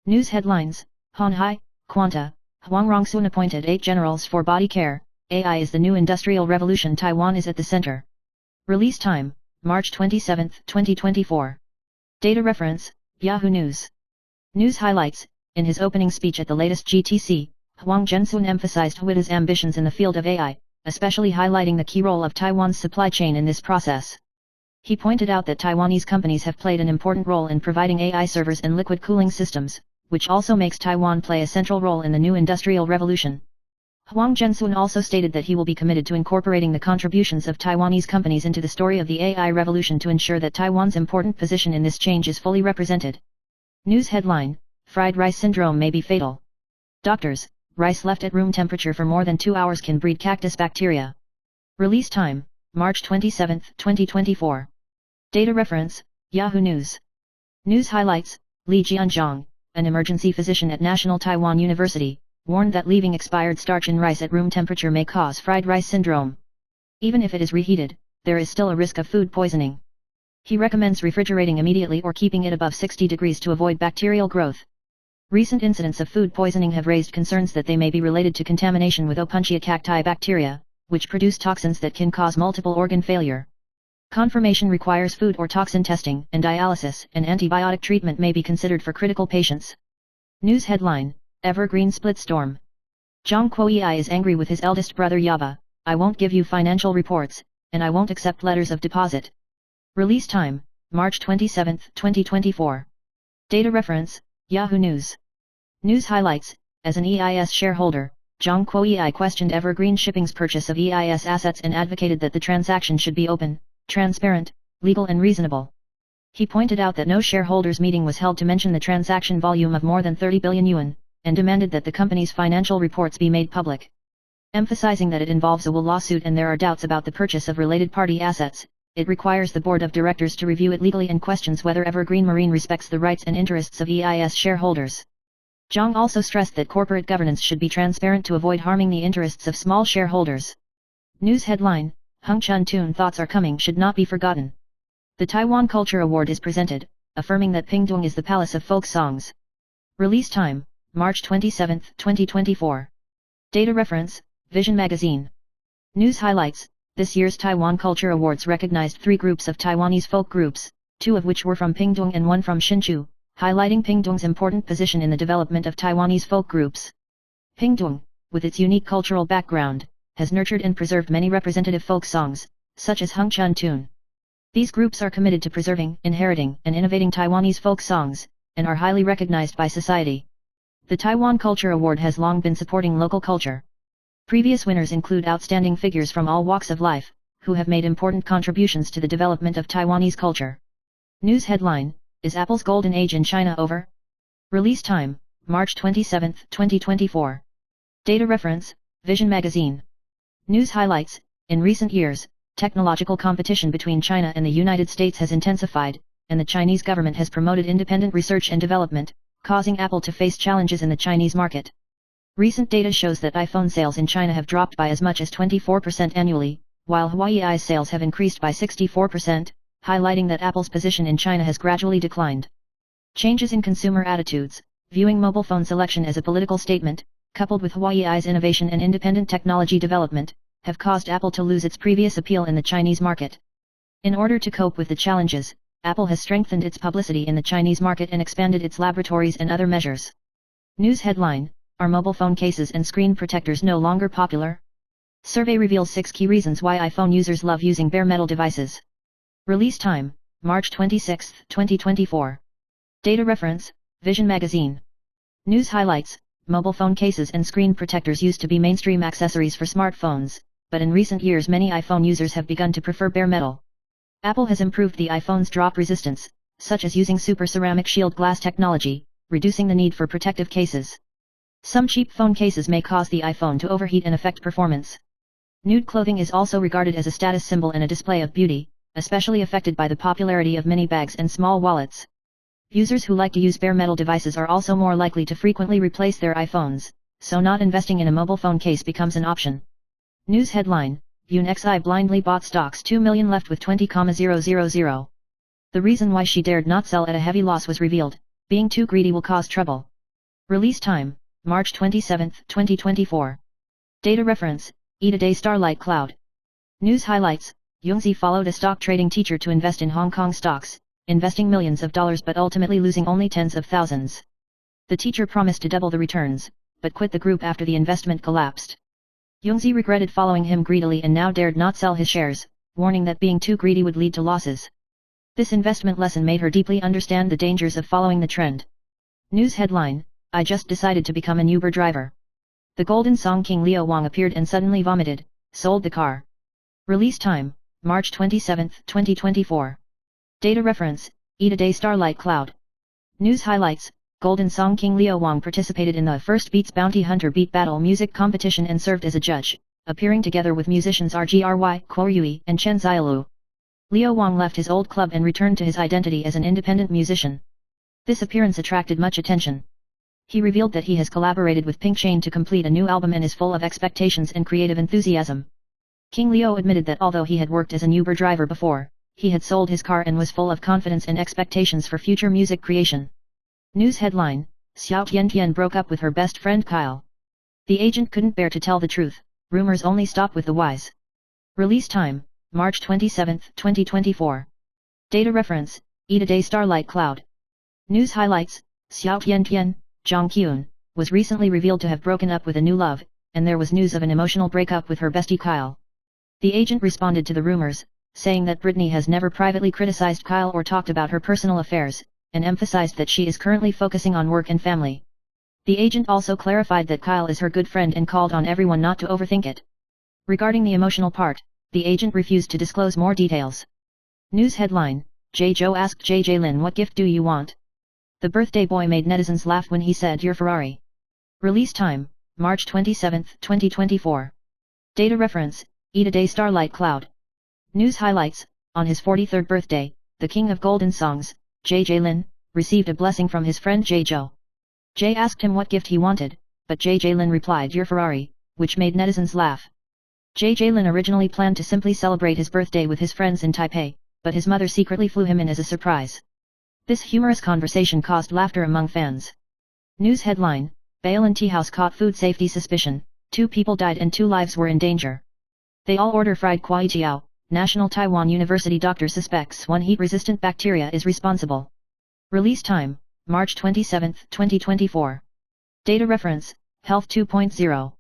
Speaker 1: News headlines: Honhai, Quanta, Huang Rongsun appointed 8 generals for body care. AI is the new industrial revolution. Taiwan is at the center. Release time: March 27, 2024. Data reference: Yahoo News. News highlights: In his opening speech at the latest GTC, Huang Zhensun emphasized Huida's ambitions in the field of AI, especially highlighting the key role of Taiwan's supply chain in this process. He pointed out that Taiwanese companies have played an important role in providing AI servers and liquid cooling systems, which also makes Taiwan play a central role in the new industrial revolution. Huang Zhensun also stated that he will be committed to incorporating the contributions of Taiwanese companies into the story of the AI revolution to ensure that Taiwan's important position in this change is fully represented. News headline: Fried rice syndrome may be fatal. Doctors: rice left at room temperature for more than 2 hours can breed cactus bacteria. Release time: March 27, 2024. Data reference: Yahoo News. News highlights: Li Jianzhang, an emergency physician at National Taiwan University, warned that leaving expired starch in rice at room temperature may cause fried rice syndrome. Even if it is reheated, there is still a risk of food poisoning. He recommends refrigerating immediately or keeping it above 60 degrees to avoid bacterial growth. Recent incidents of food poisoning have raised concerns that they may be related to contamination with Opuntia cacti bacteria, which produce toxins that can cause multiple organ failure. Confirmation requires food or toxin testing, and dialysis and antibiotic treatment may be considered for critical patients. News headline: Evergreen split storm. Zhang Kuoyi is angry with his eldest brother Yava. I won't give you financial reports, and I won't accept letters of deposit. Release time: March 27, 2024. Data reference: Yahoo News. News highlights: as an EIS shareholder, Zhang Kuoyi questioned Evergreen Shipping's purchase of EIS assets and advocated that the transaction should be open, transparent, legal and reasonable. He pointed out that no shareholders meeting was held to mention the transaction volume of more than 30 billion yuan, and demanded that the company's financial reports be made public. Emphasizing that it involves a lawsuit and there are doubts about the purchase of related party assets, it requires the board of directors to review it legally and questions whether Evergreen Marine respects the rights and interests of EIS shareholders. Zhang also stressed that corporate governance should be transparent to avoid harming the interests of small shareholders. News headline: Hung Chun-tun thoughts are coming should not be forgotten. The Taiwan Culture Award is presented, affirming that Pingtung is the palace of folk songs. Release time: March 27, 2024. Data reference: Vision Magazine. News highlights: this year's Taiwan Culture Awards recognized 3 groups of Taiwanese folk groups, 2 of which were from Pingtung and 1 from Hsinchu, highlighting Pingtung's important position in the development of Taiwanese folk groups. Pingtung, with its unique cultural background, has nurtured and preserved many representative folk songs, such as Hung Chun-tun. These groups are committed to preserving, inheriting, and innovating Taiwanese folk songs, and are highly recognized by society. The Taiwan Culture Award has long been supporting local culture. Previous winners include outstanding figures from all walks of life, who have made important contributions to the development of Taiwanese culture. News headline: Is Apple's golden age in China over? Release time: March 27, 2024. Data reference: Vision Magazine. News highlights: in recent years, technological competition between China and the United States has intensified, and the Chinese government has promoted independent research and development, causing Apple to face challenges in the Chinese market. Recent data shows that iPhone sales in China have dropped by as much as 24% annually, while Huawei's sales have increased by 64%, highlighting that Apple's position in China has gradually declined. Changes in consumer attitudes, viewing mobile phone selection as a political statement, coupled with Huawei's innovation and independent technology development, have caused Apple to lose its previous appeal in the Chinese market. In order to cope with the challenges, Apple has strengthened its publicity in the Chinese market and expanded its laboratories and other measures. News headline: Are mobile phone cases and screen protectors no longer popular? Survey reveals 6 key reasons why iPhone users love using bare metal devices. Release time: March 26, 2024. Data reference: Vision Magazine. News highlights: mobile phone cases and screen protectors used to be mainstream accessories for smartphones, but in recent years many iPhone users have begun to prefer bare metal. Apple has improved the iPhone's drop resistance, such as using super ceramic shield glass technology, reducing the need for protective cases. Some cheap phone cases may cause the iPhone to overheat and affect performance. Nude clothing is also regarded as a status symbol and a display of beauty, especially affected by the popularity of mini bags and small wallets. Users who like to use bare metal devices are also more likely to frequently replace their iPhones, so not investing in a mobile phone case becomes an option. News headline: Yoon blindly bought stocks 2 million left with 20,000. The reason why she dared not sell at a heavy loss was revealed: being too greedy will cause trouble. Release time: March 27, 2024. Data reference: Eat a Day Starlight Cloud. News highlights: Yoon followed a stock trading teacher to invest in Hong Kong stocks, investing millions of dollars but ultimately losing only tens of thousands. The teacher promised to double the returns, but quit the group after the investment collapsed. Youngzi regretted following him greedily and now dared not sell his shares, warning that being too greedy would lead to losses. This investment lesson made her deeply understand the dangers of following the trend. News headline: I just decided to become an Uber driver. The Golden Song King Leo Wang appeared and suddenly vomited, sold the car. Release time: March 27, 2024. Data reference: Ida Day Starlight Cloud. News highlights: Golden Song King Leo Wang participated in the first Beats Bounty Hunter Beat Battle music competition and served as a judge, appearing together with musicians RGRY, Kuo Yui, and Chen Xiaolu. Leo Wang left his old club and returned to his identity as an independent musician. This appearance attracted much attention. He revealed that he has collaborated with Pink Shane to complete a new album and is full of expectations and creative enthusiasm. King Leo admitted that although he had worked as an Uber driver before, he had sold his car and was full of confidence and expectations for future music creation. News headline: Xiao Tiantian broke up with her best friend Kyle. The agent couldn't bear to tell the truth, rumors only stop with the wise. Release time: March 27, 2024. Data reference: Ida Day Starlight Cloud. News highlights: Xiao Tiantian, Zhang Qiun, was recently revealed to have broken up with a new love, and there was news of an emotional breakup with her bestie Kyle. The agent responded to the rumors, saying that Britney has never privately criticized Kyle or talked about her personal affairs, and emphasized that she is currently focusing on work and family. The agent also clarified that Kyle is her good friend and called on everyone not to overthink it. Regarding the emotional part, the agent refused to disclose more details. News headline: J-Jo asked JJ Lin what gift do you want? The birthday boy made netizens laugh when he said your Ferrari. Release time: March 27, 2024. Data reference: Ida Day Starlight Cloud. News highlights: on his 43rd birthday, the king of golden songs, JJ Lin, received a blessing from his friend J-Jo. Jay asked him what gift he wanted, but JJ Lin replied your Ferrari, which made netizens laugh. JJ Lin originally planned to simply celebrate his birthday with his friends in Taipei, but his mother secretly flew him in as a surprise. This humorous conversation caused laughter among fans. News headline: Bailin Tea House caught food safety suspicion, 2 people died and 2 lives were in danger. They all order fried kwai tiao. National Taiwan University doctor suspects one heat-resistant bacteria is responsible. Release time: March 27, 2024. Data reference: Health 2.0.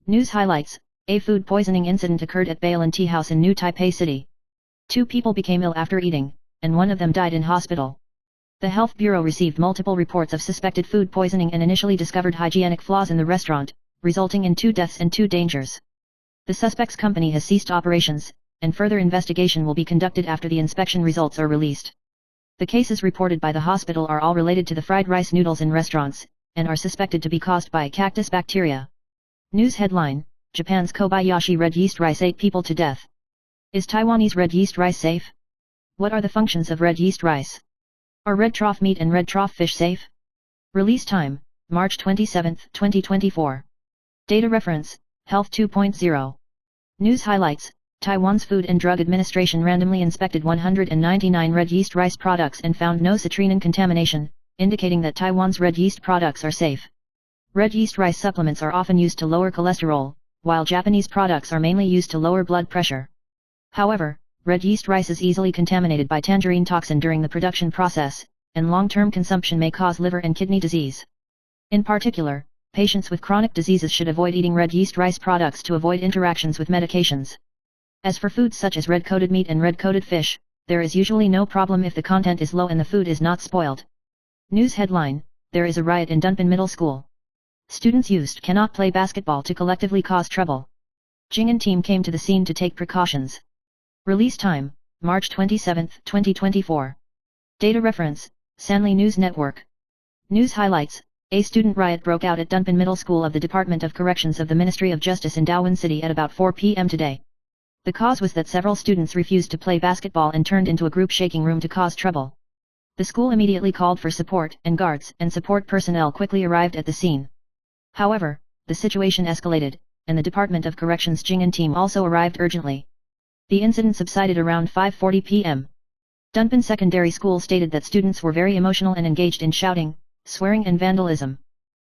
Speaker 1: News highlights: a food poisoning incident occurred at Bailin Tea House in New Taipei City. 2 people became ill after eating, and one of them died in hospital. The Health Bureau received multiple reports of suspected food poisoning and initially discovered hygienic flaws in the restaurant, resulting in 2 deaths and 2 dangers. The suspect's company has ceased operations, and further investigation will be conducted after the inspection results are released. The cases reported by the hospital are all related to the fried rice noodles in restaurants, and are suspected to be caused by cactus bacteria. News headline: Japan's Kobayashi red yeast rice 8 people to death. Is Taiwanese red yeast rice safe? What are the functions of red yeast rice? Are red trough meat and red trough fish safe? Release time: March 27, 2024. Data reference: Health 2.0. News highlights: Taiwan's Food and Drug Administration randomly inspected 199 red yeast rice products and found no citrinin contamination, indicating that Taiwan's red yeast products are safe. Red yeast rice supplements are often used to lower cholesterol, while Japanese products are mainly used to lower blood pressure. However, red yeast rice is easily contaminated by tangerine toxin during the production process, and long-term consumption may cause liver and kidney disease. In particular, patients with chronic diseases should avoid eating red yeast rice products to avoid interactions with medications. As for foods such as red-coated meat and red-coated fish, there is usually no problem if the content is low and the food is not spoiled. News headline: There is a riot in Dunpan Middle School. Students used cannot play basketball to collectively cause trouble. Jing'an team came to the scene to take precautions. Release time: March 27, 2024. Data reference: Sanli News Network. News highlights: a student riot broke out at Dunpan Middle School of the Department of Corrections of the Ministry of Justice in Dawen City at about 4 p.m. today. The cause was that several students refused to play basketball and turned into a group shaking room to cause trouble. The school immediately called for support, and guards and support personnel quickly arrived at the scene. However, the situation escalated, and the Department of Corrections Jing'an team also arrived urgently. The incident subsided around 5:40 p.m. Dunpan Secondary School stated that students were very emotional and engaged in shouting, swearing and vandalism.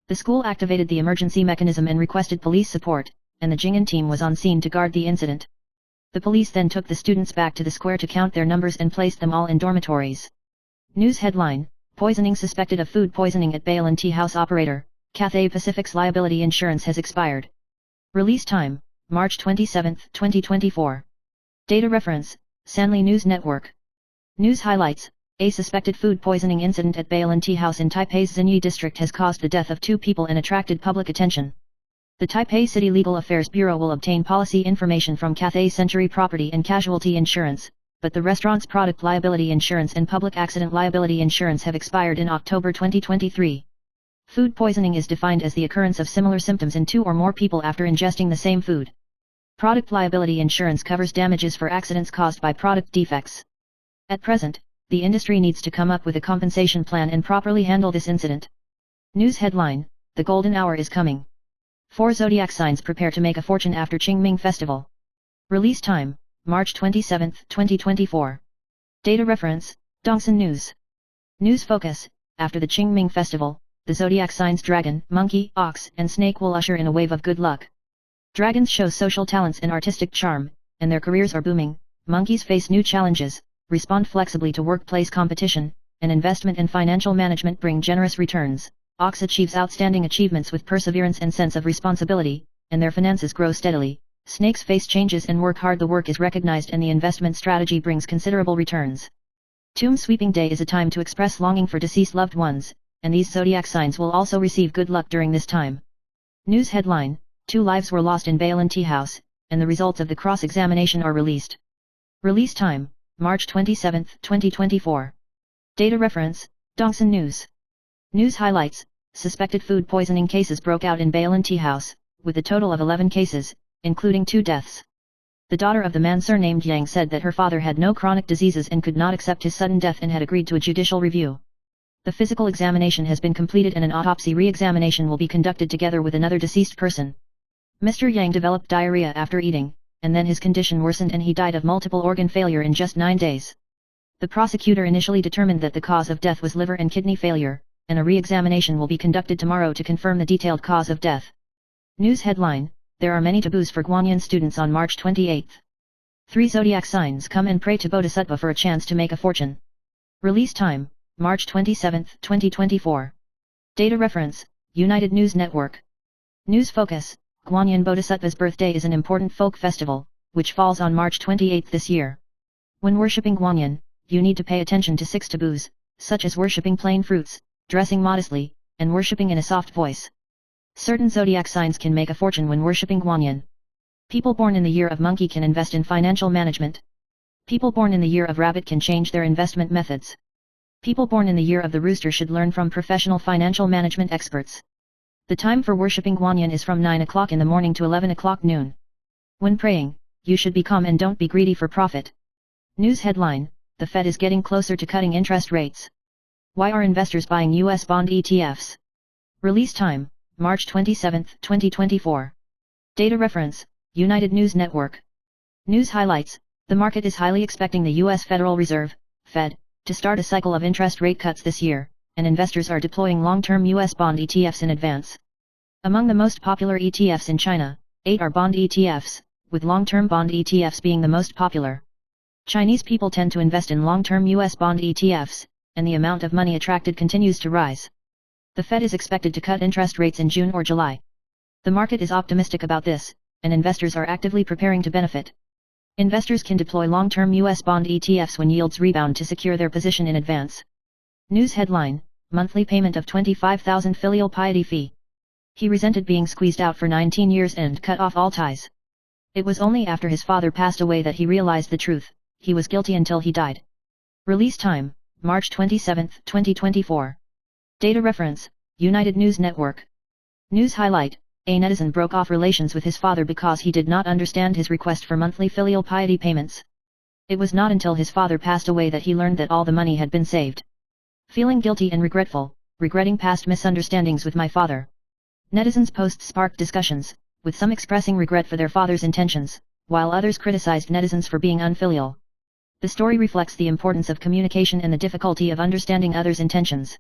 Speaker 1: The school activated the emergency mechanism and requested police support, and the Jing'an team was on scene to guard the incident. The police then took the students back to the square to count their numbers and placed them all in dormitories. News headline: Poisoning suspected of food poisoning at Bailin Tea House operator, Cathay Pacific's liability insurance has expired. Release time: March 27, 2024. Data reference, Sanli News Network. News highlights, a suspected food poisoning incident at Bailin Tea House in Taipei's Xinyi district has caused the death of 2 people and attracted public attention. The Taipei City Legal Affairs Bureau will obtain policy information from Cathay Century Property and Casualty Insurance, but the restaurant's product liability insurance and public accident liability insurance have expired in October 2023. Food poisoning is defined as the occurrence of similar symptoms in 2 or more people after ingesting the same food. Product liability insurance covers damages for accidents caused by product defects. At present, the industry needs to come up with a compensation plan and properly handle this incident. News headline, The Golden Hour is coming. 4 zodiac signs prepare to make a fortune after Qingming Festival. Release time, March 27, 2024. Data reference, Dongsun News. News focus, after the Qingming Festival, the zodiac signs Dragon, Monkey, Ox, and Snake will usher in a wave of good luck. Dragons show social talents and artistic charm, and their careers are booming. Monkeys face new challenges, respond flexibly to workplace competition, and investment and financial management bring generous returns. Ox achieves outstanding achievements with perseverance and sense of responsibility, and their finances grow steadily. Snakes face changes and work hard. The work is recognized and the investment strategy brings considerable returns. Tomb Sweeping Day is a time to express longing for deceased loved ones, and these zodiac signs will also receive good luck during this time. News headline, 2 lives were lost in Bailin Tea House, and the results of the cross-examination are released. Release time, March 27, 2024. Data reference, Dongsun News. News highlights, suspected food poisoning cases broke out in Bailin Tea House, with a total of 11 cases, including 2 deaths. The daughter of the man surnamed Yang said that her father had no chronic diseases and could not accept his sudden death and had agreed to a judicial review. The physical examination has been completed and an autopsy re-examination will be conducted together with another deceased person. Mr. Yang developed diarrhea after eating, and then his condition worsened and he died of multiple organ failure in just 9 days. The prosecutor initially determined that the cause of death was liver and kidney failure, and a re-examination will be conducted tomorrow to confirm the detailed cause of death. News headline, There are many taboos for Guanyin students on March 28. 3 zodiac signs come and pray to Bodhisattva for a chance to make a fortune. Release time, March 27, 2024. Data reference, United News Network. News focus, Guanyin Bodhisattva's birthday is an important folk festival, which falls on March 28 this year. When worshipping Guanyin, you need to pay attention to 6 taboos, such as worshipping plain fruits, dressing modestly, and worshipping in a soft voice. Certain zodiac signs can make a fortune when worshipping Guanyin. People born in the year of monkey can invest in financial management. People born in the year of rabbit can change their investment methods. People born in the year of the rooster should learn from professional financial management experts. The time for worshipping Guanyin is from 9 o'clock in the morning to 11 o'clock noon. When praying, you should be calm and don't be greedy for profit. News headline, The Fed is getting closer to cutting interest rates. Why are investors buying U.S. bond ETFs? Release time, March 27, 2024. Data reference, United News Network. News highlights, the market is highly expecting the U.S. Federal Reserve, Fed, to start a cycle of interest rate cuts this year, and investors are deploying long-term U.S. bond ETFs in advance. Among the most popular ETFs in China, 8 are bond ETFs, with long-term bond ETFs being the most popular. Chinese people tend to invest in long-term U.S. bond ETFs, and the amount of money attracted continues to rise. The Fed is expected to cut interest rates in June or July. The market is optimistic about this, and investors are actively preparing to benefit. Investors can deploy long-term U.S. bond ETFs when yields rebound to secure their position in advance. News headline, Monthly payment of 25,000 filial piety fee. He resented being squeezed out for 19 years and cut off all ties. It was only after his father passed away that he realized the truth. He was guilty until he died. Release time, March 27, 2024. Data reference, United News Network. News highlight, a netizen broke off relations with his father because he did not understand his request for monthly filial piety payments. It was not until his father passed away that he learned that all the money had been saved. Feeling guilty and regretful, regretting past misunderstandings with my father. Netizens' posts sparked discussions, with some expressing regret for their father's intentions, while others criticized netizens for being unfilial. The story reflects the importance of communication and the difficulty of understanding others' intentions.